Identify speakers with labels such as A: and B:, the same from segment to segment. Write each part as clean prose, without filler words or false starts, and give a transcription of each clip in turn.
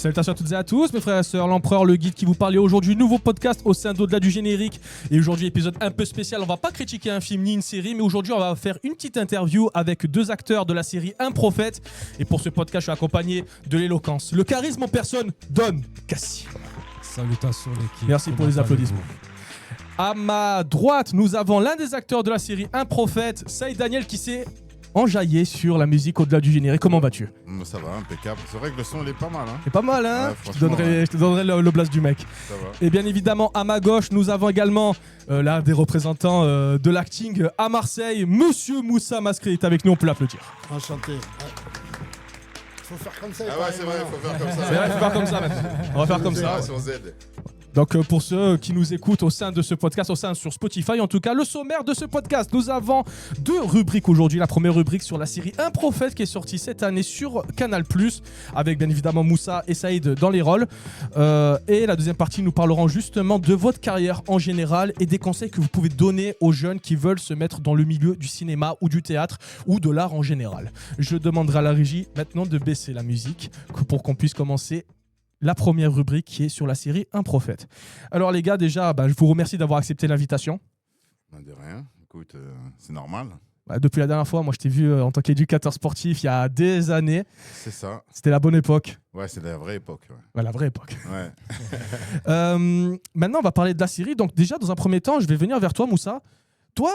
A: Salutations à toutes et à tous, mes frères et sœurs, l'Empereur, le guide qui vous parlait aujourd'hui, nouveau podcast au sein d'Au-delà du générique. Et aujourd'hui, épisode un peu spécial, on va pas critiquer un film ni une série, mais aujourd'hui, on va faire une petite interview avec deux acteurs de la série Un Prophète. Et pour ce podcast, je suis accompagné de l'éloquence, le charisme en personne, Don Cassi.
B: Salutations l'équipe.
A: Merci pour les applaudissements. À ma droite, nous avons l'un des acteurs de la série Un Prophète, Saïd Daniel, qui s'est enjaillé sur la musique au-delà du générique. Comment vas-tu?
C: Ça va, impeccable. C'est vrai que le son, il est pas mal. Hein.
A: C'est pas mal, hein?
C: Ouais,
A: je te donnerai le blast du mec.
C: Ça va.
A: Et bien évidemment, à ma gauche, nous avons également l'un des représentants de l'acting à Marseille, Monsieur Moussa Mascret est avec nous, on peut l'applaudir.
D: Enchanté. Faut faire comme ça.
C: Ah ouais, c'est vrai, il faut faire comme ça.
A: C'est vrai, il faut faire comme ça maintenant. On va faire comme ça.
C: Ah, sur Z.
A: Donc pour ceux qui nous écoutent au sein de ce podcast, au sein sur Spotify, en tout cas, le sommaire de ce podcast, nous avons deux rubriques aujourd'hui. La première rubrique sur la série Un Prophète qui est sortie cette année sur Canal+, avec bien évidemment Moussa et Saïd dans les rôles. Et la deuxième partie, nous parlerons justement de votre carrière en général et des conseils que vous pouvez donner aux jeunes qui veulent se mettre dans le milieu du cinéma ou du théâtre ou de l'art en général. Je demanderai à la régie maintenant de baisser la musique pour qu'on puisse commencer la première rubrique qui est sur la série Un Prophète. Alors les gars, déjà, je vous remercie d'avoir accepté l'invitation.
C: De rien. Écoute, c'est normal.
A: Depuis la dernière fois, moi je t'ai vu en tant qu'éducateur sportif il y a des années.
C: C'est ça.
A: C'était la bonne époque.
C: Ouais, c'est la vraie époque. Ouais.
A: Ouais, la vraie époque.
C: Ouais.
A: Maintenant, on va parler de la série. Donc déjà, dans un premier temps, je vais venir vers toi, Moussa. Toi,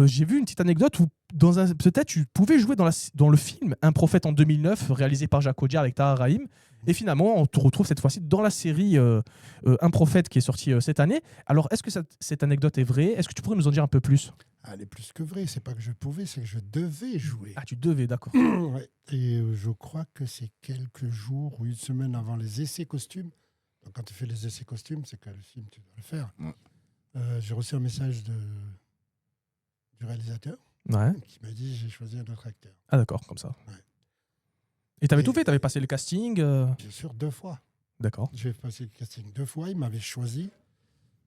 A: j'ai vu une petite anecdote où peut-être tu pouvais jouer dans le film Un Prophète en 2009, réalisé par Jacques Audiard avec Tahar Rahim. Et finalement, on te retrouve cette fois-ci dans la série Un Prophète qui est sortie cette année. Alors, est-ce que cette anecdote est vraie? Est-ce que tu pourrais nous en dire un peu plus?
D: Elle est plus que vraie. C'est pas que je pouvais, c'est que je devais jouer.
A: Ah, tu devais, d'accord.
D: Ouais. Et je crois que c'est quelques jours ou une semaine avant les essais costumes. Donc, quand tu fais les essais costumes, c'est que le film, tu dois le faire.
C: Ouais.
D: J'ai reçu un message du réalisateur qui m'a dit j'ai choisi un autre acteur.
A: Ah, d'accord, comme ça.
D: Ouais.
A: Et t'avais tout fait? T'avais passé le casting
D: Bien sûr, 2 fois.
A: D'accord.
D: J'ai passé le casting 2 fois. Il m'avait choisi.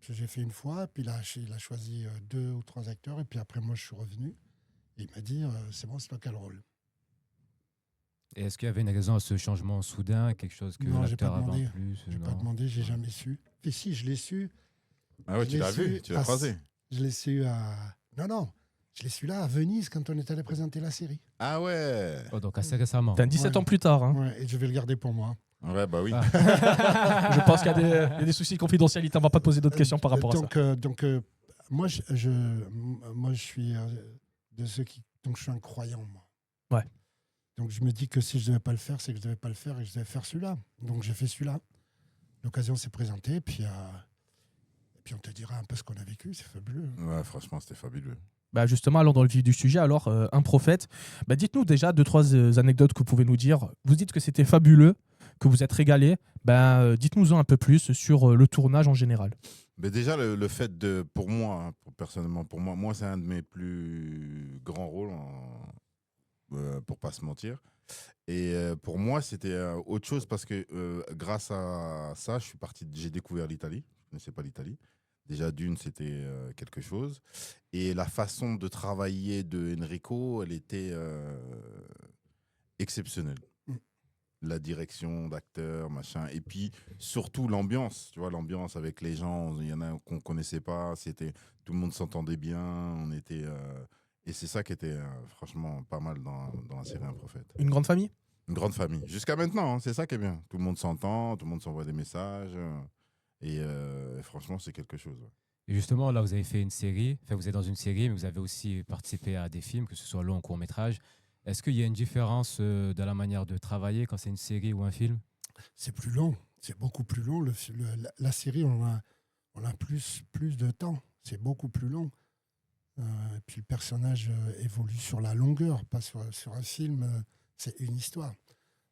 D: J'ai fait une fois. Puis là, il a choisi 2 ou 3 acteurs. Et puis après, moi, je suis revenu. Et il m'a dit c'est bon, c'est toi qui as le rôle.
B: Et est-ce qu'il y avait une raison à ce changement soudain, quelque chose que
D: Non, j'ai
B: l'acteur
D: pas
B: avait en
D: demandé.
B: plus?
D: J'ai pas demandé, j'ai jamais su. Et si, je l'ai su.
C: Ah ouais,
D: Je
C: tu
D: l'ai
C: l'as vu,
D: su
C: tu l'as croisé.
D: Je l'ai su à... Non. Je l'ai su là, à Venise, quand on est allé présenter la série.
C: Ah ouais.
B: Oh, donc assez récemment.
A: T'as 17 ans plus tard. Hein.
D: Ouais, et je vais le garder pour moi.
C: Ouais, bah oui.
A: Je pense qu'il y a des soucis de confidentialité. On va pas te poser d'autres questions par rapport à ça.
D: Donc, moi, je suis de ceux qui... Donc, je suis un croyant, moi.
A: Ouais.
D: Donc, je me dis que si je ne devais pas le faire, c'est que je ne devais pas le faire et que je devais faire celui-là. Donc, j'ai fait celui-là. L'occasion s'est présentée, et puis on te dira un peu ce qu'on a vécu. C'est fabuleux.
C: Ouais, franchement, c'était fabuleux.
A: Justement, allons dans le vif du sujet. Alors, Un Prophète, dites-nous déjà 2-3 anecdotes que vous pouvez nous dire. Vous dites que c'était fabuleux, que vous êtes régalé. Dites-nous un peu plus sur le tournage en général.
C: Mais déjà, le fait de, pour moi, personnellement, moi, c'est un de mes plus grands rôles, pour pas se mentir. Et pour moi, c'était autre chose parce que grâce à ça, j'ai découvert l'Italie. Je ne connaissais pas l'Italie. Déjà, c'était quelque chose. Et la façon de travailler de Enrico, elle était exceptionnelle. La direction d'acteur, machin. Et puis, surtout, l'ambiance. Tu vois, l'ambiance avec les gens. Il y en a qu'on ne connaissait pas. Tout le monde s'entendait bien. Et c'est ça qui était franchement pas mal dans la série Un Prophète.
A: Une grande famille?
C: Une grande famille. Jusqu'à maintenant, hein, c'est ça qui est bien. Tout le monde s'entend, tout le monde s'envoie des messages. Et franchement, c'est quelque chose. Ouais.
B: Et justement, là, vous avez fait une série. Enfin, vous êtes dans une série, mais vous avez aussi participé à des films, que ce soit long ou court métrage. Est-ce qu'il y a une différence dans la manière de travailler quand c'est une série ou un film?
D: C'est plus long. C'est beaucoup plus long. La série, on a plus de temps. C'est beaucoup plus long. Et puis le personnage évolue sur la longueur, pas sur un film. C'est une histoire.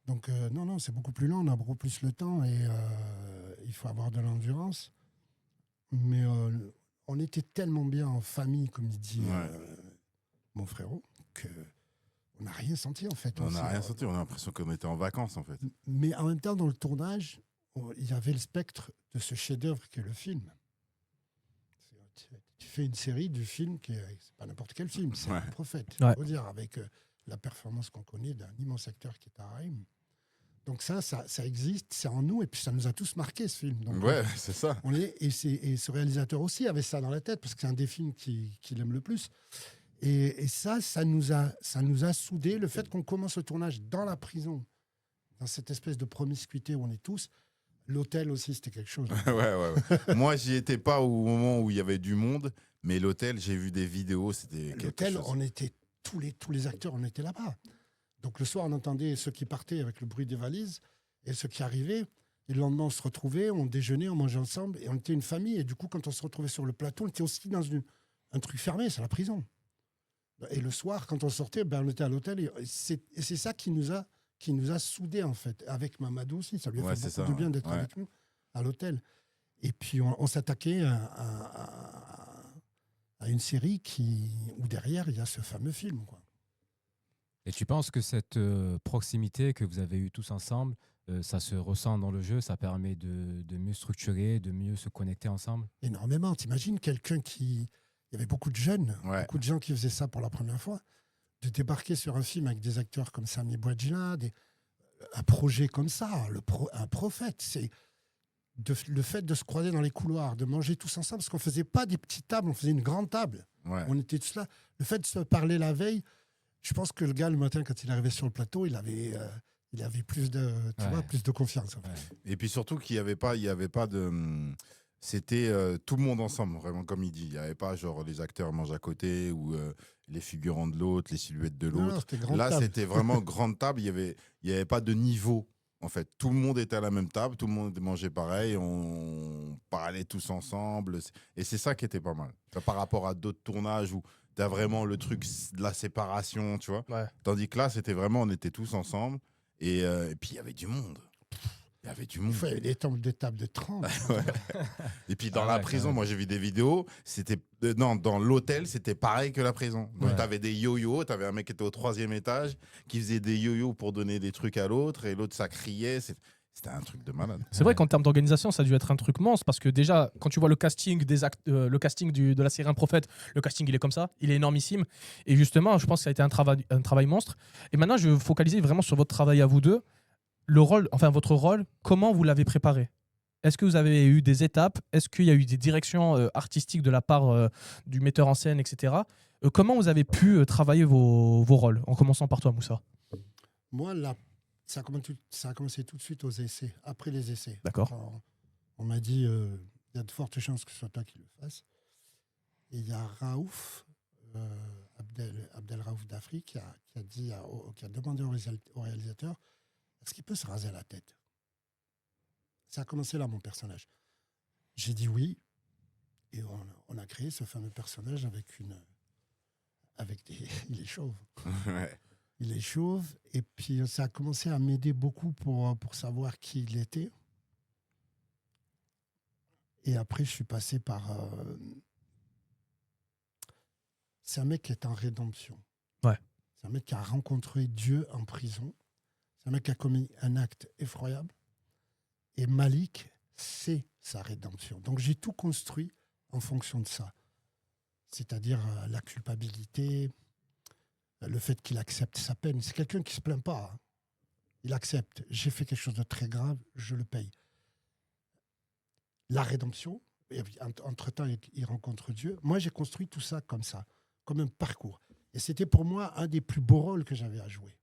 D: Donc, non, c'est beaucoup plus long. On a beaucoup plus le temps et il faut avoir de l'endurance. Mais on était tellement bien en famille, comme il dit mon frérot, qu'on n'a rien senti, en fait.
C: On n'a rien senti. On a l'impression qu'on était en vacances, en fait.
D: Mais en même temps, dans le tournage, il y avait le spectre de ce chef-d'œuvre qu'est le film. Tu fais une série du film c'est pas n'importe quel film, c'est Un Prophète. Il faut dire, avec la performance qu'on connaît d'un immense acteur qui est Tahar Rahim. Donc ça existe, c'est en nous, et puis ça nous a tous marqué, ce film. Donc,
C: Ouais, c'est ça.
D: et ce réalisateur aussi avait ça dans la tête, parce que c'est un des films qu'il aime le plus. Et ça nous a soudés. Le fait qu'on commence le tournage dans la prison, dans cette espèce de promiscuité où on est tous. L'hôtel aussi, c'était quelque chose.
C: Ouais. Moi, j'y étais pas au moment où il y avait du monde, mais l'hôtel, j'ai vu des vidéos, c'était quelque
D: L'hôtel,
C: chose.
D: on était tous les acteurs, on était là-bas. Donc le soir, on entendait ceux qui partaient avec le bruit des valises et ceux qui arrivaient. Et le lendemain, on se retrouvait, on déjeunait, on mangeait ensemble et on était une famille. Et du coup, quand on se retrouvait sur le plateau, on était aussi dans un truc fermé, c'est la prison. Et le soir, quand on sortait, on était à l'hôtel. Et c'est ça qui nous a soudés, en fait. Avec Mamadou aussi, ça lui a fait beaucoup de bien d'être avec nous à l'hôtel. Et puis, on s'attaquait à une série où derrière, il y a ce fameux film, quoi.
B: Et tu penses que cette proximité que vous avez eue tous ensemble, ça se ressent dans le jeu, ça permet de mieux structurer, de mieux se connecter ensemble?
D: Énormément. T'imagines quelqu'un qui... Il y avait beaucoup de jeunes, beaucoup de gens qui faisaient ça pour la première fois. De débarquer sur un film avec des acteurs comme Sami Bouadjila, un projet comme ça, un prophète, c'est le fait de se croiser dans les couloirs, de manger tous ensemble, parce qu'on ne faisait pas des petites tables, on faisait une grande table.
C: Ouais.
D: On était tous là. Le fait de se parler la veille, je pense que le gars, le matin, quand il arrivait sur le plateau, il avait plus de confiance. En fait.
C: Ouais. Et puis surtout qu'il n'y avait pas de... C'était tout le monde ensemble, vraiment comme il dit. Il n'y avait pas genre les acteurs mangent à côté ou les figurants de l'autre, les silhouettes de l'autre. Là, c'était vraiment grande table. Il y avait pas de niveau, en fait. Tout le monde était à la même table, tout le monde mangeait pareil, on parlait tous ensemble. Et c'est ça qui était pas mal. Par rapport à d'autres tournages où tu as vraiment le truc de la séparation, tu vois.
A: Ouais.
C: Tandis que là, c'était vraiment, on était tous ensemble. Et puis, il y avait du monde. Il y avait du monde.
D: Il y avait des tables de 30.
C: Et puis dans la prison, moi j'ai vu des vidéos, c'était dans l'hôtel, c'était pareil que la prison. Donc t'avais des yo-yo, t'avais un mec qui était au 3e étage, qui faisait des yo-yo pour donner des trucs à l'autre, et l'autre ça criait. C'était un truc de malade.
A: C'est vrai qu'en termes d'organisation, ça a dû être un truc monstre parce que déjà, quand tu vois le casting de la série Un Prophète, le casting il est comme ça, il est énormissime. Et justement, je pense que ça a été un travail monstre. Et maintenant, je vais focaliser vraiment sur votre travail à vous deux. Votre rôle, comment vous l'avez préparé? Est-ce que vous avez eu des étapes? Est-ce qu'il y a eu des directions artistiques de la part du metteur en scène, etc. Comment vous avez pu travailler vos rôles? En commençant par toi, Moussa.
D: Moi, ça a commencé tout de suite aux essais, après les essais.
A: D'accord.
D: Alors, on m'a dit, il y a de fortes chances que ce soit toi qui le fasses. Et il y a Raouf, Abdel Raouf d'Afrique, qui a demandé au réalisateur est-ce qu'il peut se raser la tête. Ça a commencé là, mon personnage. J'ai dit oui, et on a créé ce fameux personnage il est chauve.
C: Ouais.
D: Il est chauve, et puis ça a commencé à m'aider beaucoup pour savoir qui il était. Et après, je suis passé par... C'est un mec qui est en rédemption.
A: Ouais.
D: C'est un mec qui a rencontré Dieu en prison. C'est un mec qui a commis un acte effroyable. Et Malik, c'est sa rédemption. Donc j'ai tout construit en fonction de ça. C'est-à-dire la culpabilité, le fait qu'il accepte sa peine. C'est quelqu'un qui ne se plaint pas. Hein. Il accepte. J'ai fait quelque chose de très grave, je le paye. La rédemption, et entre-temps, il rencontre Dieu. Moi, j'ai construit tout ça, comme un parcours. Et c'était pour moi un des plus beaux rôles que j'avais à jouer.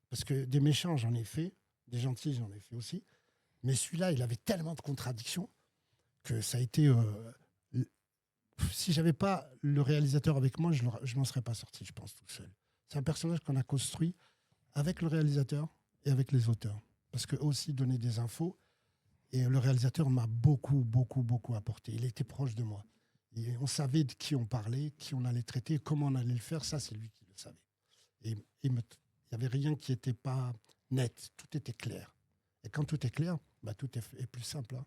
D: Parce que des méchants, j'en ai fait. Des gentils, j'en ai fait aussi. Mais celui-là, il avait tellement de contradictions que ça a été... si je n'avais pas le réalisateur avec moi, je ne m'en serais pas sorti, je pense, tout seul. C'est un personnage qu'on a construit avec le réalisateur et avec les auteurs. Parce qu'eux aussi donnaient des infos. Et le réalisateur m'a beaucoup, beaucoup, beaucoup apporté. Il était proche de moi. Et on savait de qui on parlait, qui on allait traiter, comment on allait le faire. Ça, c'est lui qui le savait. Et il n'y avait rien qui n'était pas net. Tout était clair. Et quand tout est clair, tout est plus simple. Hein.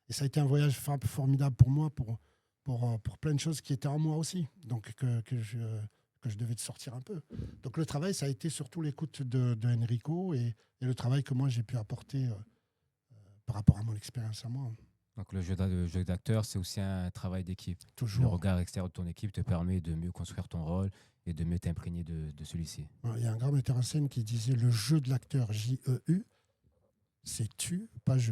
D: Et ça a été un voyage formidable pour moi, pour plein de choses qui étaient en moi aussi. Donc, que je devais te sortir un peu. Donc, le travail, ça a été surtout l'écoute de Enrico et le travail que moi, j'ai pu apporter par rapport à mon expérience à moi.
B: Donc le jeu d'acteur, c'est aussi un travail d'équipe. Le
D: Toujours.
B: regard extérieur de ton équipe te permet de mieux construire ton rôle et de mieux t'imprégner de celui-ci.
D: Il y a un grand metteur en scène qui disait le jeu de l'acteur, J-E-U, c'est tu, pas je.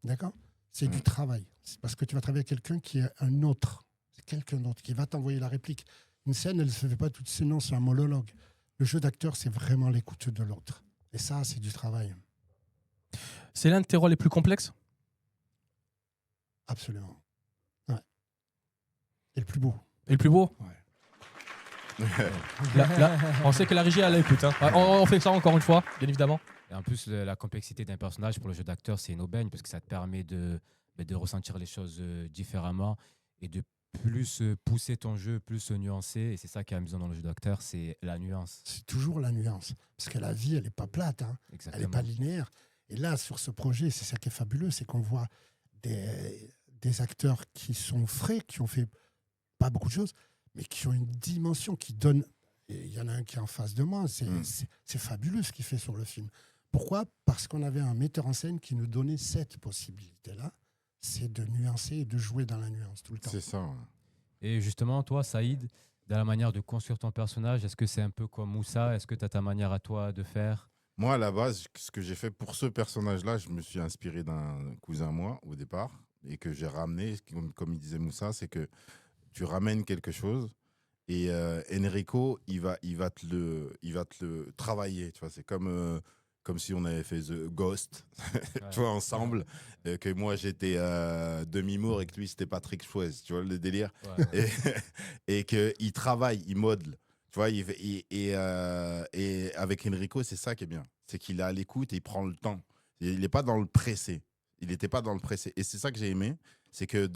D: D'accord? C'est du travail. C'est parce que tu vas travailler avec quelqu'un qui est un autre. C'est quelqu'un d'autre qui va t'envoyer la réplique. Une scène, elle ne se fait pas toute seule, non, c'est un monologue. Le jeu d'acteur, c'est vraiment l'écoute de l'autre. Et ça, c'est du travail.
A: C'est l'un de tes rôles les plus complexes?
D: Absolument. Ouais. Et le plus beau.
A: Et le plus beau?
D: Ouais.
A: Là, on sait que la régie, elle écoute. Hein. On fait ça encore une fois, bien évidemment.
B: Et en plus, la complexité d'un personnage pour le jeu d'acteur, c'est une aubaine parce que ça te permet de ressentir les choses différemment et de plus pousser ton jeu, plus se nuancer. Et c'est ça qui est amusant dans le jeu d'acteur, c'est la nuance.
D: C'est toujours la nuance. Parce que la vie, elle n'est pas plate. Hein. Elle
B: Exactement.
D: n'est pas linéaire. Et là, sur ce projet, c'est ça qui est fabuleux, c'est qu'on voit des acteurs qui sont frais, qui ont fait pas beaucoup de choses, mais qui ont une dimension qui donne. Il y en a un qui est en face de moi. C'est fabuleux ce qu'il fait sur le film. Pourquoi? Parce qu'on avait un metteur en scène qui nous donnait cette possibilité-là, c'est de nuancer et de jouer dans la nuance tout le temps.
C: C'est ça. Ouais.
B: Et justement, toi, Saïd, dans la manière de construire ton personnage, est-ce que c'est un peu comme Moussa? Est-ce que tu as ta manière à toi de faire?
C: Moi, à la base, ce que j'ai fait pour ce personnage-là, je me suis inspiré d'un cousin à moi au départ et que j'ai ramené, comme il disait Moussa, c'est que tu ramènes quelque chose et Enrico, il va te le travailler. Tu vois, c'est comme si on avait fait The Ghost, tu vois, ensemble, que moi j'étais Demi Moore et que lui c'était Patrick Swayze, tu vois le délire,
B: Ouais.
C: et qu'il travaille, il modèle. Tu vois, et avec Enrico, c'est ça qui est bien. C'est qu'il est à l'écoute et il prend le temps. Il n'est pas dans le pressé. Il n'était pas dans le pressé. Et c'est ça que j'ai aimé. C'est que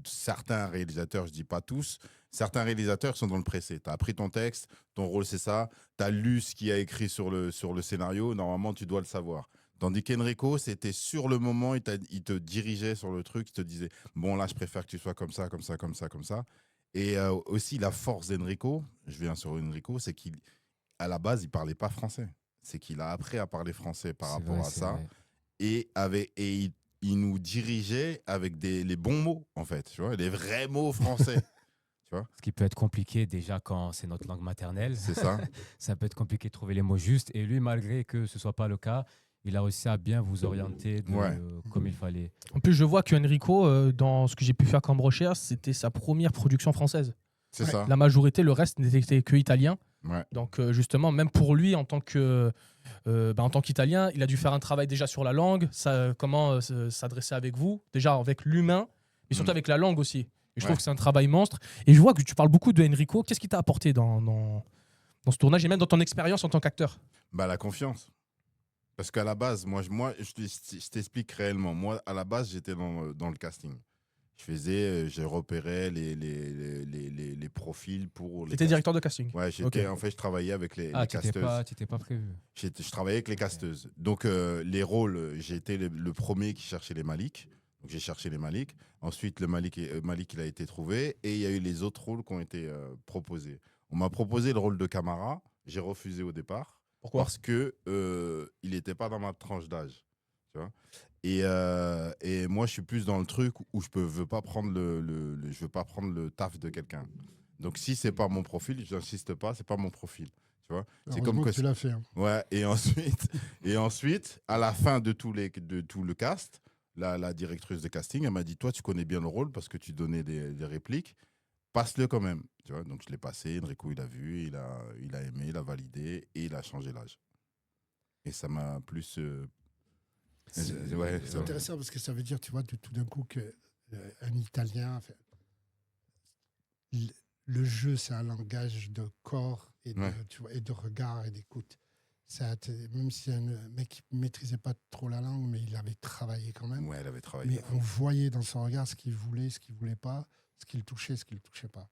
C: certains réalisateurs, je ne dis pas tous, certains réalisateurs sont dans le pressé. Tu as appris ton texte, ton rôle c'est ça. Tu as lu ce qu'il y a écrit sur le scénario. Normalement, tu dois le savoir. Tandis qu'Enrico, c'était sur le moment, il te dirigeait sur le truc. Il te disait, bon là, je préfère que tu sois comme ça, comme ça, comme ça, comme ça. Et aussi, la force d'Enrico, je viens sur Enrico, c'est qu'à la base, il ne parlait pas français. C'est qu'il a appris à parler français par
B: C'est
C: rapport
B: vrai,
C: à
B: c'est
C: ça.
B: vrai.
C: Et il nous dirigeait avec les bons mots, en fait. Tu vois, les vrais mots français.
B: Ce qui peut être compliqué déjà quand c'est notre langue maternelle.
C: C'est ça.
B: Ça peut être compliqué de trouver les mots justes. Et lui, malgré que ce ne soit pas le cas, il a réussi à bien vous orienter comme il fallait.
A: En plus, je vois que Enrico, dans ce que j'ai pu faire comme recherche, c'était sa première production française.
C: C'est ça.
A: La majorité, le reste n'était que italien.
C: Ouais.
A: Donc justement, même pour lui, en tant qu'Italien, il a dû faire un travail déjà sur la langue, comment s'adresser avec vous, déjà avec l'humain, mais surtout avec la langue aussi. Et je trouve que c'est un travail monstre. Et je vois que tu parles beaucoup de Enrico. Qu'est-ce qui t'a apporté dans ce tournage et même dans ton expérience en tant qu'acteur?
C: La confiance. Parce qu'à la base, moi je t'explique réellement. Moi, à la base, j'étais dans le casting. Je repérais les profils pour les.
A: T'étais directeur de casting?
C: Ouais, en fait, je travaillais avec les casteuses.
B: Tu n'étais pas prévu.
C: Je travaillais avec les casteuses. Donc, les rôles, j'ai été le premier qui cherchait les Malik. Donc, j'ai cherché les Malik. Ensuite, le Malik, il a été trouvé. Et il y a eu les autres rôles qui ont été proposés. On m'a proposé le rôle de Camara. J'ai refusé au départ.
A: Pourquoi?
C: Parce qu'il n'était pas dans ma tranche d'âge. Tu vois. Et moi, je suis plus dans le truc où je veux pas prendre je veux pas prendre le taf de quelqu'un. Donc, si c'est pas mon profil, j'insiste pas, c'est pas mon profil. Tu vois, c'est comme
D: que tu l'as fait. Hein.
C: Ouais. Et ensuite, à la fin de tout le cast, la directrice de casting, elle m'a dit, toi, tu connais bien le rôle parce que tu donnais des répliques. Passe-le quand même. Tu vois, donc je l'ai passé. Enrico, il a vu, il a aimé, il a validé et il a changé l'âge. Et ça m'a plus.
D: C'est intéressant parce que ça veut dire, tu vois, tout d'un coup qu'un Italien, le jeu, c'est un langage de corps et de regard et d'écoute. Même si un mec qui ne maîtrisait pas trop la langue, mais il avait travaillé quand même.
C: Ouais, il avait travaillé.
D: Mais on voyait dans son regard ce qu'il voulait, ce qu'il ne voulait pas, ce qu'il touchait, ce qu'il ne touchait pas.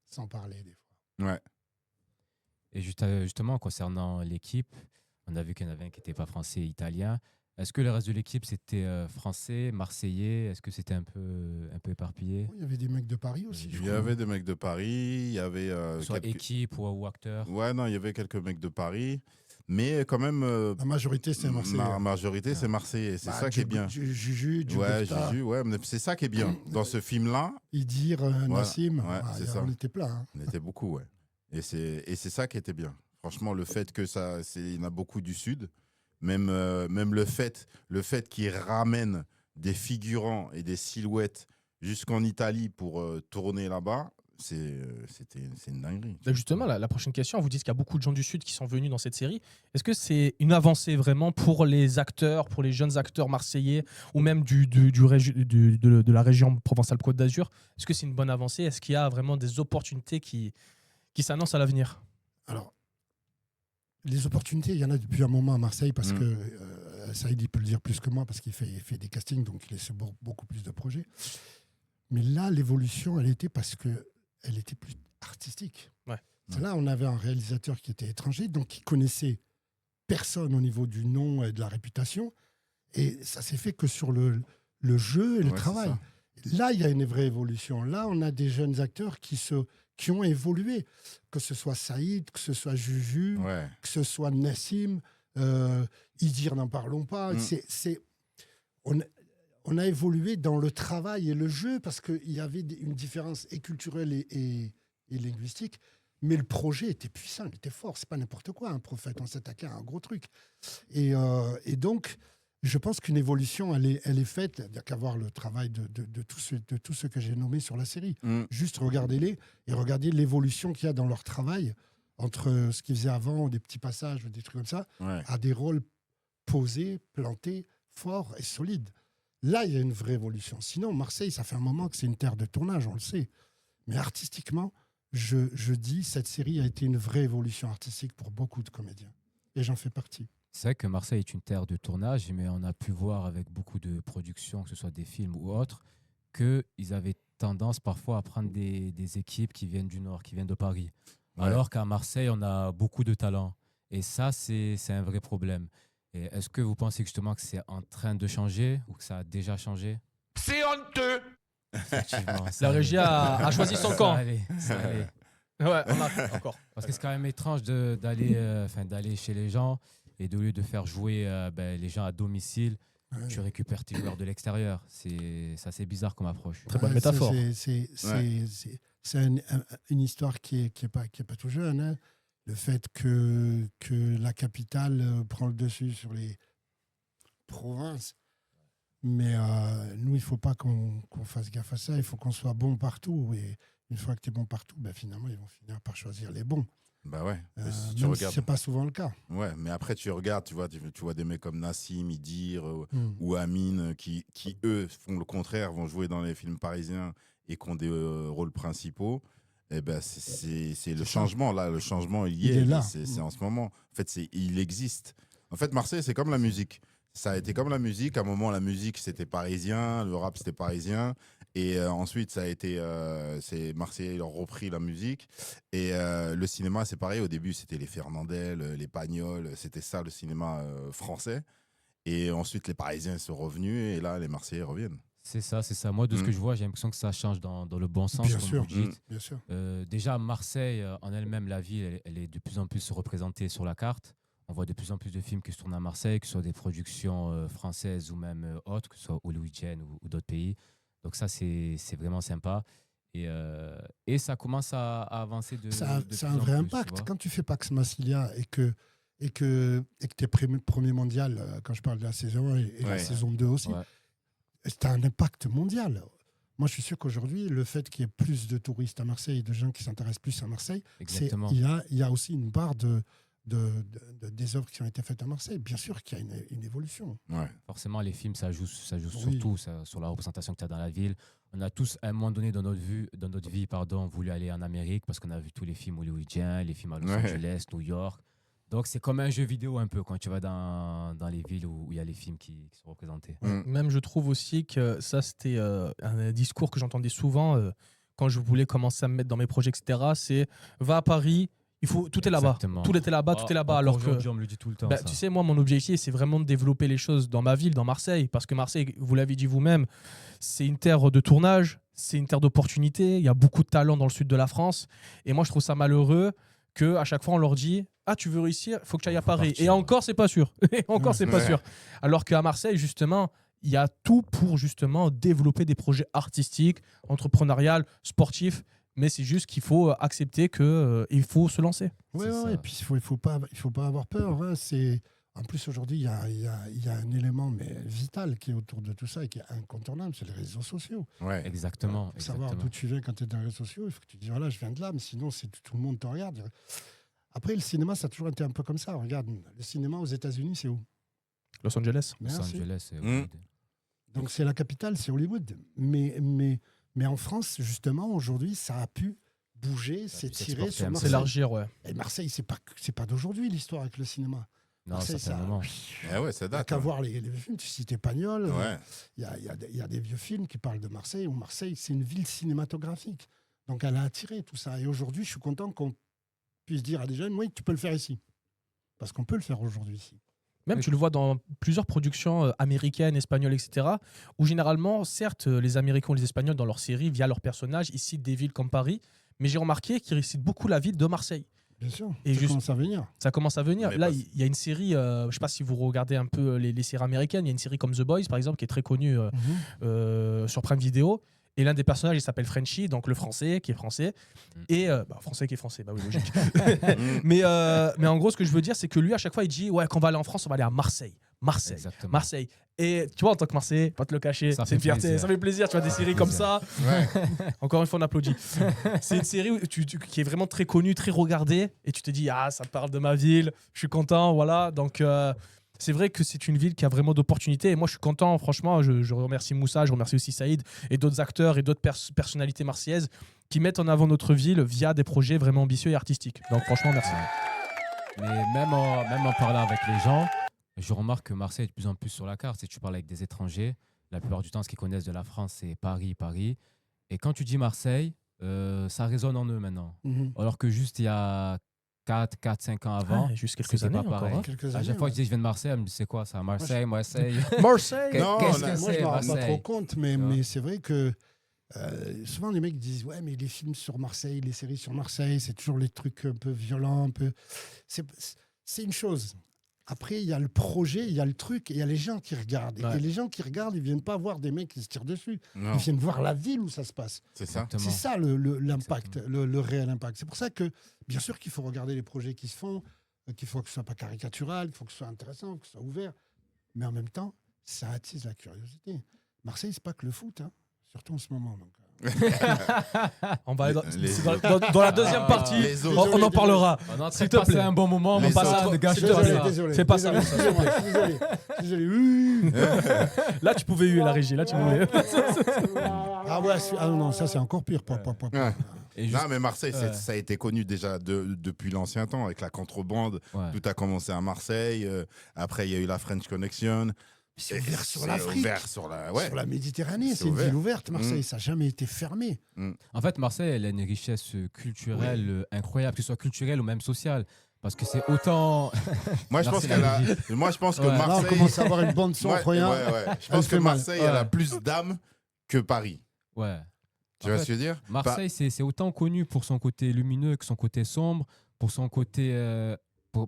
D: Sans parler, des fois.
C: Ouais.
B: Et justement, concernant l'équipe, on a vu qu'il y en avait un qui n'était pas français et italien. Est-ce que le reste de l'équipe, c'était français, marseillais? Est-ce que c'était un peu éparpillé?
D: Il y avait des mecs de Paris aussi.
C: Il y avait des mecs de Paris, il y avait...
B: Soit équipe ou acteur?
C: Ouais, non, il y avait quelques mecs de Paris. mais quand même,
D: La majorité, c'est Marseille.
C: la majorité, c'est Marseillais. C'est ça qui est bien.
D: Juju,
C: Ouais,
D: Djibouti,
C: Juju, ouais, mais c'est ça qui est bien. Dans ce film-là,
D: Idir, Nassim,
C: c'est ça.
D: on était plein. Hein.
C: on était beaucoup, ouais. Et c'est ça qui était bien. Franchement, le fait que il y en a beaucoup du Sud, même le fait qu'ils ramènent des figurants et des silhouettes jusqu'en Italie pour tourner là-bas, c'est une dinguerie.
A: Là, justement, la prochaine question, vous dites qu'il y a beaucoup de gens du Sud qui sont venus dans cette série. Est-ce que c'est une avancée vraiment pour les acteurs, pour les jeunes acteurs marseillais ou même de la région Provençale-Côte d'Azur? Est-ce que c'est une bonne avancée? Est-ce qu'il y a vraiment des opportunités qui s'annoncent à l'avenir?
D: Alors, les opportunités, il y en a depuis un moment à Marseille parce que Saïd, il peut le dire plus que moi parce qu'il fait des castings, donc il laisse beaucoup plus de projets. Mais là, l'évolution, elle était parce qu'elle était plus artistique.
A: Ouais.
D: Là, on avait un réalisateur qui était étranger, donc qui connaissait personne au niveau du nom et de la réputation. Et ça s'est fait que sur le jeu et le travail. Là, il y a une vraie évolution. Là, on a des jeunes acteurs qui ont évolué. Que ce soit Saïd, que ce soit Juju, que ce soit Nassim, Idir, n'en parlons pas. On a évolué dans le travail et le jeu parce qu'il y avait une différence et culturelle et linguistique. Mais le projet était puissant, il était fort. C'est pas n'importe quoi, un prophète. On s'attaquait à un gros truc. Et donc, je pense qu'une évolution, elle est faite. Il n'y a qu'à voir le travail de tous ceux que j'ai nommés sur la série. Juste regardez-les et regardez l'évolution qu'il y a dans leur travail entre ce qu'ils faisaient avant, des petits passages, des trucs comme ça, à des rôles posés, plantés, forts et solides. Là, il y a une vraie évolution. Sinon, Marseille, ça fait un moment que c'est une terre de tournage, on le sait. Mais artistiquement, je dis, cette série a été une vraie évolution artistique pour beaucoup de comédiens. Et j'en fais partie.
B: C'est vrai que Marseille est une terre de tournage, mais on a pu voir avec beaucoup de productions, que ce soit des films ou autres, qu'ils avaient tendance parfois à prendre des équipes qui viennent du Nord, qui viennent de Paris. Alors qu'à Marseille, on a beaucoup de talent. Et ça, c'est un vrai problème. Et est-ce que vous pensez justement que c'est en train de changer ou que ça a déjà changé?
E: C'est honteux.
B: Effectivement.
A: La régie a choisi son camp.
B: Ça allait.
A: Ouais, on a encore.
B: Parce que c'est quand même étrange d'aller chez les gens et au lieu de faire jouer les gens à domicile, tu récupères tes joueurs de l'extérieur. C'est assez bizarre comme approche.
A: Très bonne métaphore.
D: C'est une histoire qui est pas tout jeune. Hein. Le fait que la capitale prend le dessus sur les provinces. Mais nous, il ne faut pas qu'on fasse gaffe à ça. Il faut qu'on soit bon partout. Et une fois que tu es bon partout, finalement, ils vont finir par choisir les bons.
C: Bah ouais. Si
D: même si ce n'est pas souvent le cas.
C: Ouais, mais après, tu regardes, tu vois des mecs comme Nassim, Idir ou Amine qui, eux, font le contraire, vont jouer dans les films parisiens et qui ont des rôles principaux. Eh ben, c'est le changement, là. Le changement, il est
D: là.
C: C'est en ce moment. En fait, il existe. En fait, Marseille, c'est comme la musique. Ça a été comme la musique. À un moment, la musique, c'était parisien. Le rap, c'était parisien. Et ensuite, ça a été... Marseille, ils ont repris la musique. Et le cinéma, c'est pareil. Au début, c'était les Fernandel, les Pagnols. C'était ça, le cinéma français. Et ensuite, les Parisiens sont revenus. Et là, les Marseillais reviennent.
B: C'est ça. Moi, de ce que je vois, j'ai l'impression que ça change dans le bon sens.
D: Bien
B: comme
D: sûr.
B: vous dites.
D: Bien sûr.
B: Déjà, Marseille, en elle-même, la ville, elle est de plus en plus représentée sur la carte. On voit de plus en plus de films qui se tournent à Marseille, que ce soit des productions françaises ou même autres, que ce soit hollywoodiennes ou d'autres pays. Donc ça, c'est vraiment sympa. Et ça commence à avancer de
D: Ça
B: plus
D: a un
B: en
D: vrai
B: plus,
D: impact.
B: tu vois.
D: Quand tu fais Pax Massilia et que tu es premier mondial, quand je parle de la saison 1 et la saison 2 aussi, c'est un impact mondial. Moi, je suis sûr qu'aujourd'hui, le fait qu'il y ait plus de touristes à Marseille, de gens qui s'intéressent plus à Marseille, il y a aussi une barre des œuvres qui ont été faites à Marseille. Bien sûr qu'il y a une évolution.
C: Ouais.
B: Forcément, les films, ça joue surtout sur la représentation que tu as dans la ville. On a tous, à un moment donné dans notre vie, voulu aller en Amérique parce qu'on a vu tous les films hollywoodiens, les films à Los Angeles, New York. Donc, c'est comme un jeu vidéo un peu quand tu vas dans les villes où il y a les films qui sont représentés.
A: Même, je trouve aussi que ça, c'était un discours que j'entendais souvent quand je voulais commencer à me mettre dans mes projets, etc. C'est va à Paris. Tout est là-bas.
B: Exactement.
A: Tout est là-bas, tout est là-bas. Alors que,
B: on me le dit tout le temps.
A: tu sais, moi, mon objectif, c'est vraiment de développer les choses dans ma ville, dans Marseille. Parce que Marseille, vous l'avez dit vous-même, c'est une terre de tournage, c'est une terre d'opportunités. Il y a beaucoup de talents dans le sud de la France. Et moi, je trouve ça malheureux qu'à chaque fois, on leur dit ah, tu veux réussir, il faut que tu ailles à
B: Faut
A: Paris.
B: partir,
A: Et encore, c'est pas sûr. Et encore, c'est pas
C: Ouais.
A: sûr. Alors qu'à Marseille, justement, il y a tout pour justement développer des projets artistiques, entrepreneuriales, sportifs. Mais c'est juste qu'il faut accepter qu'il faut se lancer.
D: Oui,
B: C'est ça.
D: et puis il faut pas avoir peur. Hein. En plus, aujourd'hui, il y a un élément vital qui est autour de tout ça et qui est incontournable, c'est les réseaux sociaux.
C: Ouais.
B: Exactement.
D: Pour savoir
B: exactement.
D: d'où tu viens quand tu es dans les réseaux sociaux, il faut que tu dises, voilà, je viens de là, mais sinon, tout le monde te regarde. Après, le cinéma, ça a toujours été un peu comme ça. Regarde, le cinéma aux États-Unis, c'est où?
A: Los Angeles.
B: Los
D: Merci.
B: Angeles,
D: Donc, c'est la capitale, c'est Hollywood. Mais en France, justement, aujourd'hui, ça a pu bouger,
B: Ça a pu
D: s'étirer
B: s'exporter
D: sur
B: un peu.
D: Marseille.
A: S'élargir, ouais.
D: Et Marseille, c'est pas d'aujourd'hui, l'histoire avec le cinéma.
B: Non,
D: Marseille,
B: ça fait un moment.
C: Ah ouais, ça
D: Il n'y a
C: date.
D: qu'à
C: hein.
D: voir les films. Tu citais Pagnol.
C: Ouais.
D: Il y a des vieux films qui parlent de Marseille, où Marseille, c'est une ville cinématographique. Donc, elle a attiré tout ça. Et aujourd'hui, je suis content qu'on puisse dire à des jeunes, oui, tu peux le faire ici. Parce qu'on peut le faire aujourd'hui ici.
A: Même tu le vois dans plusieurs productions américaines, espagnoles, etc. Où généralement, certes, les Américains ou les Espagnols, dans leurs séries, via leurs personnages, ils citent des villes comme Paris. Mais j'ai remarqué qu'ils citent beaucoup la ville de Marseille.
D: Bien sûr.
A: Et
D: Ça
A: juste-
D: commence à venir.
A: Ça commence à venir.
C: Mais
A: Là,
C: parce-
A: il y a une série, je ne sais pas si vous regardez un peu les séries américaines, il y a une série comme The Boys, par exemple, qui est très connue sur Prime Video. Et l'un des personnages, il s'appelle Frenchy, donc le français, qui est français. Et français qui est français, bah oui, logique. mais en gros, ce que je veux dire, c'est que lui, à chaque fois, il dit, ouais, quand on va aller en France, on va aller à Marseille. Marseille.
B: Exactement.
A: Marseille. Et tu vois, en tant que Marseillais, pas te le cacher,
B: Ça
A: c'est une
B: fait
A: fierté,
B: plaisir.
A: ça fait plaisir, tu vois, des séries comme ça.
C: Ouais.
A: Encore une fois, on applaudit. C'est une série qui est vraiment très connue, très regardée, et tu te dis, ah, ça parle de ma ville, je suis content, voilà. Donc, c'est vrai que c'est une ville qui a vraiment d'opportunités, et moi, je suis content, franchement, je remercie Moussa, je remercie aussi Saïd, et d'autres acteurs et d'autres personnalités marseillaises qui mettent en avant notre ville via des projets vraiment ambitieux et artistiques. Donc, franchement, merci.
B: Mais même en parlant avec les gens, je remarque que Marseille est de plus en plus sur la carte. Si tu parles avec des étrangers, la plupart du temps, ce qu'ils connaissent de la France, c'est Paris, Paris. Et quand tu dis Marseille, ça résonne en eux maintenant. Alors que juste il y a 4-5 ans avant,
A: Ah, juste quelques
B: c'était
A: années
B: pas
A: encore.
B: pareil.
A: Hein.
D: Quelques
B: À
D: années.
B: chaque fois que je
D: ouais.
B: dis je viens de Marseille, elle me dit c'est quoi ça? Marseille.
A: Marseille
C: Non,
B: Qu'est-ce
C: là-
B: que
D: Moi, je
B: c'est
D: ne me rends pas
B: Marseille?
D: trop compte, mais
B: Tu vois.
D: c'est vrai que souvent les mecs disent ouais, mais les films sur Marseille, les séries sur Marseille, c'est toujours les trucs un peu violents, un peu. C'est une chose. Après, il y a le projet, il y a le truc, et il y a les gens qui regardent.
A: Ouais.
D: Et les gens qui regardent, ils viennent pas voir des mecs qui se tirent dessus.
C: Non,
D: Ils viennent voir la ville où ça se passe.
C: c'est ça.
B: Exactement.
D: C'est ça l'impact, le réel impact. C'est pour ça que, bien sûr, qu'il faut regarder les projets qui se font, qu'il faut que ce soit pas caricatural, qu'il faut que ce soit intéressant, que ce soit ouvert. Mais en même temps, ça attise la curiosité. Marseille, c'est pas que le foot, hein, surtout en ce moment. Donc,
A: On va aller dans,
C: Les
A: c'est dans-
C: autres.
A: dans la deuxième partie,
C: les
A: on,
C: autres.
A: on en parlera.
B: On est en train
A: S'il
B: de
A: te
B: passer
A: plaît.
B: un bon moment,
C: Les
B: on passe
C: autres.
B: à ne gâcher
A: S'il te
B: pas
A: plaît.
B: ça.
D: désolé.
A: Fais pas ça,
D: Désolé, désolé. Désolé. Oui.
A: Là, tu pouvais huer la régie. Là, tu pouvais.
D: Ah ouais, non, ça c'est encore pire.
C: Ouais.
B: Et juste-
C: Non, mais Marseille, ça a été connu déjà depuis l'ancien temps, avec la contrebande.
B: ouais.
C: Tout a commencé à Marseille. Après, il y a eu la French Connection.
D: C'est ouvert sur
C: C'est
D: l'Afrique,
C: ouvert sur la... Ouais.
D: sur la Méditerranée.
C: C'est
D: C'est une
C: ouvert.
D: ville ouverte, Marseille. Ça n'a jamais été fermé.
B: En fait, Marseille, elle a une richesse culturelle incroyable, que ce soit culturelle ou même sociale. Parce que c'est autant.
C: Moi, je pense
B: Merci, la
C: qu'elle a...
B: régie.
C: Moi, je pense que
B: Ouais.
D: Là, on
C: Marseille...
D: commence à avoir une bande son
C: Ouais,
D: incroyable.
C: ouais. Je
D: Elle
C: pense que
D: fait mal.
C: Marseille, elle a
B: Ouais.
C: plus d'âme que Paris.
B: Ouais.
C: Tu
B: En
C: vois
B: fait,
C: ce que je veux dire?
B: Marseille, c'est autant connu pour son côté lumineux que son côté sombre, pour son côté.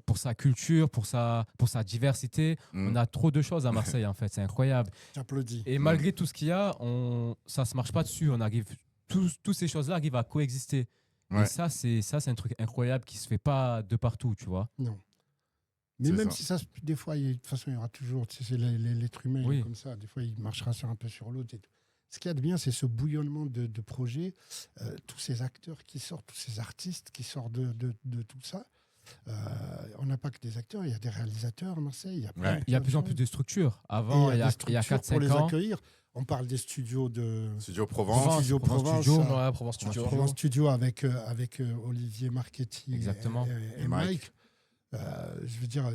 B: Pour sa culture, pour sa diversité.
C: Mm.
B: On a trop de choses à Marseille, en fait. C'est incroyable.
D: J'applaudis.
B: Et malgré tout ce qu'il y a, ça ne se marche pas dessus. Toutes ces choses-là arrivent à coexister.
C: Ouais.
B: Et ça, c'est un truc incroyable qui ne se fait pas de partout, tu vois.
D: Non. Mais
C: C'est
D: même
C: ça.
D: si ça, des fois, de toute façon, il y aura toujours, tu sais, c'est l'être humain, il est
B: Oui.
D: comme ça. Des fois, il marchera un peu sur l'autre. Et tout. Ce qu'il y a de bien, c'est ce bouillonnement de projets, tous ces acteurs qui sortent, tous ces artistes qui sortent de tout ça. On n'a pas que des acteurs, il y a des réalisateurs à Marseille. Il y a, plein
C: Ouais.
B: Il y a
D: de
B: plus en
D: gens.
B: plus de structures.
D: Et
B: Avant, il y a
D: des structures
B: 4-5
D: pour les
B: ans.
D: accueillir. On parle des studios de
C: Studio Provence.
D: Studio Provence,
B: Studio,
A: Ouais, Provence Studio.
D: Provence Studio avec Olivier Marchetti
B: Exactement.
D: et Mike. Je veux dire,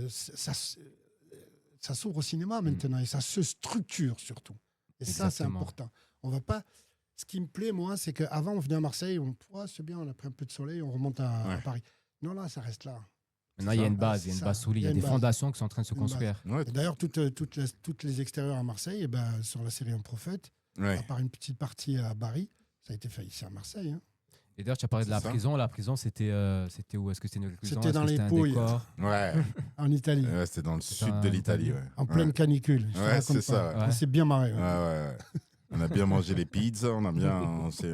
D: ça s'ouvre au cinéma maintenant et ça se structure surtout. Et ça, c'est
B: Exactement.
D: important. On va pas. Ce qui me plaît, moi, c'est qu'avant, on venait à Marseille, c'est bien, on a pris un peu de soleil, on remonte à Paris. Non, là, ça reste là.
B: Maintenant, il y a une base,
D: c'est
B: il y a une
D: ça.
B: base solide, il y a
D: une
B: des
D: base.
B: fondations qui sont en train de se
D: Une base.
B: construire.
C: Ouais.
D: Et d'ailleurs, toutes les extérieurs à Marseille, eh ben, sur la série Un Prophète,
C: Ouais.
D: à part une petite partie à Bari, ça a été fait ici à Marseille. Hein.
B: Et d'ailleurs, tu as parlé de la
C: C'est ça.
B: prison. La prison, c'était où? Est-ce que c'était une prison?
D: C'était
B: Est-ce
D: dans
B: que
D: les
B: un
D: Pouilles.
B: décor
C: Ouais,
D: En Italie,
C: ouais, c'était dans le
B: C'était
C: sud
B: en
C: de l'Italie.
B: Italie.
C: Ouais.
D: en pleine canicule. Je te
C: Ouais,
D: raconte
C: c'est
D: pas.
C: ça.
B: Ouais.
D: On s'est bien marré.
C: Ouais, ouais. On a bien mangé les pizzas, on s'est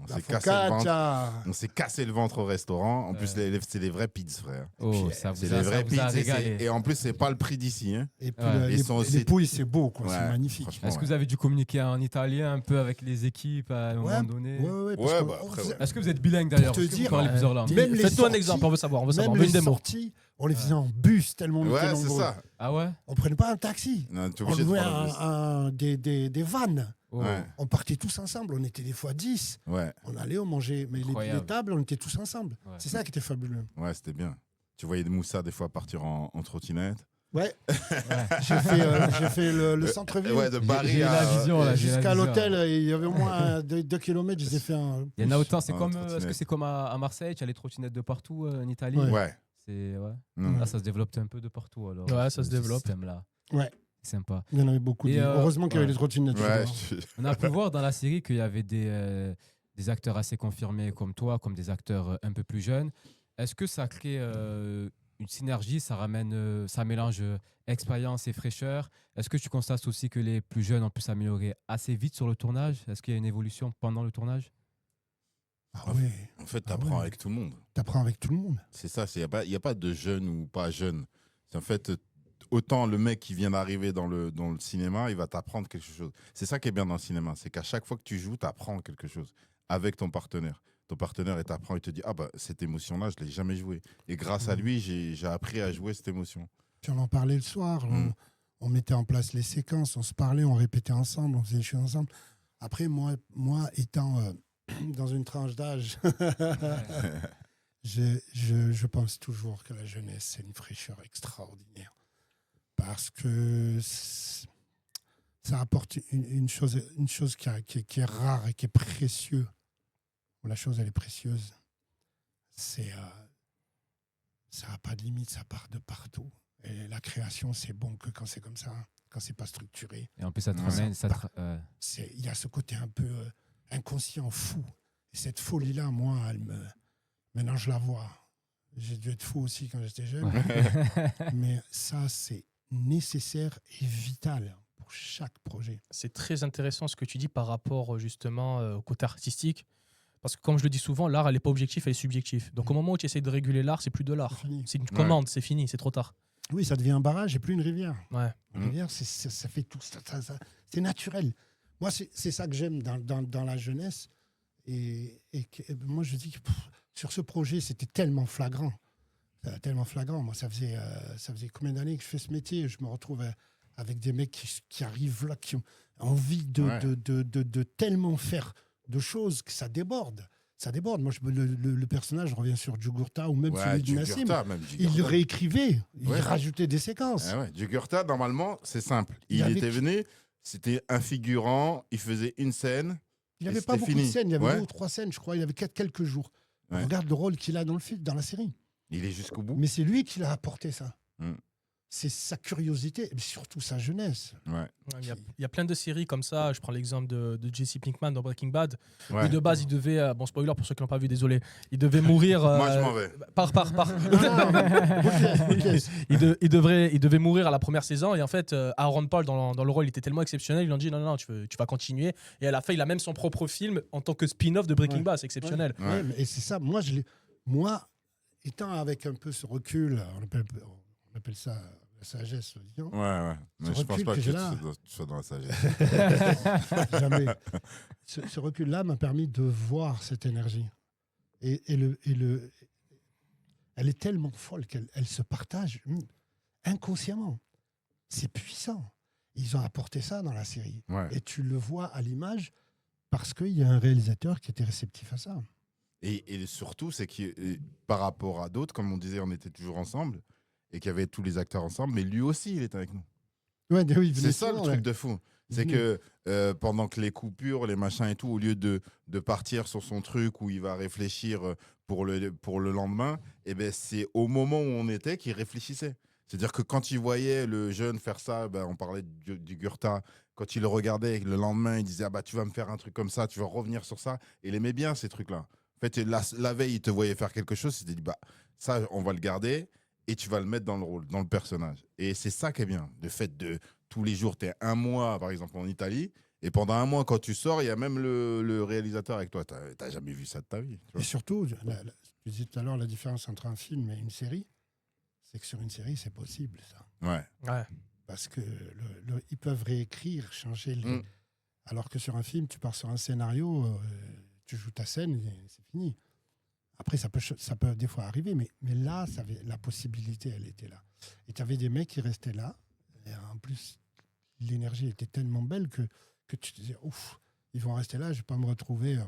D: La
C: cassé le ventre.
D: focaccia.
C: On s'est cassé le ventre au restaurant. En plus, c'est les vrais pizzas, frère.
B: Oh,
D: puis,
B: ça vous
C: C'est
B: a,
C: les
B: ça
C: vrais
B: vous a
C: pizzas.
B: régalé.
C: Et en plus, c'est pas le prix d'ici. Hein.
D: Et puis
B: Ouais.
C: Ils sont aussi-
D: les Pouilles, c'est beau, quoi. C'est
C: Ouais,
D: magnifique.
C: franchement,
B: Est-ce que
C: ouais.
B: vous avez dû communiquer en italien un peu avec les équipes à un moment donné?
D: Ouais, parce
C: Ouais,
D: que
C: bah,
D: on
C: après,
D: faisait-
C: ouais.
B: Est-ce que vous êtes bilingue d'ailleurs?
D: Pour te
B: Est-ce que vous
D: dire,
B: parlez plusieurs langues?
D: même les
A: Faites-nous un
D: sorties-
A: exemple, on veut savoir. On veut
D: Même
A: savoir.
D: les
A: Une démo.
D: sorties, on les faisait en bus tellement on était
C: Ouais, c'est
D: nombreux.
C: ça.
B: Ah ouais?
D: On prenait pas un taxi.
C: Non, t'es
D: On
C: obligé de
D: louait
C: prendre le bus.
D: des vannes.
B: Oh.
C: Ouais.
D: On partait tous ensemble. On était des fois 10.
C: Ouais,
D: On allait, on mangeait. Mais
B: Incroyable.
D: les tables, on était tous ensemble.
B: Ouais.
D: C'est ça qui était fabuleux.
C: ouais, c'était bien. Tu voyais Moussa des fois partir en trottinette.
D: Ouais. J'ai fait le centre-ville.
C: Ouais, de Paris
B: J'ai la
C: à...
B: vision, là. j'ai la
D: Jusqu'à
B: vision.
D: l'hôtel, il y avait au moins 2 kilomètres. Je les ai fait un.
B: Il y en a autant. C'est
C: Ah,
B: comme,
C: trottinette.
B: est-ce que c'est comme à Marseille? Tu as les trottinettes de partout en Italie?
D: Ouais.
C: Ouais.
B: C'est, ouais.
C: Mm.
B: Là, ça se développe un peu de partout. Alors,
A: Ouais, ça se développe.
B: système-là.
D: Ouais.
B: C'est sympa.
D: Il y en avait beaucoup.
B: Et,
D: Heureusement qu'il y avait
B: ouais.
D: les trottinettes.
C: Ouais,
B: On a pu voir dans la série qu'il y avait des acteurs assez confirmés comme toi, comme des acteurs un peu plus jeunes. Est-ce que ça crée une synergie, ça mélange expérience et fraîcheur? Est-ce que tu constates aussi que les plus jeunes ont pu s'améliorer assez vite sur le tournage? Est-ce qu'il y a une évolution pendant le tournage?
D: Ah ouais.
C: En fait,
D: Ah
C: t'apprends
D: ouais.
C: avec tout le monde.
D: T'apprends avec tout le monde.
C: C'est ça, il n'y a pas de jeune ou pas jeune. C'est en fait, autant le mec qui vient d'arriver dans le cinéma, il va t'apprendre quelque chose. C'est ça qui est bien dans le cinéma, c'est qu'à chaque fois que tu joues, tu apprends quelque chose avec ton partenaire. Ton partenaire, il t'apprend, il te dit, ah bah cette émotion-là, je ne l'ai jamais jouée. Et grâce à lui, j'ai appris à jouer cette émotion.
D: Puis on en parlait le soir.
C: Mm.
D: On mettait en place les séquences, on se parlait, on répétait ensemble, on faisait les choses ensemble. Après, moi étant dans une tranche d'âge, je pense toujours que la jeunesse, c'est une fraîcheur extraordinaire. Parce que ça apporte une chose qui est rare et qui est précieuse. La chose, elle est précieuse. Ça n'a pas de limite, ça part de partout. Et la création, c'est bon que quand c'est comme ça, quand c'est pas structuré.
B: Et en plus, ça te
C: Ouais.
B: ramène.
D: Il y a ce côté un peu inconscient, fou. Et cette folie-là, moi, maintenant je la vois. J'ai dû être fou aussi quand j'étais jeune. Mais ça, c'est nécessaire et vital pour chaque projet.
A: C'est très intéressant ce que tu dis par rapport justement au côté artistique. Parce que comme je le dis souvent, l'art, elle n'est pas objective, elle est subjective. Donc au moment où tu essaies de réguler l'art, c'est plus de l'art.
D: C'est fini.
A: C'est une commande, c'est fini, c'est trop tard.
D: Oui, ça devient un barrage et plus une rivière.
A: Ouais.
D: Une rivière, ça fait tout. C'est naturel. Moi, c'est ça que j'aime dans la jeunesse. Et moi, je dis que sur ce projet, c'était tellement flagrant. Tellement flagrant. Moi, ça faisait combien d'années que je fais ce métier? Je me retrouve avec des mecs qui arrivent là, qui ont envie de tellement faire de choses que ça déborde. Ça déborde. Moi, le personnage, je reviens sur Jugurtha ou même celui de Nassim. Il réécrivait, il rajoutait des séquences.
C: Ah ouais. Jugurtha, normalement, c'est simple.
D: Il avait-
C: était venu, c'était un figurant, il faisait une scène.
D: Il
C: Et
D: n'avait pas
C: c'était
D: beaucoup
C: fini.
D: de scènes, il y avait
C: Ouais.
D: 2 ou 3 scènes, je crois. Il avait quelques jours.
C: Ouais.
D: Regarde le rôle qu'il a dans le film, dans la série.
C: Il est jusqu'au bout.
D: Mais c'est lui qui l'a apporté ça.
C: Mm.
D: C'est sa curiosité, mais surtout sa jeunesse.
C: Ouais.
A: Ouais, il y a plein de séries comme ça. Je prends l'exemple de Jesse Pinkman dans Breaking Bad.
C: Ouais.
A: Et de base, il devait, bon spoiler pour ceux qui n'ont pas vu, désolé, il devait mourir.
C: Moi, je m'en vais.
A: Par.
D: Ok.
A: Il devait mourir à la première saison. Et en fait, Aaron Paul, dans le rôle, il était tellement exceptionnel. Ils lui ont dit non, tu vas continuer. Et à la fin, il a même son propre film en tant que spin-off de Breaking
D: Ouais.
A: Bad. C'est exceptionnel.
C: Ouais.
D: Ouais, et c'est ça. Moi, étant avec un peu ce recul, on appelle ça la sagesse, disons.
C: Ouais. Mais je pense
D: recul
C: pas
D: que
C: que
D: j'ai
C: tu
D: là.
C: sois dans la sagesse.
D: Jamais. Ce recul-là m'a permis de voir cette énergie. Et elle est tellement folle qu'elle se partage inconsciemment. C'est puissant. Ils ont apporté ça dans la série.
C: Ouais.
D: Et tu le vois à l'image parce qu'il y a un réalisateur qui était réceptif à ça.
C: Et surtout, c'est que par rapport à d'autres, comme on disait, on était toujours ensemble et qu'il y avait tous les acteurs ensemble, mais lui aussi, il était avec nous.
D: Ouais, oui, il venait
C: C'est ça le
D: souvent,
C: truc
D: ouais.
C: de fou.
D: Il
C: C'est
D: venait.
C: que pendant que les coupures, les machins et tout, au lieu de partir sur son truc où il va réfléchir pour le lendemain, eh ben, c'est au moment où on était qu'il réfléchissait. C'est-à-dire que quand il voyait le jeune faire ça, ben, on parlait du Gurta, quand il le regardait le lendemain, il disait ah bah, tu vas me faire un truc comme ça, tu vas revenir sur ça. Et il aimait bien ces trucs-là. En En fait, la veille, il te voyait faire quelque chose, il s'était dit, bah, ça, on va le garder et tu vas le mettre dans le rôle, dans le personnage. Et c'est ça qui est bien. Le fait de tous les jours, tu es un mois, par exemple, en Italie, et pendant un mois, quand tu sors, il y a même le réalisateur avec toi. Tu n'as jamais vu ça de ta vie. Tu vois.
D: Et surtout, je disais tout à l'heure, la différence entre un film et une série, c'est que sur une série, c'est possible, ça.
A: Ouais.
D: Parce que ils peuvent réécrire, changer. Alors que sur un film, tu pars sur un scénario, tu joues ta scène et c'est fini. Après, ça peut des fois arriver, mais là, la possibilité, elle était là. Et tu avais des mecs qui restaient là. Et en plus, l'énergie était tellement belle que tu te disais, ouf, ils vont rester là, je ne vais pas me retrouver.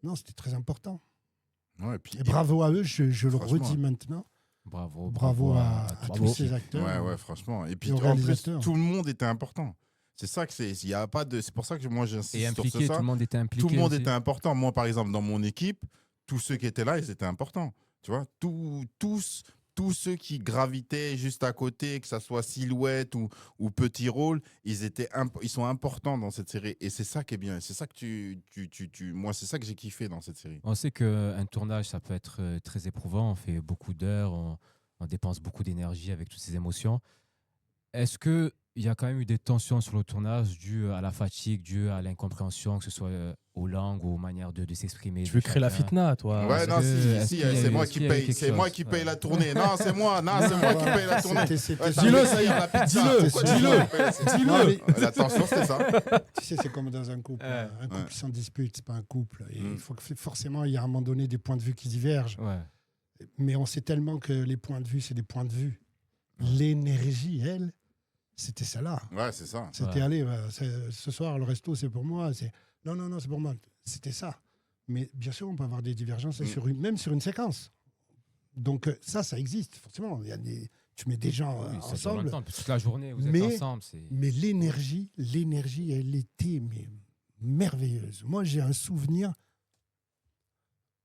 D: Non, c'était très important.
C: Ouais,
D: et bravo à eux, je le redis maintenant. Bravo à tous ces acteurs.
C: Ouais, franchement. Et puis,
D: aux
C: en plus,
D: réalisateurs.
C: tout le monde était important. C'est ça que c'est. Il y a pas de. C'est pour ça que moi j'insiste
B: Et
C: sur
B: impliqué,
C: ça.
B: tout le monde était impliqué.
C: Tout le monde
B: aussi.
C: était important. Moi, par exemple, dans mon équipe, tous ceux qui étaient là, ils étaient importants. Tu vois, tous ceux qui gravitaient juste à côté, que ça soit silhouette ou petit rôle, ils sont importants dans cette série. Et c'est ça qui est bien. C'est ça que moi, c'est ça que j'ai kiffé dans cette série.
B: On sait qu'un tournage, ça peut être très éprouvant. On fait beaucoup d'heures, on dépense beaucoup d'énergie avec toutes ces émotions. Est-ce qu'il y a quand même eu des tensions sur le tournage dues à la fatigue, dues à l'incompréhension, que ce soit aux langues ou aux manières de s'exprimer?
A: Tu veux créer la fitna, toi?
C: Ouais, non, si, c'est moi qui paye. C'est moi qui paye la tournée. Non, c'est moi. Non, c'est moi qui paye la tournée.
A: Dis-le, ça y est. Dis-le.
C: Attention, c'est ça.
D: Tu sais, c'est comme dans un couple. Un couple sans dispute, c'est pas un couple. Et il faut que forcément, il y a à un moment donné des points de vue qui divergent.
B: Ouais.
D: Mais on sait tellement que les points de vue, c'est des points de vue. L'énergie, elle, c'était celle-là.
C: Ouais, c'est ça.
D: C'était, allez, ce soir, le resto, c'est pour moi. Non, c'est pour moi. C'était ça. Mais bien sûr, on peut avoir des divergences, même sur une séquence. Donc ça existe, forcément. Tu mets des gens ensemble.
B: Toute la journée, vous êtes ensemble.
D: Mais l'énergie, elle était merveilleuse. Moi, j'ai un souvenir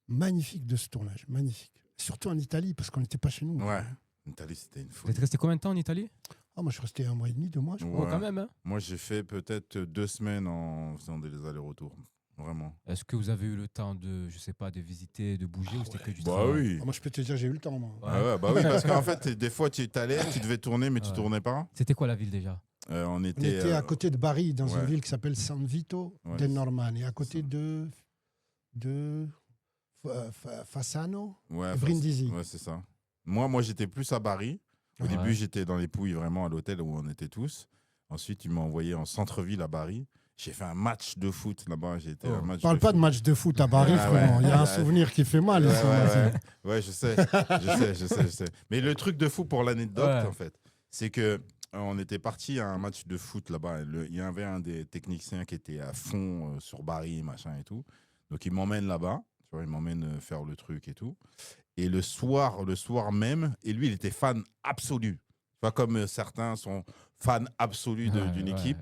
D: magnifique de ce tournage. Magnifique. Surtout en Italie, parce qu'on n'était pas chez nous.
C: Ouais. En Italie, c'était une
B: Vous
C: folie.
B: êtes resté combien de temps en Italie?
D: Moi, je suis resté 1 mois et demi, 2 mois, je crois.
C: Ouais.
B: Quand même. Hein.
C: Moi, j'ai fait peut-être 2 semaines en faisant des allers-retours. Vraiment.
B: Est-ce que vous avez eu le temps de, je sais pas, de visiter, de bouger ou c'était que du
C: Bah
B: travail?
C: oui.
D: Moi, je peux te dire, j'ai eu le temps, moi.
C: Ouais, bah oui, parce qu'en fait, des fois, tu t'allais, tu devais tourner, mais tu tournais pas.
B: C'était quoi la ville déjà?
C: On
D: On était à côté de Bari, dans une
C: ouais.
D: ville qui s'appelle San Vito del Normanni, à côté de Fasano et Brindisi.
C: Ouais, c'est ça. Moi, j'étais plus à Bari. Au début, j'étais dans les Pouilles, vraiment à l'hôtel où on était tous. Ensuite, ils m'ont envoyé en centre-ville à Bari. J'ai fait un match de foot là-bas.
D: Parle pas de match de foot à Bari, frérot. Il y a un souvenir qui fait mal.
C: Ouais, je sais. Mais le truc de fou pour l'anecdote, en fait, c'est que on était parti à un match de foot là-bas. Il y avait un des techniciens qui était à fond sur Bari, machin et tout. Donc, il m'emmène là-bas. Tu vois, il m'emmène faire le truc et tout. Et le soir même, et lui, il était fan absolu. Pas comme certains sont fans absolus d'une équipe.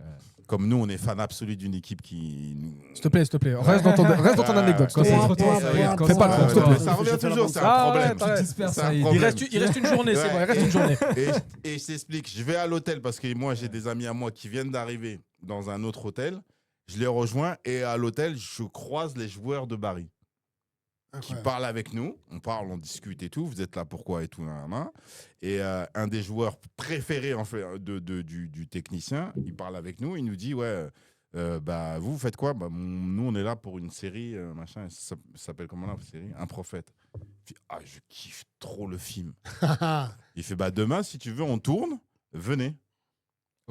C: Comme nous, on est fan absolu d'une équipe qui...
A: S'il te plaît. Reste dans ton anecdote.
B: Fais pas le
A: s'il te plaît.
C: Ça revient toujours, c'est un problème.
A: Il reste une journée, c'est bon, il reste une journée.
C: Et je t'explique, je vais à l'hôtel parce que moi, j'ai des amis à moi qui viennent d'arriver dans un autre hôtel. Je les rejoins et à l'hôtel, je croise les joueurs de Bari. Qui parle avec nous, on discute et tout, vous êtes là pourquoi et tout. Et un des joueurs préférés en fait, du technicien, il parle avec nous, il nous dit vous faites quoi? Nous on est là pour une série, machin, ça s'appelle comment la série? Un prophète. Je kiffe trop le film. Il fait demain si tu veux on tourne, venez.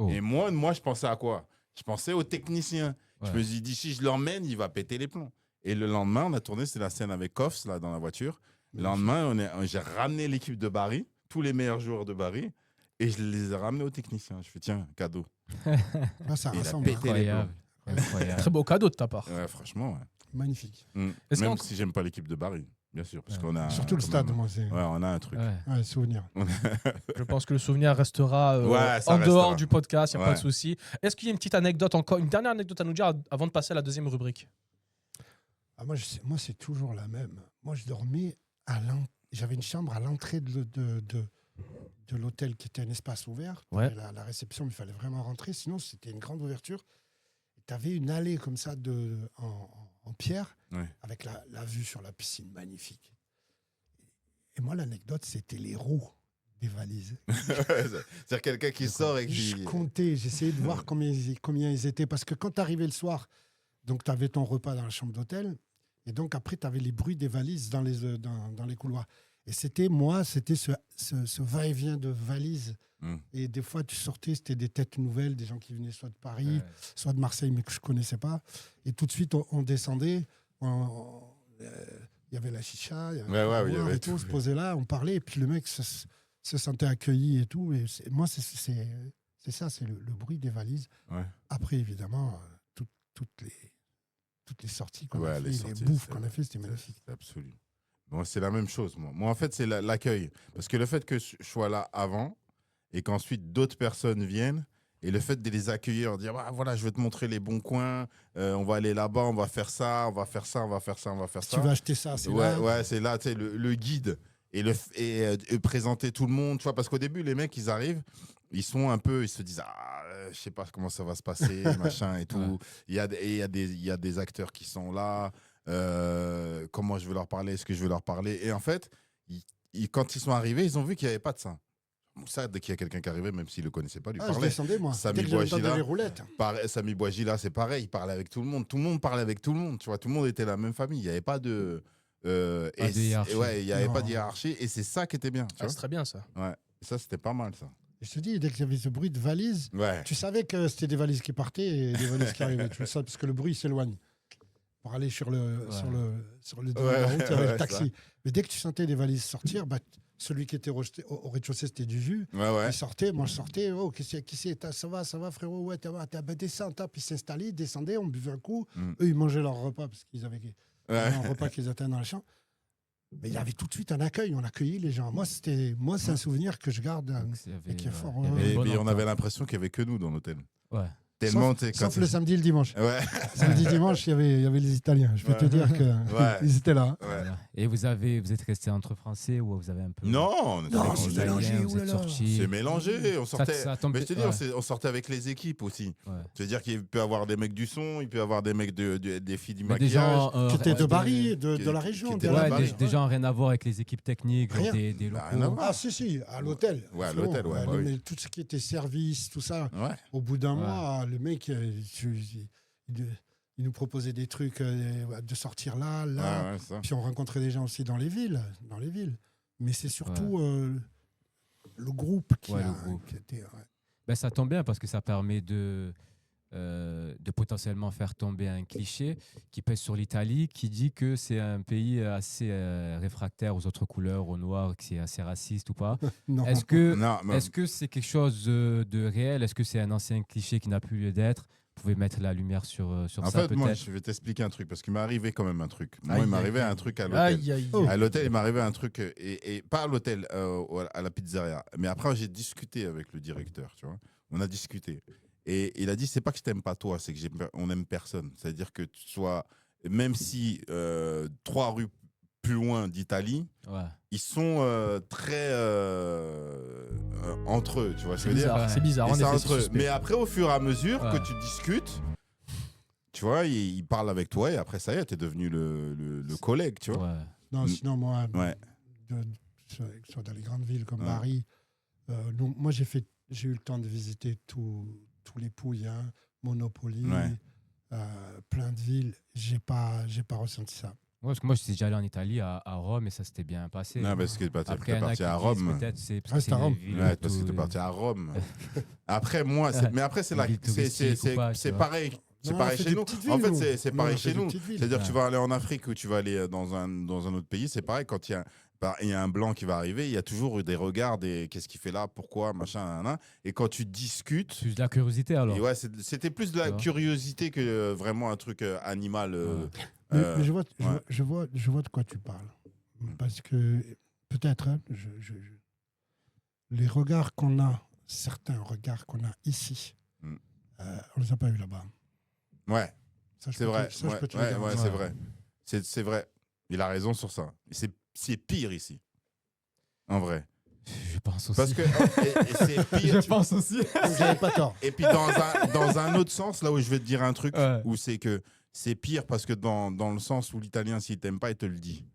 C: Et moi je pensais à quoi? Je pensais au technicien. Je me suis dit si je l'emmène, il va péter les plombs. Et le lendemain, on a tourné, c'est la scène avec Koffs, là, dans la voiture. Le lendemain, j'ai ramené l'équipe de Bari, tous les meilleurs joueurs de Bari, et je les ai ramenés aux techniciens. Je fais, tiens, cadeau.
D: Ça
C: il a
D: rassemble.
C: pété les plombs.
A: Très beau cadeau de ta part.
C: Ouais, franchement, ouais.
D: Magnifique.
C: Même si j'aime pas l'équipe de Bari, bien sûr. Parce qu'on a,
D: surtout le stade, moi.
C: Ouais, on a un truc.
D: Souvenir.
A: Je pense que le souvenir restera
C: ça
A: dehors du podcast, il n'y a pas de
C: Ouais.
A: souci. Est-ce qu'il y a une petite anecdote encore, une dernière anecdote à nous dire avant de passer à la deuxième rubrique?
D: Moi, c'est toujours la même. Moi, je dormais j'avais une chambre à l'entrée de l'hôtel qui était un espace ouvert.
A: Ouais.
D: La réception, il fallait vraiment rentrer. Sinon, c'était une grande ouverture. Tu avais une allée comme ça en en pierre,
C: Ouais.
D: avec la vue sur la piscine magnifique. Et moi, l'anecdote, c'était les roues des valises.
C: C'est-à-dire quelqu'un qui sort et qui.
D: Je comptais, j'essayais de voir combien ils étaient. Parce que quand tu arrivais le soir, donc tu avais ton repas dans la chambre d'hôtel, et donc après, tu avais les bruits des valises dans les couloirs. Et c'était ce va-et-vient de valises. Et des fois, tu sortais, c'était des têtes nouvelles, des gens qui venaient soit de Paris, soit de Marseille, mais que je ne connaissais pas. Et tout de suite, on descendait. Il y avait la chicha, il y avait tout. On se posait là, on parlait. Et puis le mec se sentait accueilli et tout. Et moi, c'est ça, c'est le bruit des valises.
C: Ouais.
D: Après, évidemment, toutes les sorties qu'on a fait,
C: les
D: bouffes qu'on a fait, c'était magnifique.
C: C'est absolu. Moi, c'est la même chose. Moi, en fait, c'est l'accueil. Parce que le fait que je sois là avant et qu'ensuite d'autres personnes viennent, et le fait de les accueillir, dire voilà, je vais te montrer les bons coins, on va aller là-bas, on va faire ça, on va faire ça, on va faire ça, on va faire ça.
D: Tu vas acheter ça, c'est là.
C: Ouais, c'est là, tu sais, le guide et présenter tout le monde, tu vois, parce qu'au début, les mecs, ils arrivent, ils se disent je sais pas comment ça va se passer, machin et tout.
B: Ouais.
C: Il y a des acteurs qui sont là. Comment je vais leur parler, est-ce que je vais leur parler? Et en fait, quand ils sont arrivés, ils ont vu qu'il n'y avait pas de ça. Ça, dès qu'il y a quelqu'un qui arrivait, même s'il ne le connaissait pas, lui
D: Je
C: parlait.
D: descendais, moi.
C: Samy
D: Dès que j'entendais
C: Bouajila,
D: les roulettes.
C: Samy Bouajila, c'est pareil, il parlait avec tout le monde. Tout le monde parlait avec tout le monde, tu vois. Tout le monde était la même famille. Il n'y avait pas de...
B: hiérarchie.
C: Ouais, il n'y avait
D: Non.
C: pas de hiérarchie. Et c'est ça qui était bien. Tu
A: Ah,
C: vois,
A: c'est très bien ça.
C: ouais. Et ça, c'était pas mal, ça.
D: Et je te dis, dès qu'il y avait ce bruit de valises,
C: Ouais.
D: tu savais que c'était des valises qui partaient et des valises qui arrivaient. Tu le sais, parce que le bruit s'éloigne. Pour aller sur le de la route, il y avait le taxi. Mais dès que tu sentais des valises sortir, celui qui était au rez-de-chaussée, c'était du jus.
C: Ouais.
D: Il sortait, moi je sortais. Oh, qui c'est? Ça va, frérot? Ouais, descends, puis ils s'installaient, ils descendaient, on buvait un coup. Eux, ils mangeaient leur repas parce qu'ils avaient un repas qu'ils atteignaient dans la chambre. Mais il y avait tout de suite un accueil, on accueillait les gens. Moi, c'est un souvenir que je garde et qui est fort.
C: Et puis, on avait l'impression qu'il n'y avait que nous dans l'hôtel.
B: Ouais.
C: Tellement,
D: Sauf le samedi et le dimanche.
C: Ouais.
D: Samedi, dimanche, il y avait les Italiens. Je peux te dire qu'ils étaient là.
C: Ouais.
B: Voilà. Et vous êtes resté entre Français ou vous avez un peu...
C: Non,
D: Non,
C: c'est
D: c'est
C: mélangé.
D: mélangé.
B: Vous êtes
D: oulala.
B: sortis.
C: C'est mélangé. On sortait.
B: ça tombe-
C: Mais je te dis,
B: ouais.
C: on sortait avec les équipes aussi.
B: Ouais.
C: C'est-à-dire qu'il peut y avoir des mecs du son, il peut y avoir des mecs des filles du
B: Mais des
C: maquillage.
B: gens,
D: Qui étaient de
B: des-
D: Paris, de
C: qui-
D: la
C: qui
D: région.
C: étaient
D: de la
C: là-bas.
D: Paris.
B: des gens rien à voir avec les équipes techniques,
D: Rien.
B: des
C: Bah,
B: locaux.
C: rien à voir.
D: Ah, si, à l'hôtel.
C: Ouais, à
D: Frérot,
C: l'hôtel, ouais, bah oui.
D: mais tout ce qui était service, tout ça,
C: Ouais.
D: au bout d'un
B: Ouais.
D: mois, le mec, il nous proposait des trucs de sortir là.
C: Ouais, ça.
D: Puis on rencontrait des gens aussi dans les villes. Mais c'est surtout le groupe qui
B: Ouais,
D: a...
B: le groupe.
D: qui était,
B: Ben, ça tombe bien parce que ça permet de potentiellement faire tomber un cliché qui pèse sur l'Italie, qui dit que c'est un pays assez réfractaire aux autres couleurs, au noir, que c'est assez raciste ou pas.
D: Non.
B: Est-ce que
C: Non, mais-
B: est-ce que c'est quelque chose de réel? Est-ce que c'est un ancien cliché qui n'a plus lieu d'être? Vous pouvez mettre la lumière sur
C: En
B: ça
C: fait, moi,
B: peut-être?
C: je vais t'expliquer un truc, parce qu'il m'est arrivé quand même un truc. Moi,
A: Aïe,
C: il m'est
A: aïe,
C: arrivé
A: aïe.
C: un truc à l'hôtel.
A: Aïe, aïe.
D: Oh.
C: À l'hôtel, il m'est arrivé un truc, et pas à l'hôtel, à la pizzeria. Mais après, j'ai discuté avec le directeur, tu vois. On a discuté. Et il a dit, c'est pas que je t'aime pas toi, c'est que on aime personne. C'est-à-dire que tu sois, même si 3 rues plus loin d'Italie,
B: Ouais.
C: ils sont très entre eux, tu vois ce que je veux dire.
B: bizarre.
A: C'est bizarre,
C: Et
A: en
C: c'est
A: effet,
C: entre
A: c'est
C: eux.
A: suspect.
C: Mais après, au fur et à mesure
B: Ouais.
C: que tu discutes, tu vois, il parle avec toi et après, ça y est, t'es devenu le collègue, tu vois.
B: Ouais.
D: Non, sinon, moi,
C: Ouais.
D: soit dans les grandes villes comme
C: Ouais.
D: Paris, donc, moi, j'ai eu le temps de visiter tous les Pouillens, Monopoly,
C: Ouais.
D: plein de villes. J'ai pas ressenti ça.
B: Ouais, parce que moi, je suis déjà allé en Italie, à Rome, et ça s'était bien passé.
C: Non, parce que t'es
B: Après,
C: parti
B: il y en a
C: à
B: qui disent
C: Rome.
B: peut-être c'est parce
D: Ouais,
B: que
D: c'est à
B: une
D: Rome.
B: ville
C: Ouais,
B: et
C: parce que
B: tout,
C: t'es
B: et-
C: parti à Rome. Après, moi, mais après, c'est
B: Une ville touristique ou pas, tu
C: c'est
B: vois.
C: pareil. C'est
D: Non,
C: pareil
D: on fait
C: chez
D: des
C: nous.
D: petites
C: En
D: villes,
C: fait,
D: nous.
C: c'est
D: Non,
C: pareil
D: on fait
C: chez
D: des
C: nous.
D: petites villes.
C: C'est-à-dire que
B: Ouais.
C: tu vas aller en Afrique ou tu vas aller dans un autre pays, c'est pareil. Quand il y a un blanc qui va arriver, il y a toujours des regards, qu'est-ce qu'il fait là, pourquoi, machin, nan. Et quand tu discutes,
B: Plus de la curiosité alors.
C: et ouais, c'était plus de la
B: Tu vois.
C: curiosité que vraiment un truc animal.
D: Mais je vois de quoi tu parles. Parce que peut-être, hein, les regards qu'on a, certains regards qu'on a ici,
C: Mm.
D: on ne les a pas eu là-bas.
C: Ouais,
D: Ça, je
C: c'est
D: peux
C: vrai.
D: te- ça, je peux te le
C: Ouais,
D: garantir.
C: c'est vrai. C'est vrai. Il a raison sur ça. C'est pire ici. En vrai.
B: Je pense aussi.
C: Parce que et c'est pire.
B: je pense aussi.
D: Vous n'avez pas tort.
C: Et puis dans un autre sens, là où je vais te dire un truc,
B: Ouais.
C: où c'est que c'est pire parce que dans le sens où l'italien, s'il t'aime pas, il te le dit.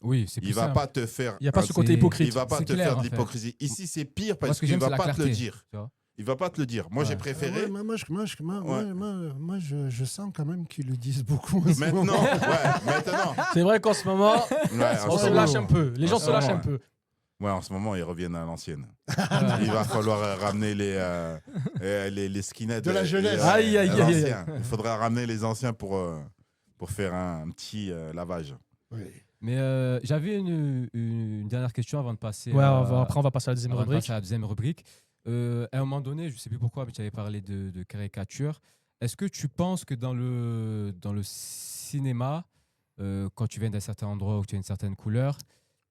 B: Oui, c'est plus
C: Il va
B: simple.
C: pas te faire.
A: Il n'y a pas ce côté
B: c'est-
A: hypocrite.
C: Il va pas
B: C'est
C: te
B: clair,
C: faire
B: en
C: de
B: fait.
C: l'hypocrisie. Ici, c'est pire
B: Moi,
C: parce
B: ce que
C: qu'il
B: j'aime,
C: va
B: c'est la
C: pas te le
B: clarté,
C: dire.
B: tu vois.
C: Il va pas te le dire. Moi,
B: Ouais.
C: j'ai préféré.
D: Moi, je sens quand même qu'ils le disent beaucoup.
C: Maintenant, maintenant.
A: C'est vrai qu'en ce moment,
C: Ouais, en
A: on
C: ce
A: se
C: moment,
A: lâche un peu. Les gens
C: En
A: se
C: ce
A: lâchent
C: moment,
A: un peu.
C: ouais, en ce moment, ils reviennent à l'ancienne.
B: Ouais.
C: Il va falloir ramener les skinheads.
D: De la jeunesse.
A: Aïe, aïe, aïe, aïe.
C: L'ancien. Il faudra ramener les anciens pour faire un petit lavage.
D: Oui.
B: Mais j'avais une dernière question avant de passer.
A: Ouais, après, on va passer à la deuxième
B: avant de
A: rubrique.
B: passer à la deuxième rubrique. À un moment donné, je ne sais plus pourquoi, mais tu avais parlé de caricature. Est-ce que tu penses que dans le cinéma, quand tu viens d'un certain endroit où tu as une certaine couleur,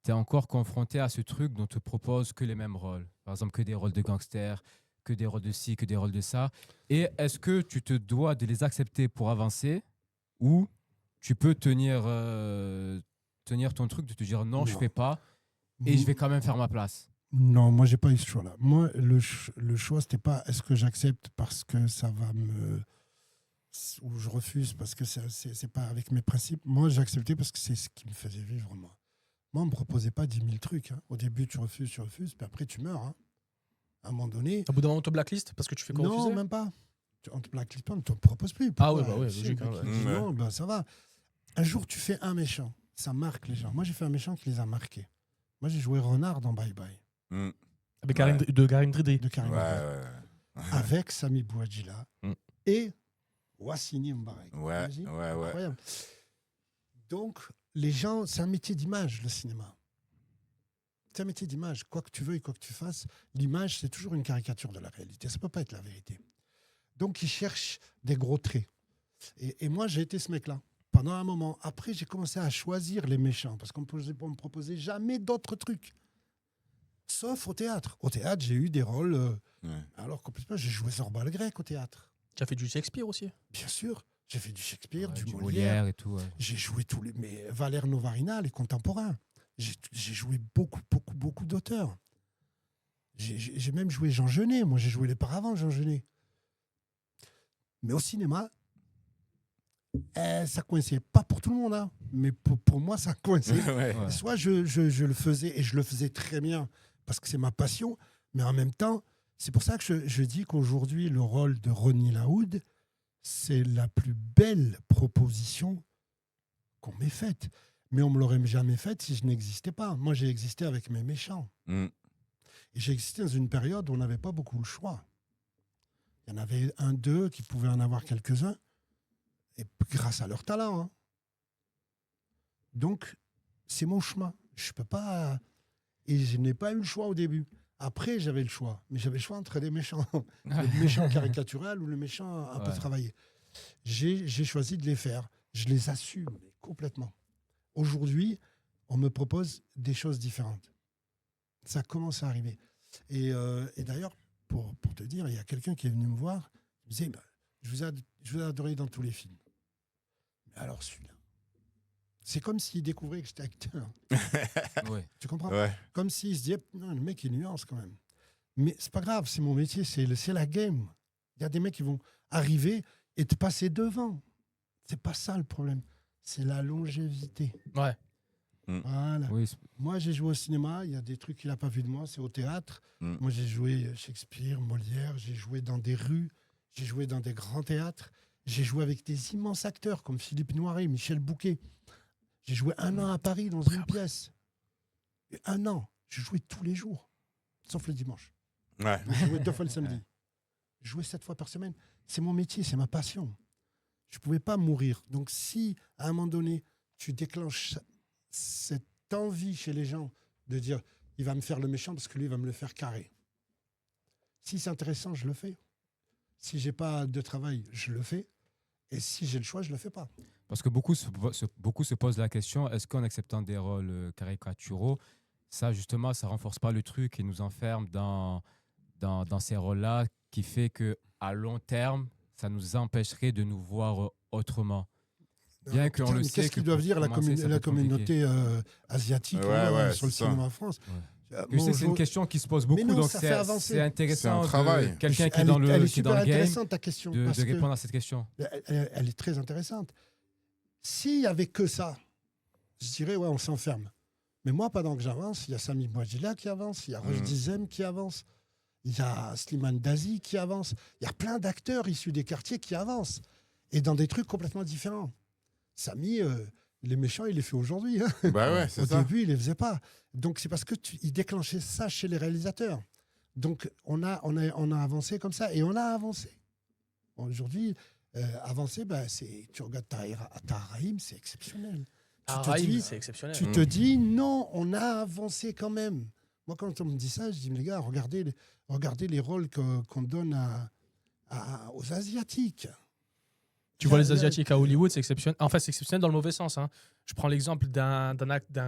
B: tu es encore confronté à ce truc dont on te propose que les mêmes rôles? Par exemple, que des rôles de gangsters, que des rôles de ci, que des rôles de ça. Et est-ce que tu te dois de les accepter pour avancer ou tu peux tenir ton truc, de te dire non, je ne fais pas et je vais quand même faire ma place?
D: Non, moi, j'ai pas eu ce choix-là. Moi, le choix, c'était pas est-ce que j'accepte parce que ça va ou je refuse parce que c'est pas avec mes principes. Moi, j'ai accepté parce que c'est ce qui me faisait vivre, moi. Moi, on me proposait pas 10 000 trucs. Hein. Au début, tu refuses, puis après, tu meurs. Hein. À un moment donné.
A: Au bout d'un moment, on te blacklist parce que tu fais quoi
D: Non,
A: refuser
D: même pas. On te blacklist pas, on ne te propose plus.
A: Ah oui,
D: Pourquoi?
A: bah oui,
D: Tu sais,
A: logique,
D: le mec,
A: hein,
D: il dit
C: ouais.
D: non, ben, ça va. Un jour, tu fais un méchant. Ça marque les gens. Moi, j'ai fait un méchant qui les a marqués. Moi, j'ai joué Renard dans Bye Bye.
C: Mm.
A: Avec
C: Ouais.
A: Karim Dridri.
D: De Karim
C: Ouais,
D: Abdel.
C: ouais.
D: Avec Sami Bouadjila
A: Mm.
D: et Wassini Mbarek.
C: Ouais,
D: Imagine,
C: ouais.
D: incroyable. Donc, les gens, c'est un métier d'image, le cinéma. C'est un métier d'image. Quoi que tu veuilles, quoi que tu fasses, l'image, c'est toujours une caricature de la réalité. Ça ne peut pas être la vérité. Donc, ils cherchent des gros traits. Et moi, j'ai été ce mec-là pendant un moment. Après, j'ai commencé à choisir les méchants parce qu'on ne me proposait jamais d'autres trucs. Sauf au théâtre. Au théâtre, j'ai eu des rôles.
C: Ouais.
D: Alors complètement, j'ai joué Zorba le Grec au théâtre.
A: Tu as fait du Shakespeare aussi.
D: Bien sûr, j'ai fait du Shakespeare,
B: Ouais,
D: du
B: du
D: Molière.
B: et tout. Ouais.
D: J'ai joué tous les. Mais Valère Novarina, les contemporains. J'ai joué beaucoup d'auteurs. J'ai même joué Jean Genet. Moi, j'ai joué les paravents, Jean Genet. Mais au cinéma, ça coinçait. Pas pour tout le monde, hein, mais pour moi, ça coinçait.
C: Ouais.
B: Ouais.
D: Soit je le faisais, et je le faisais très bien, parce que c'est ma passion, mais en même temps, c'est pour ça que je dis qu'aujourd'hui, le rôle de Ronnie Laoud, c'est la plus belle proposition qu'on m'ait faite. Mais on ne me l'aurait jamais faite si je n'existais pas. Moi, j'ai existé avec mes méchants.
C: Mm.
D: Et j'ai existé dans une période où on n'avait pas beaucoup le choix. Il y en avait un, deux qui pouvaient en avoir quelques-uns, et grâce à leur talent. Hein. Donc, c'est mon chemin. Je peux pas. Et je n'ai pas eu le choix au début. Après, j'avais le choix. Mais j'avais le choix entre les méchants. Le méchant caricatural ou le méchant un peu
B: Ouais.
D: travaillé. J'ai choisi de les faire. Je les assume complètement. Aujourd'hui, on me propose des choses différentes. Ça commence à arriver. Et d'ailleurs, pour te dire, il y a quelqu'un qui est venu me voir. Il me disait, bah, je vous ai adoré dans tous les films. Mais alors celui-là, c'est comme s'il découvrait que j'étais acteur.
B: Ouais.
D: Tu comprends?
C: Ouais.
D: Comme s'il se disait, non, le mec, il nuance quand même. Mais c'est pas grave, c'est mon métier, c'est la game. Il y a des mecs qui vont arriver et te passer devant. C'est pas ça le problème. C'est la longévité.
A: Ouais.
D: Voilà.
B: Oui,
D: Moi, j'ai joué au cinéma. Il y a des trucs qu'il n'a pas vu de moi. C'est au théâtre.
C: Mm.
D: Moi, j'ai joué Shakespeare, Molière. J'ai joué dans des rues. J'ai joué dans des grands théâtres. J'ai joué avec des immenses acteurs comme Philippe Noiret, Michel Bouquet. J'ai joué 1 an à Paris dans une pièce. Et 1 an. Je jouais tous les jours, sauf le dimanche.
C: Ouais.
D: Je jouais 2 fois le samedi. Je jouais 7 fois par semaine. C'est mon métier, c'est ma passion. Je ne pouvais pas mourir. Donc si, à un moment donné, tu déclenches cette envie chez les gens de dire il va me faire le méchant parce que lui, il va me le faire carré. Si c'est intéressant, je le fais. Si j'ai pas de travail, je le fais. Et si j'ai le choix, je le fais pas.
B: parce que beaucoup se posent la question, est-ce qu'en acceptant des rôles caricaturaux, ça justement, ça renforce pas le truc et nous enferme dans ces rôles-là qui fait qu'à long terme, ça nous empêcherait de nous voir autrement. Bien qu'on
D: Putain,
B: le
D: mais
B: sait
D: qu'est-ce
B: que
D: qu'ils doivent
B: pour
D: dire la
B: commencer, ça peut être
D: communauté asiatique
C: Ouais,
D: là,
C: ouais,
D: sur le
C: c'est ça.
D: cinéma en France?
B: Je sais que c'est une question qui se pose beaucoup,
D: non,
B: donc
D: ça fait avancer.
B: c'est intéressant
C: C'est un travail.
B: de quelqu'un qui est
D: Elle
B: dans
D: elle est
B: le
D: super
B: game
D: intéressante, ta question.
B: de
D: parce que
B: répondre à cette question.
D: elle est très intéressante. S'il n'y avait que ça, je dirais, ouais, on s'enferme. Mais moi, pendant que j'avance, il y a Sami Bouadjila qui avance, il y a Roche Dizem qui avance, il y a Slimane Dazi qui avance. Il y a plein d'acteurs issus des quartiers qui avancent. Et dans des trucs complètement différents. Sami, les méchants, il les fait aujourd'hui. Hein.
C: Bah ouais, c'est
D: Au
C: ça.
D: début, il les faisait pas. Donc, c'est parce qu'il déclenchait ça chez les réalisateurs. Donc, on a avancé comme ça. Et on a avancé. Aujourd'hui, avancer, tu regardes Tahar, c'est exceptionnel.
A: C'est exceptionnel.
D: Tu te dis, non, on a avancé quand même. Moi, quand on me dit ça, je dis, mais les gars, regardez les rôles qu'on donne aux Asiatiques.
A: Tu vois les Asiatiques à Hollywood, c'est exceptionnel. En fait, c'est exceptionnel dans le mauvais sens. Hein. Je prends l'exemple d'un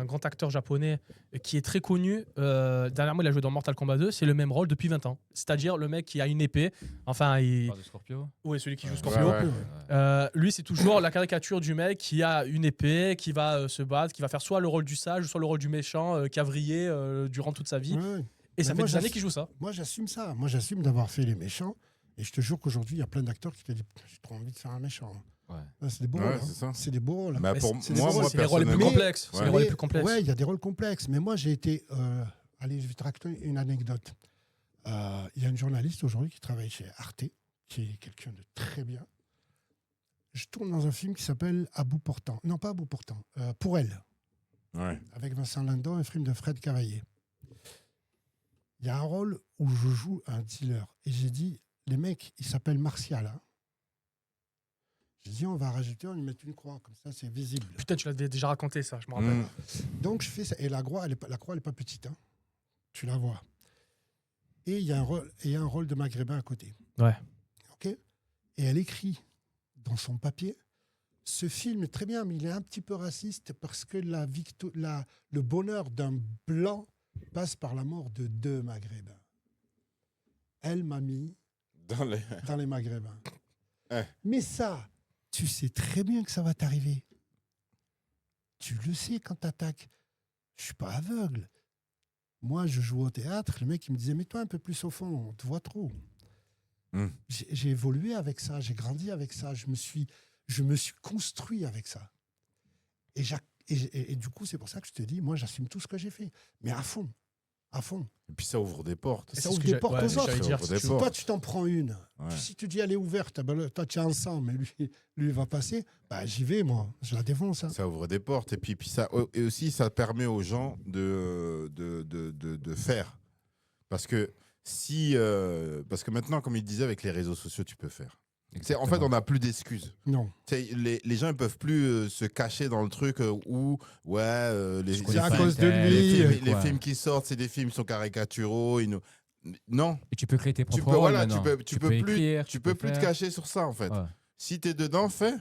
A: grand acteur japonais qui est très connu. Dernièrement, il a joué dans Mortal Kombat 2. C'est le même rôle depuis 20 ans. C'est-à-dire le mec qui a une épée. Enfin,
B: Tu parles de Scorpio?
A: Oui, celui qui joue Scorpio.
C: Ouais.
A: Lui, c'est toujours la caricature du mec qui a une épée, qui va se battre, qui va faire soit le rôle du sage, soit le rôle du méchant, qui a vrillé durant toute sa vie.
D: Ouais.
A: Et ça
D: Mais
A: fait
D: moi,
A: des années qu'il joue ça.
D: Moi, j'assume ça. Moi, j'assume d'avoir fait les méchants. Et je te jure qu'aujourd'hui, il y a plein d'acteurs qui te disent, j'ai trop envie de faire un méchant.
B: Ouais.
D: C'est des beaux
C: Ouais,
D: rôles.
C: c'est ça.
D: C'est des beaux rôles.
C: Bah,
A: Mais
C: pour
A: c'est
C: moi,
A: c'est les rôles les plus
C: personnellement,
A: complexes. C'est les rôles les plus complexes.
D: Ouais, il y a des rôles complexes. Mais moi, j'ai été. Allez, je vais te raconter une anecdote. Il y a une journaliste aujourd'hui qui travaille chez Arte, qui est quelqu'un de très bien. Je tourne dans un film qui s'appelle À bout portant. Non, pas À bout portant. Pour elle,
C: Ouais.
D: avec Vincent Lindon, un film de Fred Cavaillé. Il y a un rôle où je joue un dealer. Et j'ai dit, les mecs, il s'appelle Martial. Hein. J'ai dit, on va rajouter, on lui met une croix. Comme ça, c'est visible.
A: Putain, tu l'avais déjà raconté ça, je me rappelle.
D: Donc, je fais ça. Et la croix, elle est pas petite. Hein. Tu la vois. Et il y a un rôle de maghrébin à côté.
A: Ouais.
D: OK ? Et elle écrit dans son papier, ce film est très bien, mais il est un petit peu raciste parce que le bonheur d'un blanc passe par la mort de 2 maghrébins. Elle m'a mis
C: Dans les...
D: dans les maghrébins.
C: Ouais.
D: Mais ça, tu sais très bien que ça va t'arriver. Tu le sais quand t'attaques. Je suis pas aveugle. Moi, je joue au théâtre, le mec il me disait, mets-toi un peu plus au fond, on te voit trop. J'ai évolué avec ça, j'ai grandi avec ça, je me suis construit avec ça. Et du coup, c'est pour ça que je te dis, moi, j'assume tout ce que j'ai fait, mais à fond. À fond.
C: Et puis ça ouvre des portes.
D: Et ça ouvre des portes aux autres.
A: j'allais dire,
C: Ça ouvre des
D: Si
C: portes.
D: toi, tu t'en prends une.
C: Ouais.
D: Si tu dis, elle est ouverte, ben, toi, tu es ensemble, mais lui, il va passer. Bah, j'y vais, moi. Je la défonce. Hein.
C: Ça ouvre des portes. Et puis ça, et aussi, ça permet aux gens de faire. Parce que parce que maintenant, comme il disait, avec les réseaux sociaux, tu peux faire. En fait, on n'a plus d'excuses.
D: Non.
C: Les gens ne peuvent plus se cacher dans le truc où
D: C'est à cause de lui.
C: les films qui sortent, c'est des films qui sont caricaturaux. Non.
B: Et tu peux créer tes
C: Tu
B: propres
C: peux,
B: rôles
C: voilà,
B: maintenant.
C: tu peux plus,
B: écrire,
C: tu peux plus te
B: faire.
C: cacher sur ça, en fait.
B: Ouais,
C: Si tu es dedans, fais.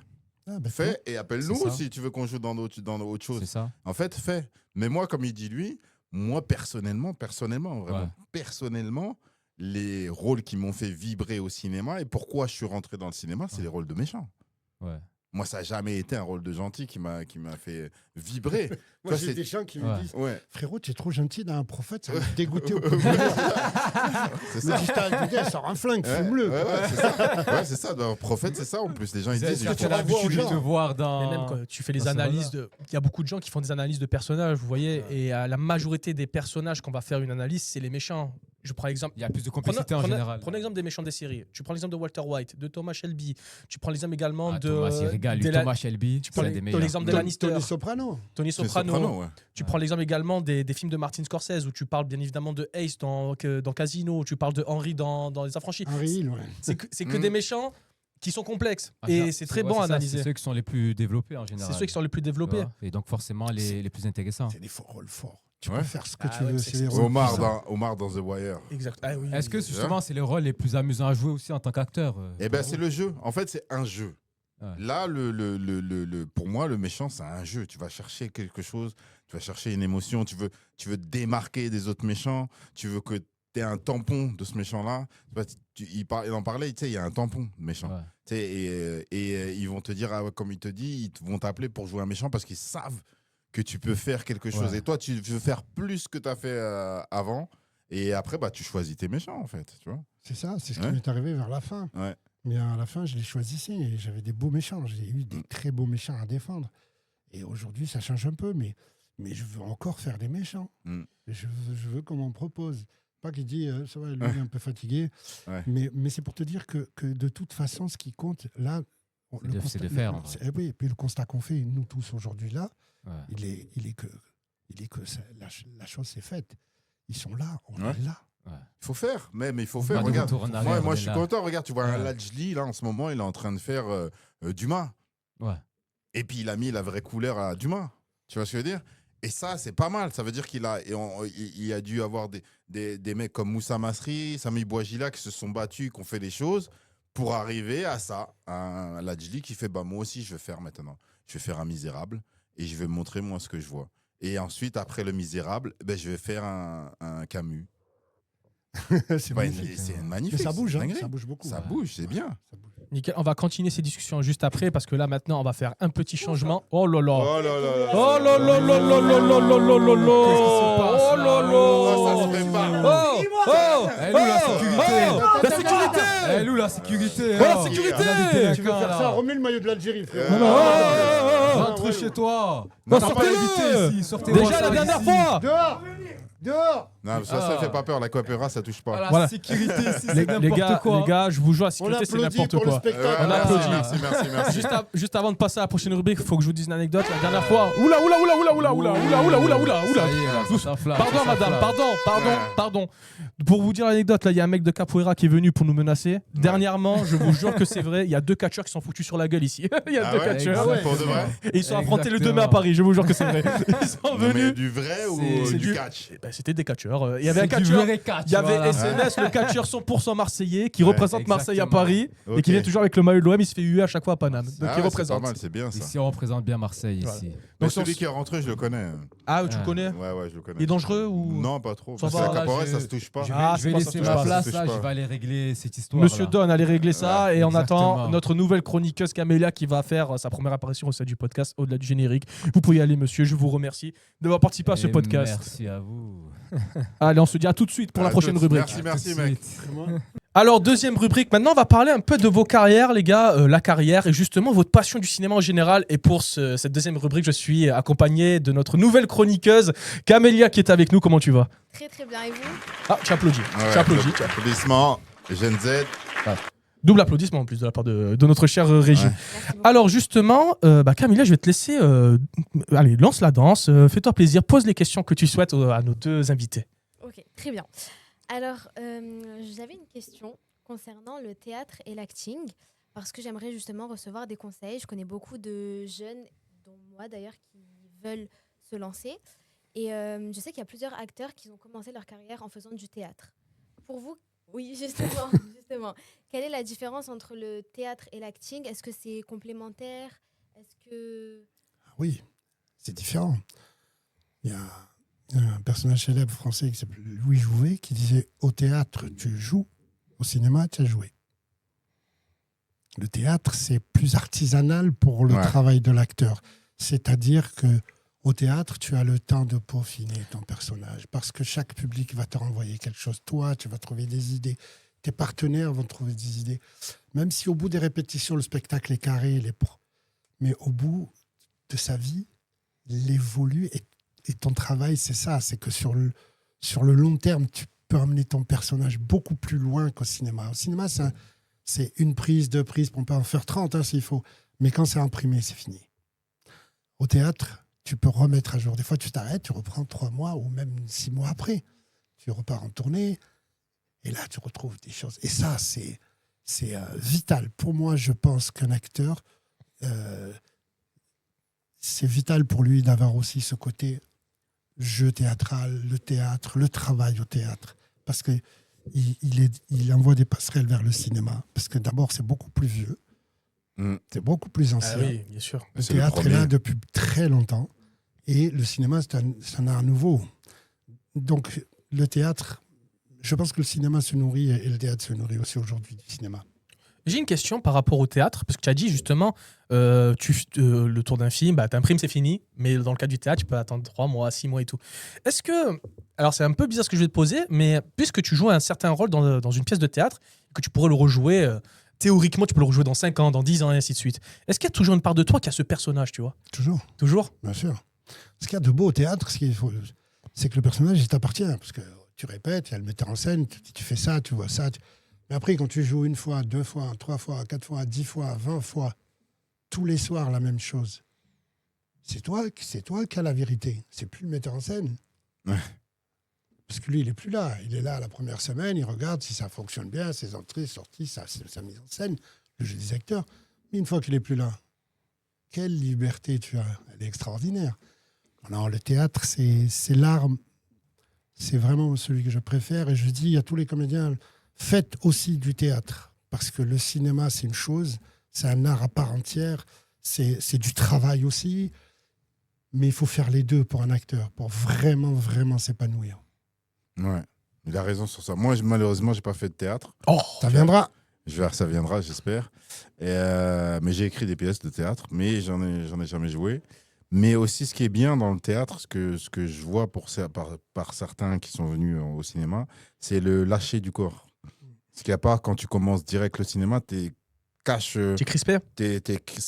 D: Ah, ben,
C: Fais et appelle-nous
B: C'est ça.
C: si tu veux qu'on joue dans autre
B: c'est
C: chose.
B: ça.
C: En fait, fais. Mais moi, comme il dit lui, moi, personnellement, vraiment,
B: Ouais.
C: personnellement, les rôles qui m'ont fait vibrer au cinéma et pourquoi je suis rentré dans le cinéma, c'est les rôles de méchants.
B: Ouais.
C: Moi, ça n'a jamais été un rôle de gentil qui m'a fait vibrer.
D: Moi,
C: Toi,
D: j'ai
C: c'est-
D: des gens qui
B: Ouais.
D: me disent,
C: Ouais,
D: frérot, tu es trop gentil dans un prophète, ça va te dégoûter au plus vite.
C: c'est
D: Me
C: ça.
D: dis, t'as dit, sort un flingue,
C: Ouais,
D: fume-le.
C: ouais, ouais, c'est ça. Ouais, c'est ça. Dans le prophète, c'est ça en plus. Les gens ils disent.
B: Est-ce que
C: il
B: tu
C: faut-
B: as
D: renvoies aux
B: l'habitude de
D: gens.
B: te voir dans.
A: Mais même quand tu fais les
B: dans ce
A: analyses
B: rôle-là.
A: il y a beaucoup de gens qui font des analyses de personnages, vous voyez, et la majorité des personnages qu'on va faire une analyse, c'est les méchants. Je prends l'exemple.
B: Il y a plus de complexité en général.
A: Prenez l'exemple des méchants des séries. Tu prends l'exemple de Walter White, de Thomas Shelby. Tu prends l'exemple également
B: Ah,
A: de.
B: Thomas, il régale. Lui,
A: de la-
B: Thomas Shelby,
A: tu prends
B: c'est des meilleurs.
A: l'exemple de
D: Tony-
A: Lannister,
D: Tony Soprano.
A: Tony
C: c'est
A: Soprano.
C: Soprano, ouais.
A: Tu prends l'exemple également des films de Martin Scorsese où tu parles bien évidemment de Ace dans Casino, tu parles de Henry dans Les Affranchis.
D: Henry Hill, ouais.
A: C'est que des méchants qui sont complexes.
B: Ah,
A: Et c'est très bon à
B: ça,
A: analyser.
B: C'est ceux qui sont les plus développés en
A: C'est
B: général.
A: ceux qui sont les plus
B: Tu
A: développés.
B: vois. Et donc forcément les plus intéressants.
D: C'est des rôles forts. Tu
C: Ouais.
D: peux faire ce que
A: Ah
D: tu
A: ouais,
D: veux.
A: c'est
D: C'est des rôles puissants.
C: Omar dans The Wire.
A: Exact. Ah oui,
B: Est-ce que
A: oui.
B: justement c'est les rôles les plus amusants à jouer aussi en tant qu'acteur
C: Eh ben, c'est le jeu. En fait, c'est un jeu.
B: Ouais.
C: Là, pour moi, le méchant, c'est un jeu. Tu vas chercher quelque chose, tu vas chercher une émotion, tu veux te démarquer des autres méchants, tu veux que tu aies un tampon de ce méchant-là. Il en parlait, tu sais, il y a un tampon de méchant.
B: Ouais.
C: Tu sais, et ils vont te dire, comme il te dit, ils vont t'appeler pour jouer un méchant parce qu'ils savent que tu peux faire quelque chose.
B: Ouais.
C: Et toi, tu veux faire plus que tu as fait avant. Et après, tu choisis tes méchants, en fait. Tu vois.
D: C'est ça, c'est ce qui
C: Ouais.
D: m'est arrivé vers la fin.
C: Ouais.
D: Mais à la fin, je les choisissais et j'avais des beaux méchants. J'ai eu des très beaux méchants à défendre. Et aujourd'hui, ça change un peu, mais je veux encore faire des méchants.
C: Mm.
D: Je veux qu'on m'en propose. Pas qu'il dit, ça va, lui, il est un peu fatigué.
C: Ouais.
D: Mais c'est pour te dire que de toute façon, ce qui compte, là...
B: C'est de faire, en vrai.
D: Oui, et puis le constat qu'on fait, nous tous aujourd'hui, là,
B: Ouais.
D: il est que la chose s'est faite. Ils sont là, on
C: Ouais.
D: est là.
C: Il faut faire, mais il faut
B: Pas
C: faire.
B: de
C: Regarde,
B: retour en arrière,
C: moi
B: on
C: je
B: est
C: suis
B: là.
C: content. Regarde, tu vois un
B: Ouais.
C: Lajli, là, en ce moment, il est en train de faire Dumas.
B: Ouais.
C: Et puis, il a mis la vraie couleur à Dumas. Tu vois ce que je veux dire? Et ça, c'est pas mal. Ça veut dire qu'il a, il a dû avoir des mecs comme Moussa Masri, Sami Bouajila qui se sont battus, qui ont fait des choses pour arriver à ça. Un Lajli qui fait, moi aussi, je vais faire maintenant. Je vais faire un Misérable et je vais montrer, moi, ce que je vois. Et ensuite, après le Misérable, je vais faire un Camus.
D: C'est
C: Ouais,
D: magnifique.
C: c'est
D: Mais
C: magnifique.
D: ça bouge,
C: c'est
D: hein,
C: dinguerie.
D: ça bouge beaucoup.
C: Ça
B: Ouais.
C: bouge, c'est bien.
D: Ça bouge.
A: Nickel. On va continuer ces discussions juste après parce que là maintenant on va faire un petit changement. Oh là là.
C: Oh là là là.
A: Oh là là là là là là là là là là.
B: Qu'est-ce qui se passe,
A: Oh
B: là
A: là là.
C: Ça se prépare.
A: Oh oh
B: Eh, nous, la sécurité.
A: La sécurité.
B: Eh, nous, la sécurité.
A: Oh, la
B: oh.
A: sécurité.
B: On a des
D: Tu veux
B: délinquants,
D: faire
B: là.
D: ça, remets le maillot de l'Algérie, frère.
C: Oh,
A: oh,
B: Rentre chez toi.
A: Non,
B: On va pas
A: sortez-le.
B: éviter ici. Sortez
A: Déjà la dernière fois.
D: Dehors Dehors
C: Non, ça fait pas peur. La coopéra, ça touche pas.
B: La
A: Voilà.
B: sécurité ici,
A: Les
B: c'est n'importe quoi.
A: gars, je vous jure, la
D: On
A: sécurité c'est
D: applaudit
A: n'importe
D: pour le
A: quoi.
D: spectacle.
A: On applaudit.
C: Merci.
A: Juste avant de passer à la prochaine rubrique, il faut que je vous dise une anecdote. La dernière fois, oula.
B: Ça y est, là, ça s'enflamme,
A: Pardon,
B: ça
A: madame,
B: s'enflamme.
A: pardon. Pour vous dire l'anecdote, là, il y a un mec de Capoeira qui est venu pour nous menacer. Dernièrement, je vous jure que c'est vrai, il y a 2 catcheurs qui sont foutus sur la gueule ici. Il y a
C: Ah
A: 2
C: ouais,
A: catcheurs.
D: ouais.
C: Pour de vrai?
A: Et ils sont affrontés le 2 mai
B: Exactement.
A: à Paris, je vous jure que c'est vrai. Ils sont
C: Non, mais
A: venus.
C: du vrai ou
A: C'est
C: du
A: du-
C: catch?
A: Ben, c'était des catcheurs. Il y avait un
B: C'est du
A: catcheur.
B: vrai catch,
A: Il y avait
B: voilà.
A: SNS, le catcheur 100% marseillais, qui
C: Ouais,
A: représente Marseille à
B: exactement.
A: Paris et
C: Ok.
A: qui vient toujours avec le maillot de l'OM. Il se fait huer à chaque fois à Paname. Donc
C: Ah
A: il
C: ouais, c'est
A: représente.
C: pas mal, c'est bien ça.
B: Ici, on représente bien Marseille,
A: Voilà.
B: ici.
C: Mais
A: Donc,
C: celui qui est rentré, je le connais.
A: Ah, tu le
B: Ah.
A: connais?
C: Ouais, je le connais.
A: Il est dangereux ou
C: Non, pas trop.
A: Ça
C: Parce
A: va,
C: que
A: là,
C: la capoeira,
B: je-
C: ça se touche pas.
B: Je vais,
A: Ah,
B: je
A: c'est
B: vais
A: pas ça,
B: laisser
A: touche
B: ma
A: pas,
B: place,
C: ça touche
B: là,
C: pas.
B: je vais aller régler cette histoire.
A: Monsieur
B: là.
A: Don, allez régler ça. Et on attend
B: exactement.
A: notre nouvelle chroniqueuse Camélia qui va faire sa première apparition au sein du podcast au-delà du générique. Vous pouvez y aller, monsieur. Je vous remercie d'avoir participé à ce
B: Et
A: podcast.
B: Merci à vous.
A: Allez, on se dit à tout de suite pour la
C: À
A: prochaine
C: toutes.
A: rubrique.
C: Merci,
B: Tout de
C: mec.
B: suite.
A: Alors, deuxième rubrique. Maintenant, on va parler un peu de vos carrières, les gars. La carrière et justement votre passion du cinéma en général. Et pour cette deuxième rubrique, je suis accompagné de notre nouvelle chroniqueuse Camélia qui est avec nous. Comment tu vas?
E: Très très bien, et vous?
A: Ah, tu applaudis.
C: Ouais,
A: Tu applaudis.
C: Applaudissements. Gen Z.
A: Double applaudissement en plus de la part de notre chère régie.
C: Ouais.
E: Merci beaucoup.
A: Alors justement, Camélia, je vais te laisser. Allez, lance la danse, fais-toi plaisir, pose les questions que tu souhaites à nos 2 invités.
E: Ok, très bien. Alors, j'avais une question concernant le théâtre et l'acting, parce que j'aimerais justement recevoir des conseils. Je connais beaucoup de jeunes, dont moi d'ailleurs, qui veulent se lancer. Et je sais qu'il y a plusieurs acteurs qui ont commencé leur carrière en faisant du théâtre. Pour vous, oui, justement, justement. Quelle est la différence entre le théâtre et l'acting? Est-ce que c'est complémentaire? Est-ce que...
D: Oui, c'est différent. Il y a un personnage célèbre français qui s'appelle Louis Jouvet qui disait « Au théâtre, tu joues. Au cinéma, tu as joué. » Le théâtre, c'est plus artisanal pour le
C: Ouais.
D: travail de l'acteur. C'est-à-dire que au théâtre, tu as le temps de peaufiner ton personnage parce que chaque public va te renvoyer quelque chose. Toi, tu vas trouver des idées. Tes partenaires vont trouver des idées. Même si au bout des répétitions, le spectacle est carré, mais au bout de sa vie, il évolue et ton travail, c'est ça. C'est que sur le long terme, tu peux emmener ton personnage beaucoup plus loin qu'au cinéma. Au cinéma, c'est une prise, 2 prises, on peut en faire 30 s'il faut. Mais quand c'est imprimé, c'est fini. Au théâtre, tu peux remettre à jour. Des fois, tu t'arrêtes, tu reprends 3 mois ou même 6 mois après. Tu repars en tournée et là, tu retrouves des choses. Et ça, c'est vital. Pour moi, je pense qu'un acteur, c'est vital pour lui d'avoir aussi ce côté jeu théâtral, le théâtre, le travail au théâtre. Parce qu'il il envoie des passerelles vers le cinéma. Parce que d'abord, c'est beaucoup plus vieux. C'est beaucoup plus ancien.
A: Ah oui, bien sûr.
D: Le
C: C'est le
D: théâtre est
C: premier.
D: là depuis très longtemps. Et le cinéma, c'est un art nouveau. Donc, le théâtre, je pense que le cinéma se nourrit et le théâtre se nourrit aussi aujourd'hui du cinéma.
A: J'ai une question par rapport au théâtre, parce que tu as dit justement, le tour d'un film, bah, t'imprimes, c'est fini, mais dans le cas du théâtre, tu peux attendre 3 mois, 6 mois et tout. Est-ce que, alors c'est un peu bizarre ce que je vais te poser, mais puisque tu joues un certain rôle dans une pièce de théâtre, que tu pourrais le rejouer, théoriquement, tu peux le rejouer dans 5 ans, dans 10 ans, et ainsi de suite. Est-ce qu'il y a toujours une part de toi qui a ce personnage, tu vois?
D: Toujours,
A: Toujours?
D: bien sûr. Ce qu'il y a de beau au théâtre, c'est que le personnage, il t'appartient. Parce que tu répètes, il y a le metteur en scène, tu fais ça, tu vois ça. Mais après, quand tu joues 1 fois, 2 fois, 3 fois, 4 fois, 10 fois, 20 fois, tous les soirs la même chose, c'est toi qui as la vérité. C'est plus le metteur en scène.
C: Ouais.
D: Parce que lui, il n'est plus là. Il est là la première semaine, il regarde si ça fonctionne bien, ses entrées, sorties, sa mise en scène, le jeu des acteurs. Mais une fois qu'il n'est plus là, quelle liberté tu as. Elle est extraordinaire. Non, le théâtre, c'est l'art. C'est vraiment celui que je préfère. Et je dis à tous les comédiens, faites aussi du théâtre. Parce que le cinéma, c'est une chose, c'est un art à part entière, c'est du travail aussi. Mais il faut faire les deux pour un acteur, pour vraiment, vraiment s'épanouir.
C: Ouais, il a raison sur ça. Moi, malheureusement, j'ai pas fait de théâtre.
A: Oh,
D: Ça viendra.
C: Ça viendra, j'espère. Mais j'ai écrit des pièces de théâtre, mais j'en ai jamais joué. Mais aussi, ce qui est bien dans le théâtre, ce que je vois par certains qui sont venus au cinéma, c'est le lâcher du corps. Ce qu'il n'y a pas quand tu commences direct le cinéma, t'es
A: crispé?
C: t'es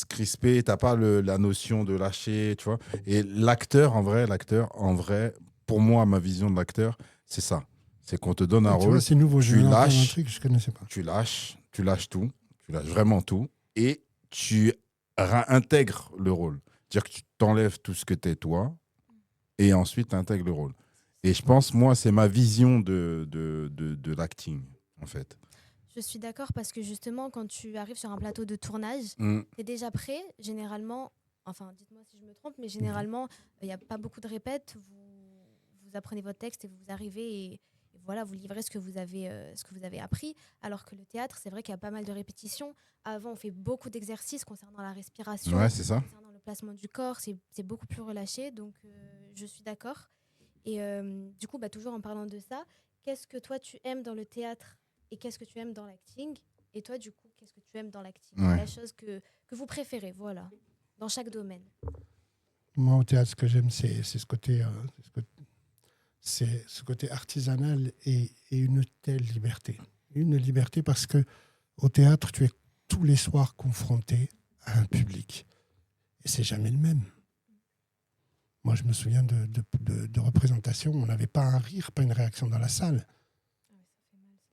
C: crispé, t'as pas la notion de lâcher, tu vois. Et l'acteur, en vrai, pour moi, ma vision de l'acteur, c'est ça. C'est qu'on te donne un
D: Tu
C: rôle,
D: vois, c'est nouveau. Je
C: tu
D: viens d'entendre
C: lâches,
D: un truc que je ne connaissais pas.
C: tu lâches tout, tu lâches vraiment tout, et tu intègres le rôle. C'est-à-dire que tu t'enlèves tout ce que t'es toi, et ensuite tu intègres le rôle. Et je pense, moi, c'est ma vision de l'acting, en fait.
E: Je suis d'accord parce que justement, quand tu arrives sur un plateau de tournage, tu es déjà prêt. Généralement, enfin, dites-moi si je me trompe, mais généralement, il n'y a pas beaucoup de répètes. Vous apprenez votre texte et vous arrivez et voilà, vous livrez ce que vous avez appris. Alors que le théâtre, c'est vrai qu'il y a pas mal de répétitions. Avant, on fait beaucoup d'exercices concernant la respiration,
C: Ouais, c'est ça.
E: concernant le placement du corps. C'est beaucoup plus relâché. Donc, je suis d'accord. Et du coup, toujours en parlant de ça, qu'est-ce que toi, tu aimes dans le théâtre et qu'est-ce que tu aimes dans l'acting? Et toi, du coup, qu'est-ce que tu aimes dans l'acting?
C: Ouais.
E: La chose que vous préférez, voilà, dans chaque domaine.
D: Moi, au théâtre, ce que j'aime, c'est ce côté, ce côté artisanal et une telle liberté. Une liberté parce que au théâtre, tu es tous les soirs confronté à un public. Et c'est jamais le même. Moi, je me souviens de représentations, on n'avait pas un rire, pas une réaction dans la salle.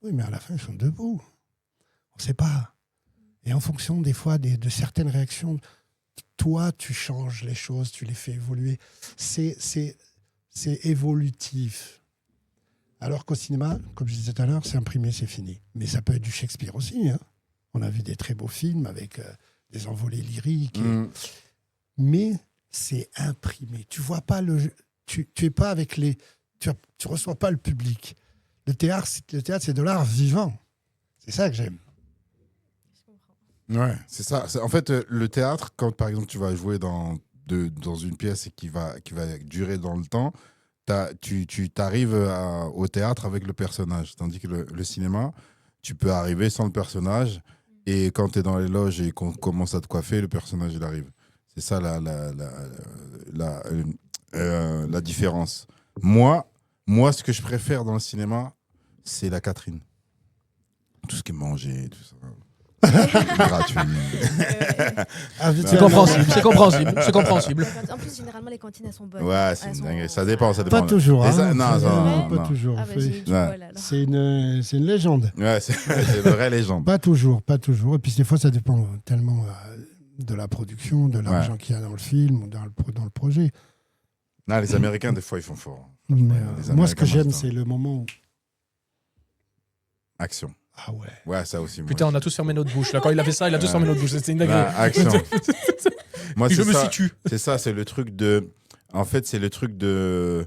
D: Oui, mais à la fin, ils sont debout. On ne sait pas. Et en fonction, des fois, de certaines réactions, toi, tu changes les choses, tu les fais évoluer. C'est évolutif. Alors qu'au cinéma, comme je disais tout à l'heure, c'est imprimé, c'est fini. Mais ça peut être du Shakespeare aussi. Hein. On a vu des très beaux films avec des envolées lyriques. Mais c'est imprimé. Tu vois pas tu es pas avec les... Tu reçois pas le public. Le théâtre, c'est de l'art vivant. C'est ça que j'aime.
C: Ouais, c'est ça. En fait, le théâtre, quand par exemple tu vas jouer dans une pièce et qui va durer dans le temps, tu t'arrives au théâtre avec le personnage. Tandis que le cinéma, tu peux arriver sans le personnage et quand tu es dans les loges et qu'on commence à te coiffer, le personnage il arrive. C'est ça la différence. Moi, ce que je préfère dans le cinéma, c'est la Catherine. Tout ce qui est mangé, tout ça. Gratuit.
A: C'est compréhensible.
E: En plus, généralement, les cantines, elles sont bonnes.
C: Ouais, c'est
E: Elles
C: une
E: sont-
C: dinguerie. Ça dépend.
D: Pas toujours. Hein.
C: Non,
D: Pas toujours.
E: Ah bah, j'ai eu du
C: Ouais.
E: bol, alors.
D: C'est une légende.
C: Ouais, c'est une vraie légende.
D: Pas toujours. Et puis des fois, ça dépend tellement de la production, de l'argent qu'il y a dans le film ou dans le projet.
C: Non, les Américains, des fois, ils font fort.
D: Mais,
C: Les
D: moi, ce que
C: Américains
D: j'aime,
C: marchent,
D: c'est le moment où...
C: Action.
D: Ah ouais.
C: Ouais, ça aussi. moi.
A: Putain, on a tous fermé notre bouche. Là. Quand il a fait ça, il a tous fermé notre bouche. C'était une dinguerie.
C: Action. Moi,
A: Je
C: c'est
A: me
C: ça.
A: situe.
C: C'est ça, c'est le truc de... En fait, c'est le truc de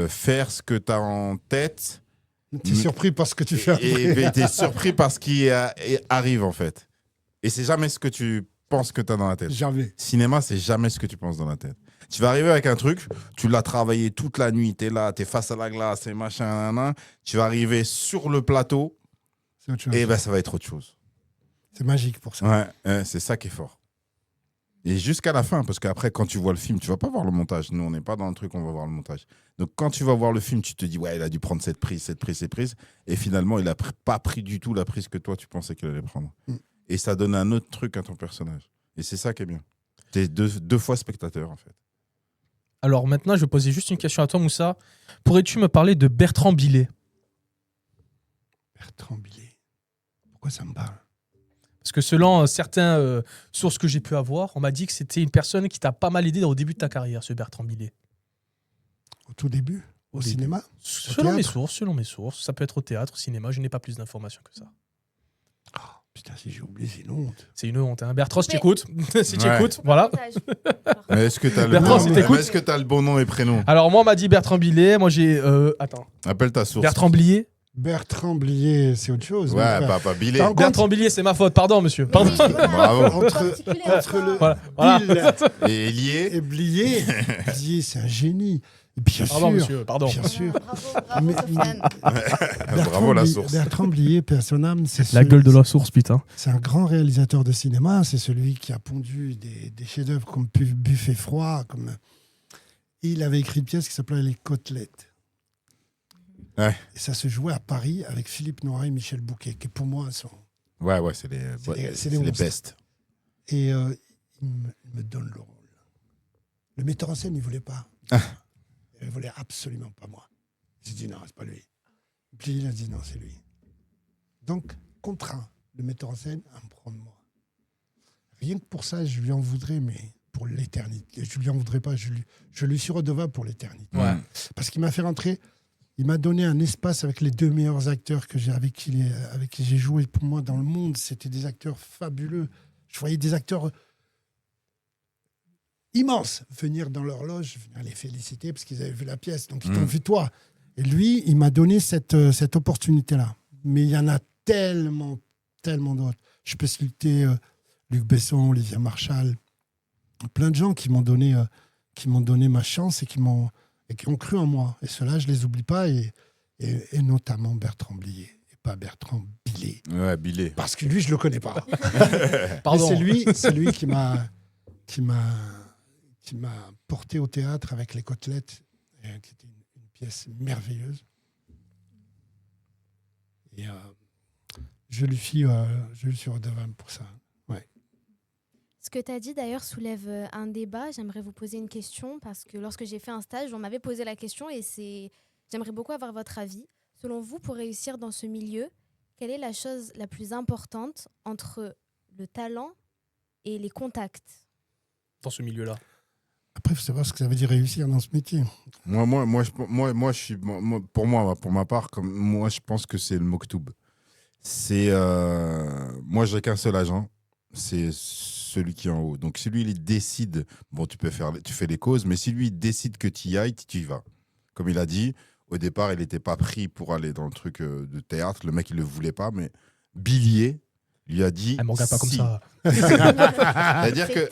C: faire ce que tu as en tête.
D: T'es surpris par ce que tu fais après.
C: Et t'es surpris par ce qui arrive, en fait. Et c'est jamais ce que tu penses que tu as dans la tête.
D: Jamais.
C: Cinéma, c'est jamais ce que tu penses dans la tête. Tu vas arriver avec un truc, tu l'as travaillé toute la nuit, t'es là, t'es face à la glace, et machin, nan, nan. Tu vas arriver sur le plateau,
D: C'est autre chose.
C: et ben ça va être autre chose.
D: C'est magique pour ça.
C: Ouais, c'est ça qui est fort. Et jusqu'à la fin, parce qu'après, quand tu vois le film, tu vas pas voir le montage. Nous, on n'est pas dans le truc, on va voir le montage. Donc, quand tu vas voir le film, tu te dis, ouais, il a dû prendre cette prise. Et finalement, il n'a pas pris du tout la prise que toi, tu pensais qu'il allait prendre. Et ça donne un autre truc à ton personnage. Et c'est ça qui est bien. Tu es deux fois spectateur, en fait.
A: Alors maintenant, je vais poser juste une question à toi, Moussa. Pourrais-tu me parler de Bertrand Billet?
D: Bertrand Billet. Pourquoi ça me parle?
A: Parce que selon certaines sources que j'ai pu avoir, on m'a dit que c'était une personne qui t'a pas mal aidé au début de ta carrière, ce Bertrand Billet.
D: Au tout début? Au cinéma?
A: Selon mes sources. Ça peut être au théâtre, au cinéma. Je n'ai pas plus d'informations que ça.
D: Oh, putain, si j'ai oublié, c'est une honte.
A: C'est une honte. Hein. Bertrand, si
E: Mais-
A: t'écoutes, si tu
C: Ouais.
A: écoutes, voilà.
C: Mais est-ce que tu as
A: Bertrand, si t'écoutes.
C: est-ce que t'as le bon nom et prénom?
A: Alors moi, on m'a dit Bertrand Billet. Moi, j'ai... Attends.
C: Appelle ta source.
A: Bertrand Billet.
D: Bertrand Blier, c'est autre chose. mon
C: Ouais,
D: frère.
C: pas Billet.
D: Par contre,
A: Bertrand Billet, c'est ma faute. Pardon, monsieur. Pardon.
C: Bravo.
D: entre le
A: Voilà.
D: Bill
C: Et lié.
D: et Blier, Blier, c'est un génie. Et bien
A: Pardon,
D: sûr,
A: monsieur. Pardon.
D: bien sûr.
E: Bravo,
D: Mais-
E: Sofiane.
C: Bravo la source.
D: Bertrand Blier, personnam,
A: La gueule de la source, putain.
D: C'est un grand réalisateur de cinéma. C'est celui qui a pondu des chefs-d'œuvre comme Buffet froid. Et il avait écrit une pièce qui s'appelait Les Côtelettes.
C: Ouais.
D: Et ça se jouait à Paris avec Philippe Noiret et Michel Bouquet, qui pour moi sont.
C: Ouais, c'est les,
D: C'est les
C: les
D: monstres.
C: bestes.
D: Et il me donne le rôle. Le metteur en scène, il ne voulait pas. Il ne voulait absolument pas moi. J'ai dit non, c'est pas lui. Puis il a dit non, c'est lui. Donc, contraint le metteur en scène à me prendre moi. Rien que pour ça, je lui en voudrais, mais pour l'éternité. Je lui en voudrais pas, je lui suis redevable pour l'éternité.
A: Ouais.
D: Parce qu'il m'a fait rentrer, il m'a donné un espace avec les deux meilleurs acteurs avec qui j'ai joué pour moi dans le monde. C'était des acteurs fabuleux. Je voyais des acteurs immenses venir dans leur loge, venir les féliciter parce qu'ils avaient vu la pièce. Donc, ils t'ont vu toi. Et lui, il m'a donné cette opportunité-là. Mais il y en a tellement, tellement d'autres. Je peux citer Luc Besson, Olivier Marchal, plein de gens qui m'ont donné ma chance et qui ont cru en moi. Et ceux-là, je ne les oublie pas, et notamment Bertrand Blier, et pas Bertrand Billet.
C: Ouais, Billet.
D: Parce que lui, je ne le connais pas.
A: Pardon.
D: Mais c'est lui qui m'a porté au théâtre avec Les Côtelettes, qui était une pièce merveilleuse. Et je lui suis redevable pour ça. Ouais.
E: Ce que tu as dit d'ailleurs soulève un débat. J'aimerais vous poser une question parce que lorsque j'ai fait un stage, on m'avait posé la question et j'aimerais beaucoup avoir votre avis. Selon vous, pour réussir dans ce milieu, quelle est la chose la plus importante entre le talent et les contacts?
A: Dans ce milieu-là.
D: Après, il faut savoir ce que ça veut dire réussir dans ce métier.
C: Pour ma part, moi, je pense que c'est le Moktoub. Moi, j'ai qu'un seul agent, c'est celui qui est en haut. Donc, si lui, il décide, bon, tu fais les causes, mais si lui, il décide que tu y ailles, tu y vas. Comme il a dit, au départ, il n'était pas pris pour aller dans le truc de théâtre. Le mec, il ne le voulait pas, mais Billier lui a dit.
A: Elle me regarde pas comme
C: si.
A: ça.
C: C'est-à-dire que,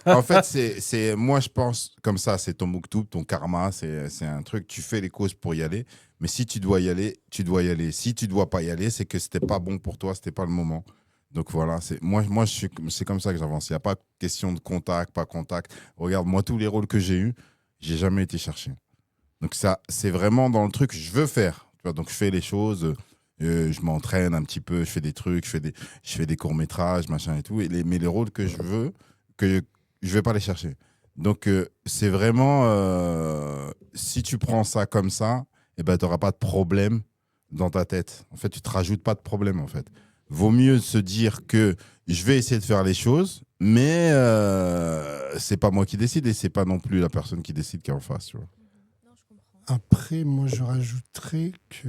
C: en fait, c'est moi, je pense comme ça, c'est ton Moktoub, ton karma, c'est un truc, tu fais les causes pour y aller, mais si tu dois y aller, tu dois y aller. Si tu dois pas y aller, c'est que c'était pas bon pour toi, c'était pas le moment. Donc voilà, c'est comme ça que j'avance. Il n'y a pas de question de contact, pas contact. Regarde, moi, tous les rôles que j'ai eus, j'ai jamais été chercher. Donc ça, c'est vraiment dans le truc que je veux faire. Tu vois, donc je fais les choses. Je m'entraîne un petit peu, je fais des trucs, je fais des courts-métrages, machin et tout. Mais les rôles que je veux, que je vais pas les chercher. Donc, c'est vraiment... si tu prends ça comme ça, eh ben, tu n'auras pas de problème dans ta tête. En fait, tu ne te rajoutes pas de problème, en fait. Vaut mieux se dire que je vais essayer de faire les choses, mais c'est pas moi qui décide et c'est pas non plus la personne qui décide qui est en face. Tu vois.
E: Non, je comprends.
D: Après, moi, je rajouterais que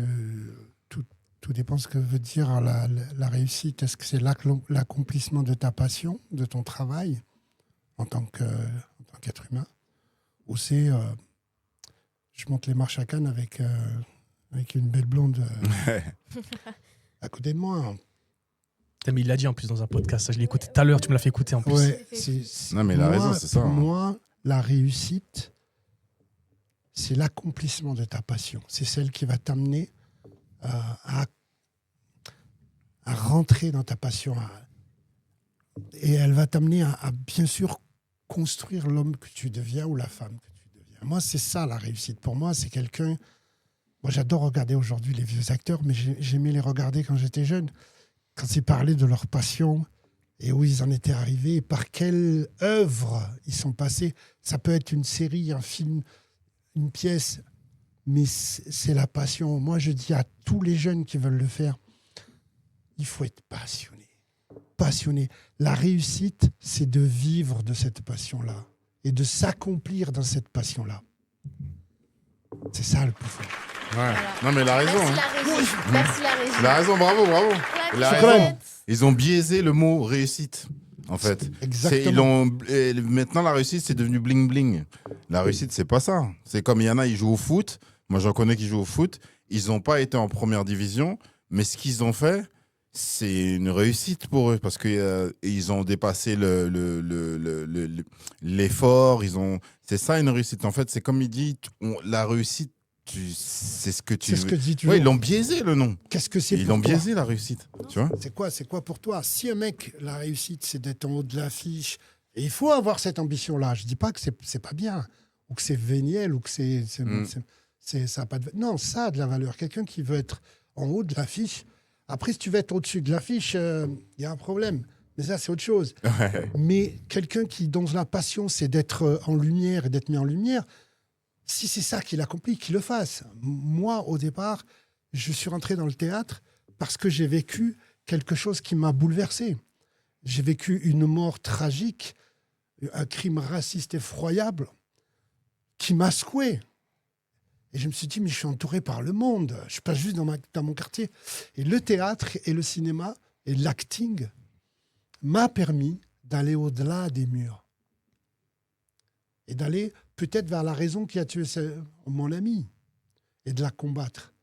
D: tout dépend de ce que veut dire la réussite. Est-ce que c'est l'accomplissement de ta passion, de ton travail en tant qu'être humain, ou c'est je monte les marches à Cannes avec une belle blonde à côté de moi.
A: Mais il l'a dit en plus dans un podcast, ça, je l'ai écouté tout à l'heure, tu me l'as fait écouter en plus.
D: Ouais,
C: Non, mais il a raison, c'est ça.
D: Pour
C: Hein.
D: moi, la réussite, c'est l'accomplissement de ta passion. C'est celle qui va t'amener à rentrer dans ta passion, Et elle va t'amener à bien sûr construire l'homme que tu deviens ou la femme que tu deviens. Moi, c'est ça la réussite. Pour moi, c'est quelqu'un... Moi, j'adore regarder aujourd'hui les vieux acteurs, mais j'aimais les regarder quand j'étais jeune. Quand ils parlaient de leur passion et où ils en étaient arrivés, et par quelle œuvre ils sont passés. Ça peut être une série, un film, une pièce, mais c'est la passion. Moi, je dis à tous les jeunes qui veulent le faire, il faut être passionné. Passionné. La réussite, c'est de vivre de cette passion-là et de s'accomplir dans cette passion-là. C'est ça le plus fort.
C: Ouais.
E: Voilà.
C: Non, mais il a raison.
E: Merci
C: hein.
E: la régie. Merci la régie.
C: Il a raison, bravo. Il a
E: raison.
C: Ils ont biaisé le mot réussite, en fait.
D: Exactement.
C: Maintenant, la réussite, c'est devenu bling-bling. La réussite, c'est pas ça. C'est comme il y en a, ils jouent au foot. Moi, j'en connais qui jouent au foot. Ils n'ont pas été en première division, mais ce qu'ils ont fait, c'est une réussite pour eux parce qu'ils ont dépassé l'effort. C'est ça une réussite. En fait, c'est comme il dit, la réussite, c'est ce que tu
D: C'est ce
C: veux.
D: que je dis toujours.
C: Ouais, ils l'ont biaisé le nom.
D: Qu'est-ce que c'est
C: Ils
D: pour
C: l'ont
D: toi?
C: biaisé la réussite. Tu vois?
D: C'est quoi pour toi? Si un mec, la réussite, c'est d'être en haut de l'affiche, et il faut avoir cette ambition-là. Je dis pas que c'est pas bien, ou que c'est véniel, ou que ça a pas de... Non, ça a de la valeur. Quelqu'un qui veut être en haut de l'affiche. Après, si tu veux être au-dessus de l'affiche, il y a un problème. Mais ça, c'est autre chose.
C: Ouais.
D: Mais quelqu'un dont la passion, c'est d'être en lumière et d'être mis en lumière, si c'est ça qu'il accomplit, qu'il le fasse. Moi, au départ, je suis rentré dans le théâtre parce que j'ai vécu quelque chose qui m'a bouleversé. J'ai vécu une mort tragique, un crime raciste effroyable qui m'a secoué. Et je me suis dit, mais je suis entouré par le monde. Je ne suis pas juste dans mon quartier. Et le théâtre et le cinéma et l'acting m'a permis d'aller au-delà des murs. Et d'aller peut-être vers la raison qui a tué mon ami. Et de la combattre.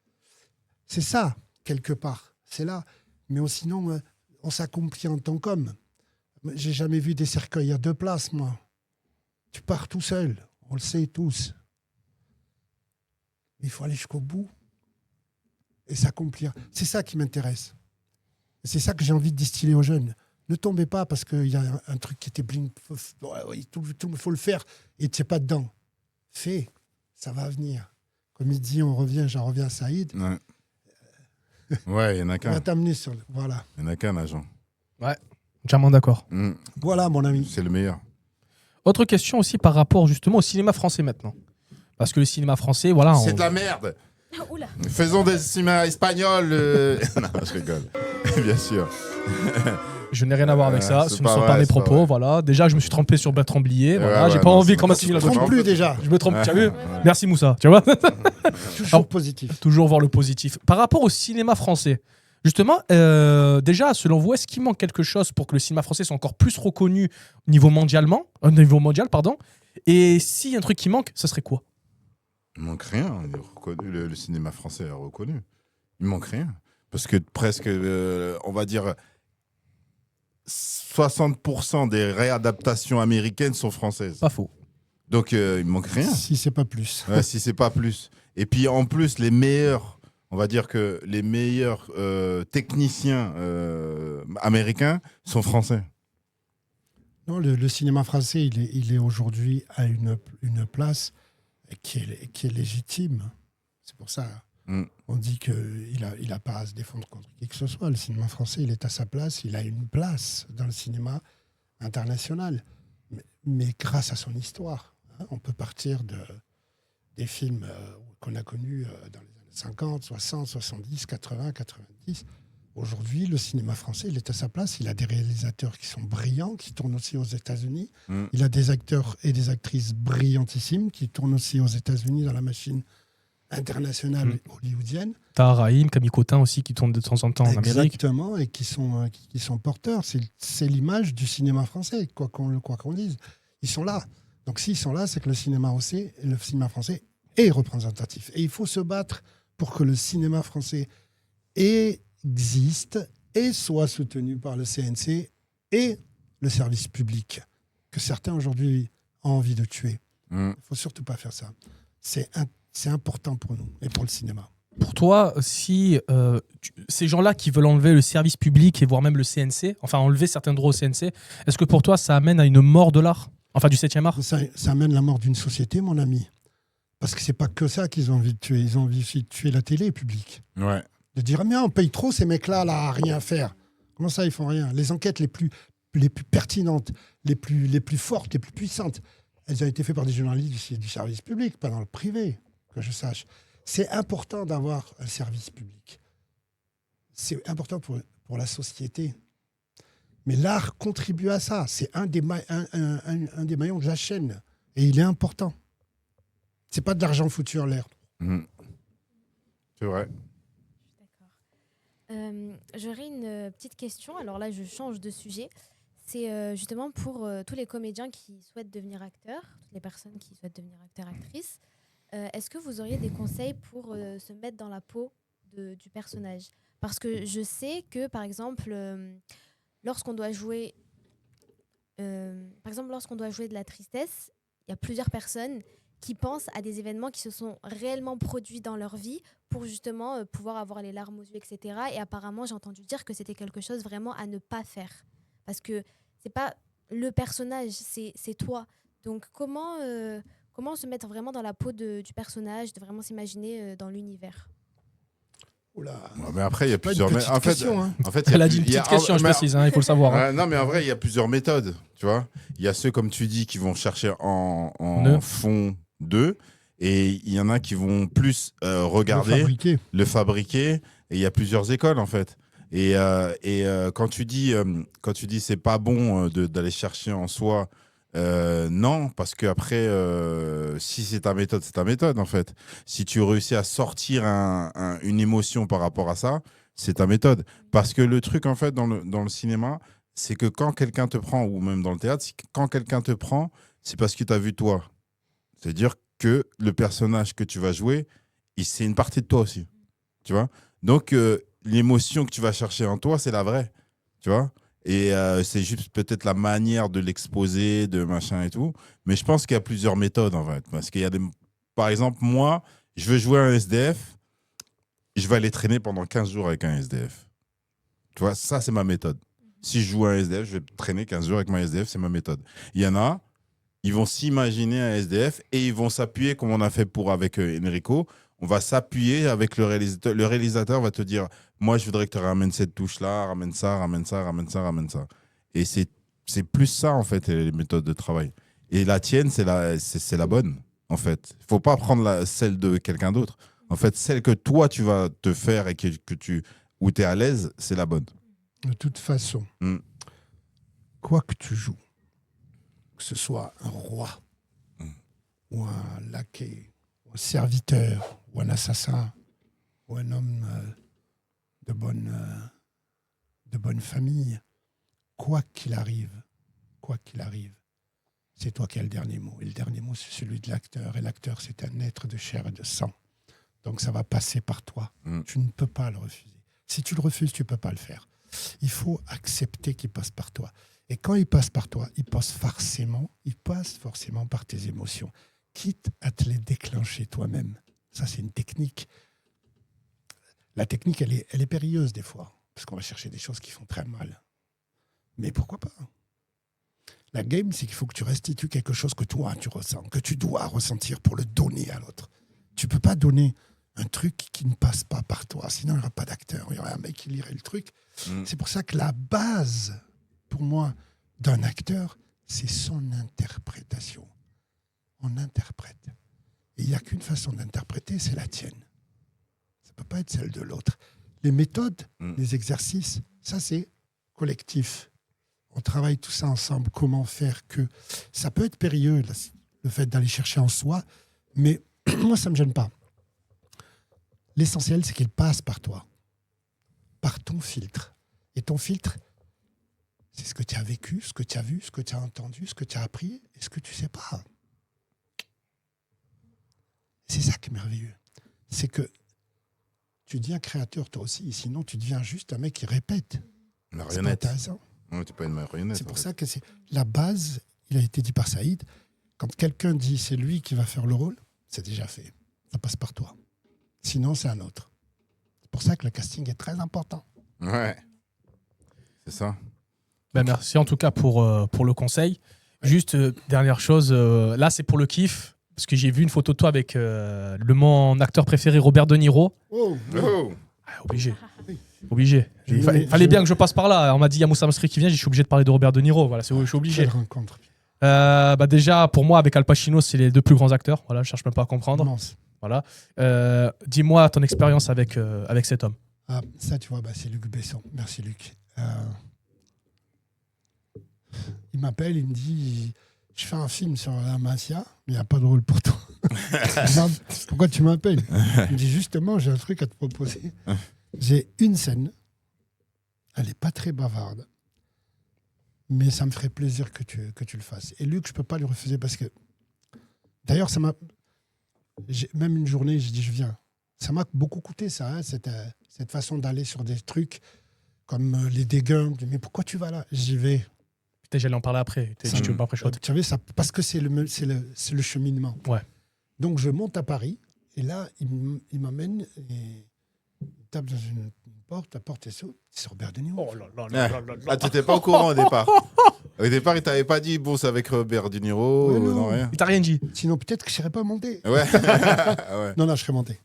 D: C'est ça, quelque part. C'est là. Mais sinon, on s'accomplit en tant qu'homme. J'ai jamais vu des cercueils à 2 places, moi. Tu pars tout seul. On le sait tous. Il faut aller jusqu'au bout et s'accomplir. C'est ça qui m'intéresse. C'est ça que j'ai envie de distiller aux jeunes. Ne tombez pas parce qu'il y a un truc qui était bling. Il faut le faire et tu n'es pas dedans. Fais, ça va venir. Comme il dit, j'en reviens à Saïd.
C: Ouais, il y en a
D: On va
C: qu'un.
D: t'amener sur... Voilà.
C: Il y en a qu'un, agent.
A: Entièrement d'accord.
D: Voilà, mon ami.
C: C'est le meilleur.
A: Autre question aussi par rapport justement au cinéma français maintenant. Parce que le cinéma français, voilà.
C: C'est de la merde.
E: Oula.
C: Faisons des cinémas espagnols. Non, je rigole. Bien sûr.
A: Je n'ai rien à voir avec ça.
C: c'est
A: Ce ne
C: pas
A: sont
C: vrai,
A: pas mes
C: c'est pas
A: propos.
C: vrai.
A: Voilà. Déjà, je me suis trompé sur Bertrand Blier. Voilà.
C: ouais,
A: J'ai pas
C: non,
A: envie
C: c'est
A: qu'on
C: pas-
A: m'assimile à
C: tu
A: d'autres
C: te
A: choses.
D: Trompe plus déjà.
A: Je me trompe. Tu as vu
C: Ouais.
A: Merci Moussa. Tu vois
D: Toujours
A: Alors-
D: positif.
A: Toujours voir le positif. Par rapport au cinéma français, justement, déjà, selon vous, est-ce qu'il manque quelque chose pour que le cinéma français soit encore plus reconnu au niveau mondial, pardon. Et s'il y a un truc qui manque, ça serait quoi?
C: Il manque rien. Il est reconnu, le cinéma français est reconnu. Il manque rien. Parce que presque, on va dire, 60% des réadaptations américaines sont françaises.
A: Pas faux.
C: Donc, il manque rien.
D: Si c'est pas plus.
C: Ouais, si c'est pas plus. Et puis, en plus, les meilleurs, on va dire que les meilleurs techniciens américains sont français.
D: Non, le cinéma français, il est aujourd'hui à une place qui est légitime. C'est pour ça on dit qu'il a pas à se défendre contre qui que ce soit. Le cinéma français, il est à sa place. Il a une place dans le cinéma international. Mais grâce à son histoire. Hein, on peut partir des films qu'on a connus dans les années 50, 60, 70, 80, 90. Aujourd'hui, le cinéma français, il est à sa place. Il a des réalisateurs qui sont brillants, qui tournent aussi aux États-Unis. Il a des acteurs et des actrices brillantissimes qui tournent aussi aux États-Unis dans la machine internationale hollywoodienne.
A: T'as Raïm, Camille Cotin aussi qui tourne de temps en temps en Amérique.
D: Exactement, et qui sont porteurs. C'est l'image du cinéma français, quoi qu'on dise. Ils sont là. Donc s'ils sont là, c'est que le cinéma français est représentatif. Et il faut se battre pour que le cinéma français existe et soit soutenu par le CNC et le service public, que certains aujourd'hui ont envie de tuer. Il ne faut surtout pas faire ça. C'est important pour nous et pour le cinéma.
A: Pour toi, si ces gens-là qui veulent enlever le service public et voire même le CNC, enfin enlever certains droits au CNC, est-ce que pour toi ça amène à une mort de l'art, enfin du 7e art?
D: Ça amène la mort d'une société, mon ami. Parce que c'est pas que ça qu'ils ont envie de tuer. Ils ont envie de tuer la télé publique.
C: Ouais.
D: De dire, mais on paye trop ces mecs-là là, à rien faire. Comment ça, ils font rien? Les enquêtes les plus pertinentes, les plus fortes, les plus puissantes, elles ont été faites par des journalistes du service public, pas dans le privé, que je sache. C'est important d'avoir un service public. C'est important pour la société. Mais l'art contribue à ça. C'est un des maillons de la chaîne. Et il est important. C'est pas de l'argent foutu en l'air.
C: C'est vrai.
E: J'aurais une petite question. Alors là, je change de sujet. C'est justement pour tous les comédiens qui souhaitent devenir acteurs, toutes les personnes qui souhaitent devenir acteurs, actrices. Est-ce que vous auriez des conseils pour se mettre dans la peau du personnage? Parce que je sais que, par exemple, lorsqu'on doit jouer de la tristesse, il y a plusieurs personnes qui pensent à des événements qui se sont réellement produits dans leur vie pour justement pouvoir avoir les larmes aux yeux, etc. Et apparemment, j'ai entendu dire que c'était quelque chose vraiment à ne pas faire. Parce que c'est pas le personnage, c'est toi. Donc comment se mettre vraiment dans la peau du personnage, de vraiment s'imaginer dans l'univers?
D: Oula.
C: Ouais, mais après, il y a
D: Pas une
C: plusieurs.
D: petite
C: En fait,
D: question, hein.
A: Elle a dit une petite question, je précise, il faut le savoir.
C: Ouais, non, mais en vrai, il y a plusieurs méthodes. Tu vois, il y a ceux, comme tu dis, qui vont chercher en fond d'eux, et il y en a qui vont plus regarder, le fabriquer, et il y a plusieurs écoles en fait. Et quand tu dis c'est pas bon d'aller chercher en soi, non, parce que après, si c'est ta méthode en fait. Si tu réussis à sortir une émotion par rapport à ça, c'est ta méthode. Parce que le truc en fait dans le cinéma, c'est que quand quelqu'un te prend, ou même dans le théâtre, quand quelqu'un te prend, c'est parce que tu as vu toi. C'est-à-dire que le personnage que tu vas jouer, c'est une partie de toi aussi. Tu vois? Donc, l'émotion que tu vas chercher en toi, c'est la vraie. Tu vois? Et c'est juste peut-être la manière de l'exposer, de machin et tout. Mais je pense qu'il y a plusieurs méthodes, en fait. Parce qu'il y a par exemple, moi, je veux jouer un SDF, je vais aller traîner pendant 15 jours avec un SDF. Tu vois? Ça, c'est ma méthode. Si je joue un SDF, je vais traîner 15 jours avec mon SDF, c'est ma méthode. Il y en a, ils vont s'imaginer un SDF et ils vont s'appuyer, comme on a fait avec Enrico. On va s'appuyer avec le réalisateur. Le réalisateur va te dire, moi, je voudrais que tu ramènes cette touche-là, ramène ça, ramène ça, ramène ça, ramène ça. Et c'est plus ça, en fait, les méthodes de travail. Et la tienne, c'est la bonne, en fait. Il ne faut pas prendre celle de quelqu'un d'autre. En fait, celle que toi, tu vas te faire et où tu es à l'aise, c'est la bonne.
D: De toute façon, quoi que tu joues, que ce soit un roi ou un laquais, ou un serviteur, ou un assassin, ou un homme de bonne famille, quoi qu'il arrive, c'est toi qui as le dernier mot. Et le dernier mot, c'est celui de l'acteur. Et l'acteur, c'est un être de chair et de sang. Donc ça va passer par toi. Tu ne peux pas le refuser. Si tu le refuses, tu ne peux pas le faire. Il faut accepter qu'il passe par toi. Et quand il passe par toi, il passe forcément par tes émotions, quitte à te les déclencher toi-même. Ça, c'est une technique. La technique, elle est périlleuse des fois, parce qu'on va chercher des choses qui font très mal. Mais pourquoi pas? La game, c'est qu'il faut que tu restitues quelque chose que toi, tu ressens, que tu dois ressentir pour le donner à l'autre. Tu ne peux pas donner un truc qui ne passe pas par toi, sinon il n'y aura pas d'acteur, il y aurait un mec qui lirait le truc. C'est pour ça que la base, pour moi, d'un acteur, c'est son interprétation. On interprète. Et il n'y a qu'une façon d'interpréter, c'est la tienne. Ça ne peut pas être celle de l'autre. Les méthodes, les exercices, ça c'est collectif. On travaille tout ça ensemble. Comment faire que... Ça peut être périlleux, le fait d'aller chercher en soi, mais moi, ça ne me gêne pas. L'essentiel, c'est qu'il passe par toi, par ton filtre. Et ton filtre, c'est ce que tu as vécu, ce que tu as vu, ce que tu as entendu, ce que tu as appris et ce que tu ne sais pas. C'est ça qui est merveilleux. C'est que tu deviens créateur toi aussi, sinon tu deviens juste un mec qui répète. C'est pas intéressant.
C: Non, tu n'es pas une marionnette.
D: C'est pour ça que c'est la base, il a été dit par Saïd, quand quelqu'un dit c'est lui qui va faire le rôle, c'est déjà fait. Ça passe par toi. Sinon, c'est un autre. C'est pour ça que le casting est très important.
C: Ouais. C'est ça.
A: Ben, merci en tout cas pour le conseil. Juste, dernière chose, là, c'est pour le kiff. Parce que j'ai vu une photo de toi avec mon acteur préféré, Robert De Niro.
D: Oh,
C: Oh.
A: Ah, obligé.
D: Oui.
A: Obligé. Il fallait bien que je passe par là. On m'a dit, il y a Moussa Masri qui vient, je suis obligé de parler de Robert De Niro. Voilà, je suis obligé.
D: Quelle rencontre.
A: Déjà, pour moi, avec Al Pacino, c'est les deux plus grands acteurs. Voilà, je cherche même pas à comprendre.
D: Immense.
A: Voilà. Dis-moi ton expérience avec cet homme.
D: Ah, ça, tu vois, c'est Luc Besson. Merci, Luc. Il m'appelle, il me dit, je fais un film sur la mafia, mais il n'y a pas de rôle pour toi. Je demande, pourquoi tu m'appelles? Il me dit, justement, j'ai un truc à te proposer. J'ai une scène, elle n'est pas très bavarde, mais ça me ferait plaisir que tu le fasses. Et Luc, je ne peux pas lui refuser parce que, d'ailleurs, même une journée, j'ai dit, je viens. Ça m'a beaucoup coûté, ça, hein, cette façon d'aller sur des trucs comme les dégâts. Mais pourquoi tu vas là? J'y vais.
A: Putain, j'allais en parler après. Tu veux pas après chaud.
D: Tu savais, ça, parce que c'est le cheminement.
A: Ouais.
D: Donc, je monte à Paris, et là, il m'amène, et il tape dans une porte, la porte est sur Robert De Niro.
A: Oh là là là là là là.
C: Ah, tu n'étais pas au courant au départ. Au départ, il t'avait pas dit, bon, c'est avec Robert De Niro,
D: Ouais,
C: ou
D: non.
C: non, rien.
A: Il t'a rien dit.
D: Sinon, peut-être que je ne serais pas monté.
C: Ouais. Ouais.
D: Non, je serais monté.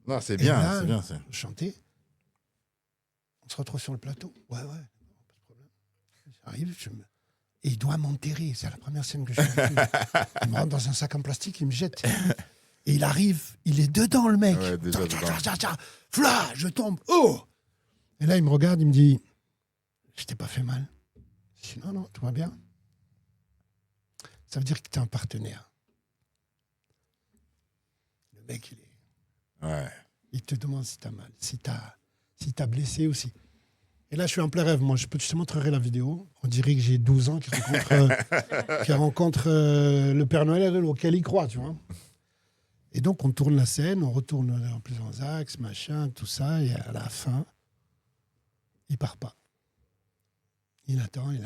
C: Non, c'est
D: Et
C: bien,
D: là,
C: c'est bien. C'est...
D: Chanter. On se retrouve sur le plateau. Ouais, pas de problème. J'arrive, et il doit m'enterrer. C'est la première scène que je fais. Il me rentre dans un sac en plastique, il me jette. Et il arrive, il est dedans, le mec.
C: Ouais, déjà dedans.
D: Fla, je tombe. Oh! Et là, il me regarde, il me dit, je t'ai pas fait mal. Je dis, non, tout va bien. Ça veut dire que tu es un partenaire. Le mec, il te demande si tu as mal, si tu as blessé aussi. Et là, je suis en plein rêve. Moi, je te montrerai la vidéo. On dirait que j'ai 12 ans qui rencontre le Père Noël auquel il croit, tu vois. Et donc, on tourne la scène, on retourne dans plusieurs axes, machin, tout ça. Et à la fin, il part pas. Il attend. Il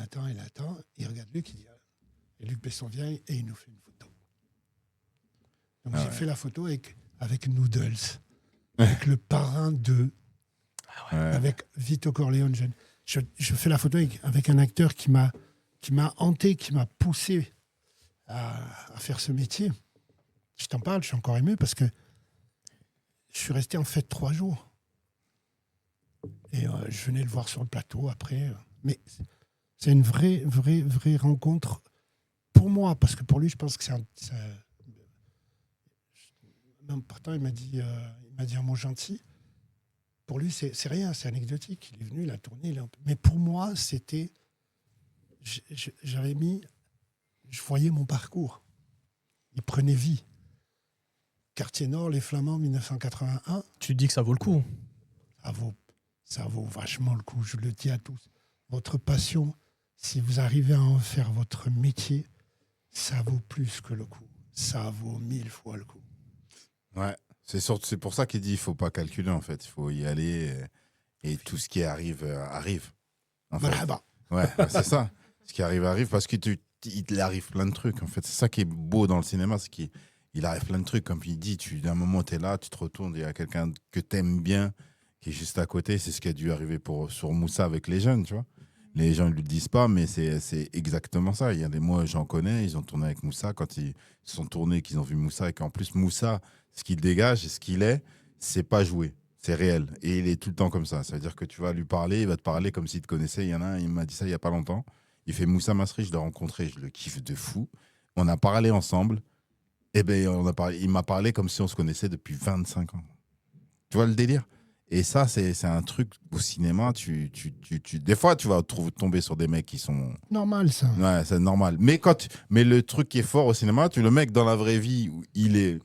D: regarde Luc, il dit... Et Luc Besson vient et il nous fait une photo. Donc, j'ai fait la photo avec Noodles, avec le parrain 2, avec Vito Corleone jeune. Je fais la photo avec un acteur qui m'a hanté, qui m'a poussé à faire ce métier. Je t'en parle, je suis encore ému parce que je suis resté en fait 3 jours. Et je venais le voir sur le plateau après. Mais c'est une vraie rencontre pour moi, parce que pour lui, je pense que c'est même partant, il m'a dit un mot gentil. Pour lui, c'est rien, c'est anecdotique. Il est venu, il a tourné. Mais pour moi, c'était... Je voyais mon parcours. Il prenait vie. Quartier Nord, les Flamands, 1981.
A: Tu dis que ça vaut le coup.
D: Ça vaut vachement le coup, je le dis à tous. Votre passion, si vous arrivez à en faire votre métier, ça vaut plus que le coup. Ça vaut 1000 fois le coup.
C: Ouais, c'est pour ça qu'il dit qu'il ne faut pas calculer, en fait. Il faut y aller et tout ce qui arrive, arrive. En fait. Ouais, c'est ça. Ce qui arrive, parce qu'il arrive plein de trucs, en fait. C'est ça qui est beau dans le cinéma, c'est qu'il arrive plein de trucs. Comme il dit, d'un moment, tu es là, tu te retournes, il y a quelqu'un que tu aimes bien qui est juste à côté. C'est ce qui a dû arriver sur Moussa avec les jeunes, tu vois. Les gens ne le disent pas, mais c'est exactement ça. Il y a des mois, j'en connais, ils ont tourné avec Moussa. Quand ils sont tournés, qu'ils ont vu Moussa, et qu'en plus, Moussa, ce qu'il dégage et ce qu'il est, c'est pas joué. C'est réel. Et il est tout le temps comme ça. Ça veut dire que tu vas lui parler, il va te parler comme s'il te connaissait. Il y en a un, il m'a dit ça il n'y a pas longtemps. Il fait Moussa Masri, je l'ai rencontré, je le kiffe de fou. On a parlé ensemble. Et il m'a parlé comme si on se connaissait depuis 25 ans. Tu vois le délire? Et ça, c'est un truc au cinéma. Des fois, tu vas tomber sur des mecs qui sont...
D: Normal, ça.
C: Ouais, c'est normal. Mais le truc qui est fort au cinéma, le mec dans la vraie vie, il est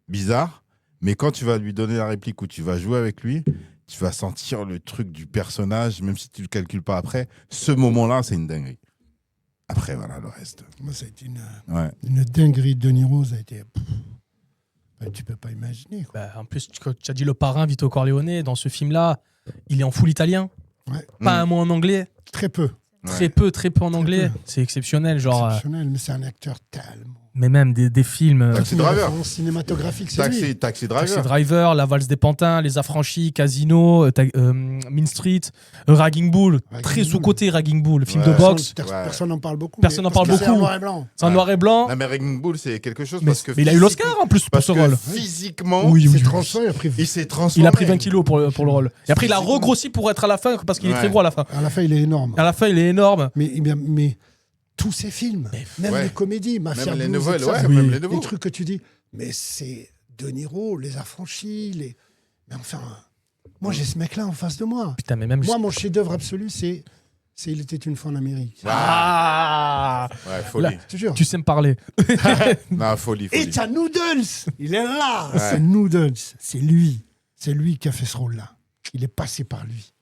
C: bizarre. Mais quand tu vas lui donner la réplique ou tu vas jouer avec lui, tu vas sentir le truc du personnage, même si tu ne le calcules pas après. Ce moment-là, c'est une dinguerie. Après, voilà, le reste.
D: Moi, ça a été une dinguerie. De Niro, ça a été... tu peux pas imaginer. Quoi.
A: En plus, tu as dit le parrain Vito Corleone. Dans ce film-là, il est en full italien.
D: Ouais.
A: Pas un mot en anglais.
D: Très peu.
A: Très peu en anglais. C'est exceptionnel.
D: Exceptionnel, mais c'est un acteur tellement
A: Mais même des films.
C: Taxi
D: Une
C: Driver.
D: référence cinématographique, c'est lui.
C: Taxi
A: Taxi
C: Driver.
A: Driver, La Valse des Pantins, Les Affranchis, Casino, Mean Street, Ragging Bull,
D: Ragging
A: très
D: Bull.
A: sous-côté Ragging Bull, film
C: Ouais.
A: de boxe.
D: Personne n'en parle beaucoup.
A: Personne
D: mais-
A: n'en parle
D: parce que c'est en
A: beaucoup.
D: noir et blanc.
A: C'est en noir et blanc.
C: Non, mais Raging Bull, c'est quelque chose
A: Mais,
C: parce que.
A: mais il a eu l'Oscar en plus pour
C: Parce
A: ce
C: que
A: rôle.
C: physiquement,
A: Oui,
D: Il
A: oui,
D: s'est
A: oui.
D: transformé,
C: il s'est transformé.
A: Il a pris 20 kilos pour le rôle. Et après, il a
D: Physiquement.
A: regrossi pour être à la fin parce qu'il est
C: Ouais.
A: très gros à la fin.
D: À la fin, il est énorme.
A: À la fin, il est énorme.
D: Mais tous ces films, même
C: Ouais.
D: les comédies, Mafia
C: Même les
D: Blues, et
C: nouvelles,
D: tout ça,
C: ouais,
D: c'est
C: même
A: Oui.
C: les nouveaux.
D: des trucs que tu dis, mais c'est De Niro, Les Affranchis, mais enfin, moi j'ai ce mec-là en face de moi.
A: Putain, mais même.
D: Moi, mon chef-d'œuvre absolu, c'est Il était une fois en Amérique.
A: Ah
C: Ouais, folie.
A: Là,
D: Je te jure.
A: tu sais me parler.
C: Non, folie.
D: It's a Noodles. Il est là.
C: Ouais.
D: C'est Noodles. C'est lui. C'est lui qui a fait ce rôle-là. Il est passé par lui.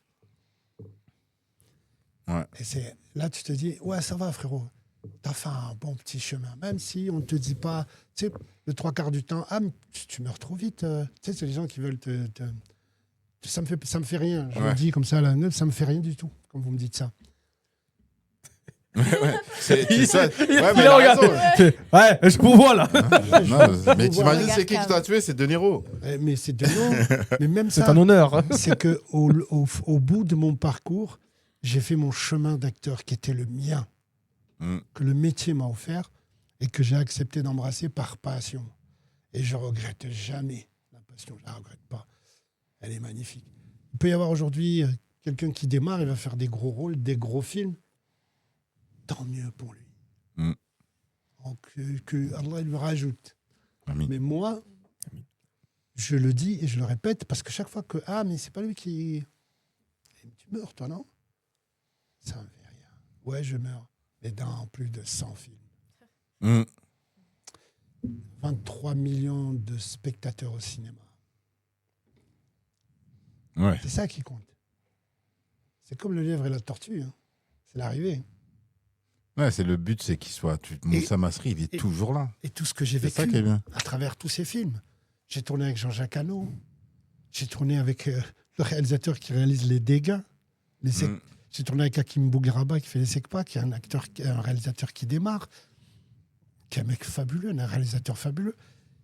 C: Ouais.
D: Et là, tu te dis, ouais, ça va, frérot. T'as fait un bon petit chemin. Même si on ne te dit pas, tu sais, le 3/4 du temps, ah, mais tu meurs trop vite. Tu sais, c'est les gens qui veulent ça me fait rien. Je
C: Ouais.
D: le dis comme ça, là, ça me fait rien du tout, quand vous me dites ça.
C: C'est ça. Ouais, mais
A: Il
C: il a
A: regarde.
C: raison.
A: Ouais, je vous vois là.
C: Non, mais t'imagines,
E: Regarde
C: c'est qui t'a tué? C'est De Niro.
D: Mais c'est de non. Mais même
A: C'est
D: ça,
A: un honneur. hein.
D: c'est que au bout de mon parcours, j'ai fait mon chemin d'acteur qui était le mien,
C: Mm.
D: que le métier m'a offert et que j'ai accepté d'embrasser par passion. Et je regrette jamais la passion, je la regrette pas. Elle est magnifique. Il peut y avoir aujourd'hui quelqu'un qui démarre, il va faire des gros rôles, des gros films. Tant mieux pour lui.
C: Mm.
D: Donc, que Allah lui rajoute.
C: Amin.
D: Mais moi, je le dis et je le répète parce que chaque fois que mais c'est pas lui qui. Tu meurs, toi, non? Ça me fait rien. Ouais, je meurs. Mais dans plus de 100 films.
C: Mm.
D: 23 millions de spectateurs au cinéma.
C: Ouais.
D: C'est ça qui compte. C'est comme le lièvre et la tortue. Hein. C'est l'arrivée.
C: Ouais, c'est le but, c'est qu'il soit. Moussa Masri, il est toujours là.
D: Et tout ce que j'ai
C: C'est ça
D: vécu
C: qui est bien.
D: à travers tous ces films. J'ai tourné avec Jean-Jacques Hano. J'ai tourné avec le réalisateur qui réalise Les Dégâts.
C: Mm.
D: J'ai tourné avec Hakim Bougueraba qui fait Les Sekpa, qui est un réalisateur qui démarre, qui est un mec fabuleux, un réalisateur fabuleux.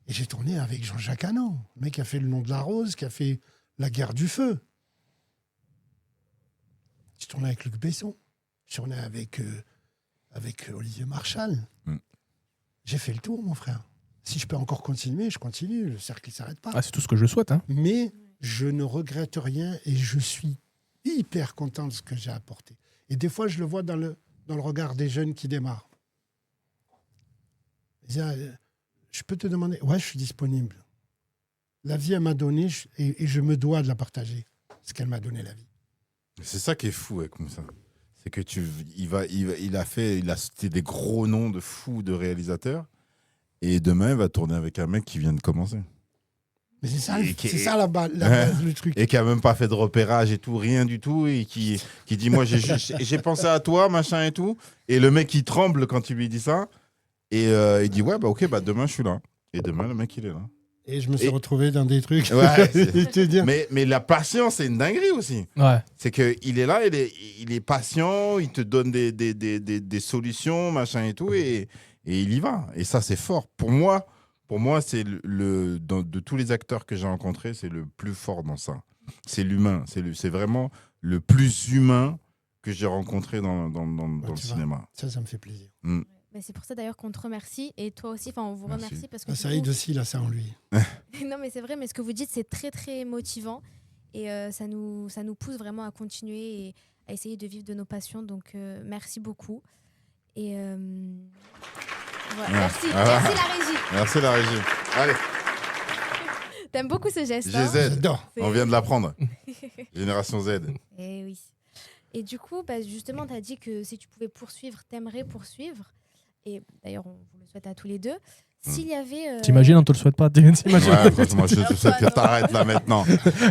D: Et j'ai tourné avec Jean-Jacques Hano, le mec qui a fait Le Nom de la Rose, qui a fait La Guerre du Feu. J'ai tourné avec Luc Besson. J'ai tourné avec Olivier Marchal.
C: Mm.
D: J'ai fait le tour, mon frère. Si je peux encore continuer, je continue. Le cercle ne s'arrête pas.
A: Ah, c'est tout ce que je souhaite. Hein.
D: Mais je ne regrette rien et je suis hyper content de ce que j'ai apporté. Et des fois, je le vois dans le regard des jeunes qui démarrent. Ils disent, je peux te demander? Ouais, je suis disponible. La vie, elle m'a donné et je me dois de la partager, ce qu'elle m'a donné, la vie.
C: C'est ça qui est fou avec Moussa. C'est que il a cité des gros noms de fous de réalisateurs. Et demain, il va tourner avec un mec qui vient de commencer.
D: Mais c'est ça,
C: Et qui
D: c'est
C: est-
D: ça la base, le truc.
C: Et qui a même pas fait de repérage et tout, rien du tout. Et qui dit, moi, j'ai pensé à toi, machin et tout. Et le mec, il tremble quand il lui dit ça. Et il dit, ouais, bah ok, bah demain, je suis là. Et demain, le mec, il est là.
D: Et je me suis
C: Et-
D: retrouvé dans des trucs.
C: Ouais,
D: Je te dis.
C: Mais la patience, c'est une dinguerie aussi.
A: Ouais.
C: C'est qu'il est là, il est patient, il te donne des solutions, machin et tout, et il y va. Et ça, c'est fort. Pour moi c'est de tous les acteurs que j'ai rencontrés, c'est le plus fort dans ça. C'est l'humain. C'est vraiment le plus humain que j'ai rencontré dans le
D: tu vois.
C: cinéma.
D: Ça me fait plaisir.
E: Mais c'est pour ça d'ailleurs qu'on te remercie et toi aussi, enfin on vous
C: Merci.
E: remercie parce que du
D: Saïd
E: coup-
D: aussi, il a ça en lui.
E: non mais c'est vrai, mais ce que vous dites c'est très très motivant et ça nous pousse vraiment à continuer et à essayer de vivre de nos passions. Donc merci beaucoup et voilà.
C: Ouais.
E: Merci,
C: Ah.
E: merci la régie.
C: Merci la régie. Allez,
E: T'aimes beaucoup ce geste. hein
C: GZ,
D: J'adore.
C: on vient de l'apprendre. Génération Z.
E: Eh oui. Et du coup, bah, justement, tu as dit que si tu pouvais poursuivre, t'aimerais poursuivre. Et d'ailleurs, on vous le souhaite à tous les deux. S'il y avait.
A: T'imagines, on te le souhaite pas. T'imagines.
C: Ouais, franchement, je te souhaite que t'arrêtes là maintenant.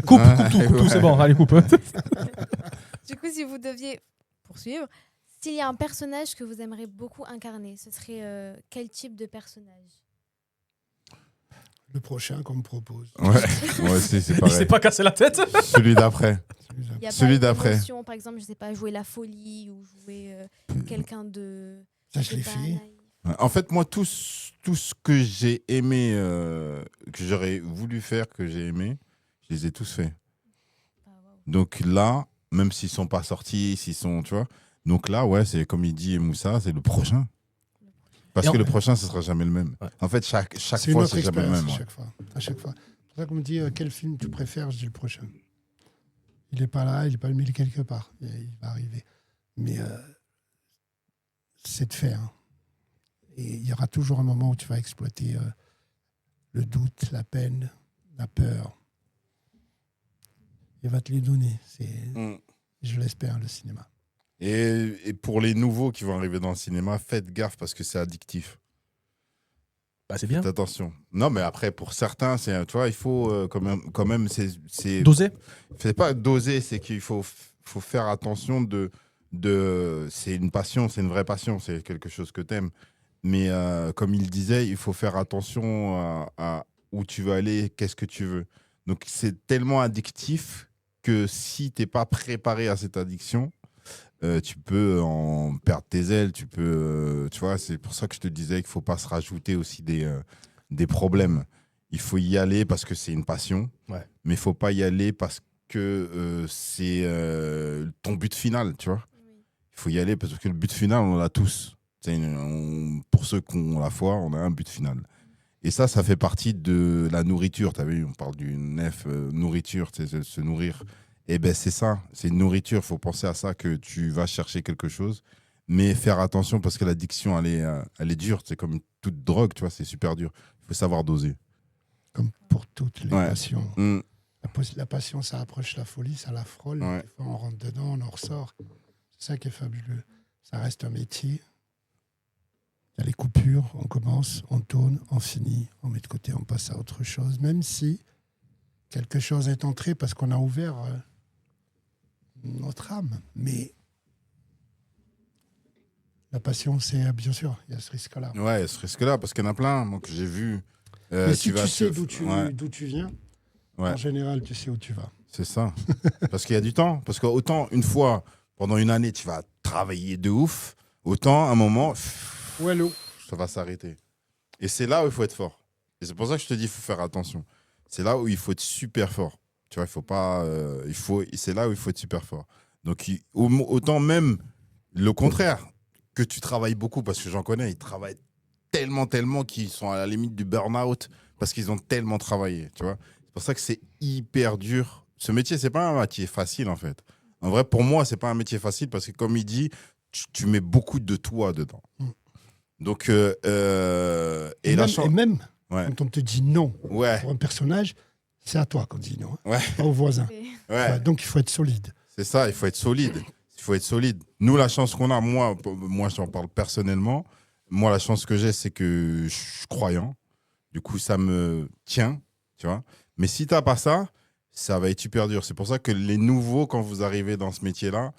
A: Coupe tout, c'est bon. Allez, coupe.
E: Du coup, si vous deviez poursuivre, s'il y a un personnage que vous aimeriez beaucoup incarner, ce serait quel type de personnage?
D: Le prochain qu'on me propose.
C: Ouais, moi aussi, c'est
A: Il
C: pareil.
A: s'est pas cassé la tête.
C: Celui d'après.
E: Il y a
C: Celui
E: pas
C: d'après.
E: d'émotion, par exemple, je sais pas, jouer la folie ou jouer quelqu'un de.
D: Ça, je
E: sais
D: l'ai
E: pas,
D: fait.
E: naïf.
C: Ouais. En fait, moi, tout ce que j'ai aimé, que j'aurais voulu faire, que j'ai aimé, je les ai tous faits. Donc là, même s'ils sont pas sortis, s'ils sont, tu vois. Donc là, ouais, c'est comme il dit Moussa, c'est le prochain. Parce
A: Et
C: que le prochain, ce sera jamais le même.
A: Ouais.
C: En fait, chaque
D: C'est une
C: fois,
D: autre
C: c'est jamais le
D: expérience
C: même.
D: à
C: Ouais.
D: chaque fois. À chaque fois. C'est pour ça qu'on me dit quel film tu préfères, je dis le prochain. Il n'est pas là, il n'est pas, mais il est quelque part. Il va arriver. Mais c'est de faire. Hein. Et il y aura toujours un moment où tu vas exploiter le doute, la peine, la peur. Il va te les donner. Je l'espère, le cinéma.
C: Et pour les nouveaux qui vont arriver dans le cinéma, faites gaffe parce que c'est addictif.
A: Bah, c'est bien.
C: Faites attention. Non, mais après, pour certains, tu vois, il faut quand même c'est
A: Doser.
C: c'est pas doser, c'est qu'il faut faire attention c'est une passion, c'est une vraie passion, c'est quelque chose que t'aimes. Mais comme il disait, il faut faire attention à où tu veux aller, qu'est-ce que tu veux. Donc c'est tellement addictif que si t'es pas préparé à cette addiction, tu peux en perdre tes ailes, tu vois, c'est pour ça que je te disais qu'il faut pas se rajouter aussi des problèmes. Il faut y aller parce que c'est une passion,
A: Ouais.
C: mais il faut pas y aller parce que c'est ton but final, tu vois. Il faut y aller parce que le but final, on l'a tous. Pour ceux qui ont la foi, on a un but final. Et ça fait partie de la nourriture. Tu as vu, on parle du nef, nourriture, se nourrir. Eh ben c'est ça, c'est une nourriture. Il faut penser à ça, que tu vas chercher quelque chose. Mais faire attention parce que l'addiction, elle est dure. C'est comme toute drogue, tu vois, c'est super dur. Il faut savoir doser.
D: Comme pour toutes les
C: Ouais.
D: passions.
C: Mm.
D: La passion, ça approche la folie, ça la frôle.
C: Ouais.
D: Des fois, on rentre dedans, on en ressort. C'est ça qui est fabuleux. Ça reste un métier. Il y a les coupures, on commence, on tourne, on finit, on met de côté, on passe à autre chose. Même si quelque chose est entré parce qu'on a ouvert notre âme. Mais la passion, c'est bien sûr, il y a ce risque-là.
C: Ouais, ce risque-là, parce qu'il y en a plein, moi, que j'ai vu.
D: Mais si tu sais
C: Ouais.
D: d'où tu viens,
C: Ouais.
D: en général, tu sais où tu vas.
C: C'est ça. Parce qu'il y a du temps. Parce qu'autant, une fois, pendant une année, tu vas travailler de ouf, autant, à un moment, ça va s'arrêter. Et c'est là où il faut être fort. Et c'est pour ça que je te dis, il faut faire attention. C'est là où il faut être super fort. Tu vois, il faut pas... c'est là où il faut être super fort. Donc, autant même le contraire, que tu travailles beaucoup, parce que j'en connais, ils travaillent tellement qu'ils sont à la limite du burn-out, parce qu'ils ont tellement travaillé, tu vois. C'est pour ça que c'est hyper dur. Ce métier, c'est pas un métier facile, en fait. En vrai, pour moi, c'est pas un métier facile, parce que comme il dit, tu mets beaucoup de toi dedans. Donc,
D: Et même
C: ouais.
D: quand on te dit non
C: Ouais.
D: pour un personnage, c'est à toi qu'on dit non,
C: Ouais.
D: pas au voisin.
C: Ouais.
D: Ouais, donc il faut être solide.
C: C'est ça, il faut être solide. Il faut être solide. Nous, la chance qu'on a, moi j'en parle personnellement. Moi, la chance que j'ai, c'est que je suis croyant. Du coup, ça me tient, tu vois. Mais si t'as pas ça, ça va être super dur. C'est pour ça que les nouveaux, quand vous arrivez dans ce métier-là,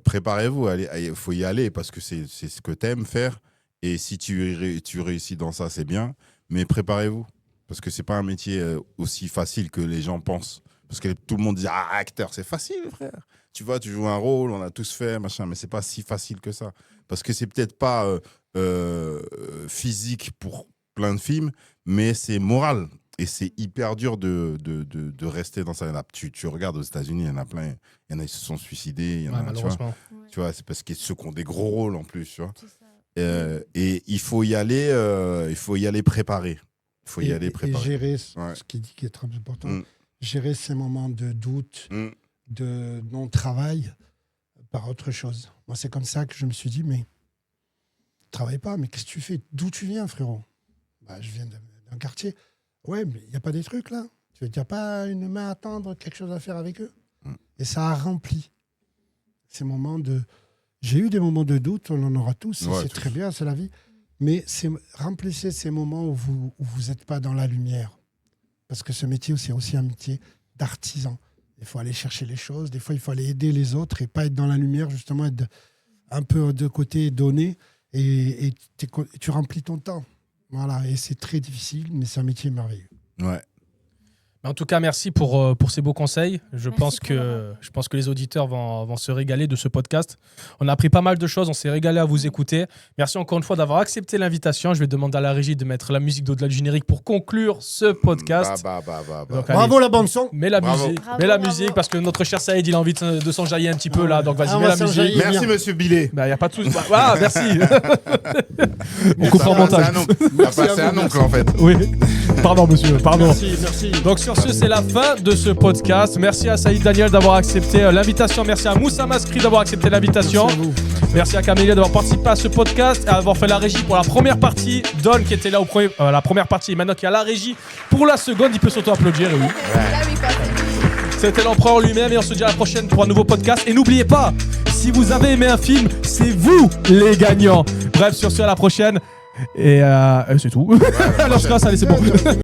C: préparez-vous. Il faut y aller parce que c'est ce que t'aimes faire. Et si tu réussis dans ça, c'est bien. Mais préparez-vous. Parce que c'est pas un métier aussi facile que les gens pensent. Parce que tout le monde dit, ah, acteur, c'est facile, frère. Tu vois, tu joues un rôle, on a tous fait, machin. Mais c'est pas si facile que ça. Parce que c'est peut-être pas physique pour plein de films, mais c'est moral. Et c'est hyper dur de rester dans ça. Tu regardes aux États-Unis, il y en a plein. Il y en a qui se sont suicidés. Il y en a,
A: Malheureusement.
C: tu vois, c'est parce que ceux qui ont des gros rôles en plus, tu vois.
E: C'est ça.
C: Et il faut y aller préparé. Il faut y aller
D: Et
C: préparé.
D: gérer
C: Ouais.
D: ce qui dit qui est très important.
C: Mm.
D: Gérer ces moments de doute,
C: Mm.
D: de non-travail par autre chose. Moi, c'est comme ça que je me suis dit, mais travaille pas, mais qu'est-ce que tu fais? D'où tu viens, frérot? Bah, je viens d'un quartier. Ouais, mais il n'y a pas des trucs là? Tu n'as pas une main à tendre, quelque chose à faire avec eux?
C: Mm.
D: Et ça a rempli ces moments de... J'ai eu des moments de doute, on en aura tous,
C: Ouais,
D: c'est
C: tous.
D: très bien, c'est la vie. Mais remplissez ces moments où vous n'êtes pas dans la lumière. Parce que ce métier, c'est aussi un métier d'artisan. Il faut aller chercher les choses, des fois il faut aller aider les autres et pas être dans la lumière, justement, être un peu de côté, donner, et tu remplis ton temps. Voilà, et c'est très difficile, mais c'est un métier merveilleux.
C: Ouais.
A: En tout cas, merci pour ces beaux conseils. Je
E: Merci
A: pense
E: pour l'avoir.
A: que les auditeurs vont se régaler de ce podcast. On a appris pas mal de choses, on s'est régalé à vous écouter. Merci encore une fois d'avoir accepté l'invitation. Je vais demander à la régie de mettre la musique d'au-delà du générique pour conclure ce podcast. Donc, allez,
D: Bravo la bande son.
A: mets la
C: Bravo.
A: musique,
E: Bravo,
A: mets la
E: bravo.
A: musique parce que notre cher Saïd, il a envie de s'enjailler un petit peu là. Donc vas-y,
D: Ah,
A: mets
D: on
A: la
D: va
A: musique.
D: s'enjailler.
C: Merci,
D: bien.
C: monsieur Billet.
A: Bah, y a pas de souci. Ah, merci. On coupe en montage.
C: T'as passé un oncle, en fait.
A: Oui. Pardon, monsieur. Pardon.
D: Merci.
A: Donc sur ce, c'est la fin de ce podcast. Merci à Saïd Daniel d'avoir accepté l'invitation. Merci à Moussa Maskri d'avoir accepté l'invitation.
D: Merci à vous.
A: Merci à Camélia d'avoir participé à ce podcast et d'avoir fait la régie pour la première partie. Don qui était là la première partie et maintenant qui est à la régie pour la seconde. Il peut s'auto-applaudir. Oui.
E: Là, oui, quoi, c'est-
A: C'était l'empereur lui-même et on se dit à la prochaine pour un nouveau podcast. Et n'oubliez pas, si vous avez aimé un film, c'est vous les gagnants. Bref, sur ce, à la prochaine. Et c'est tout. Alors je casse, allez, c'est bon.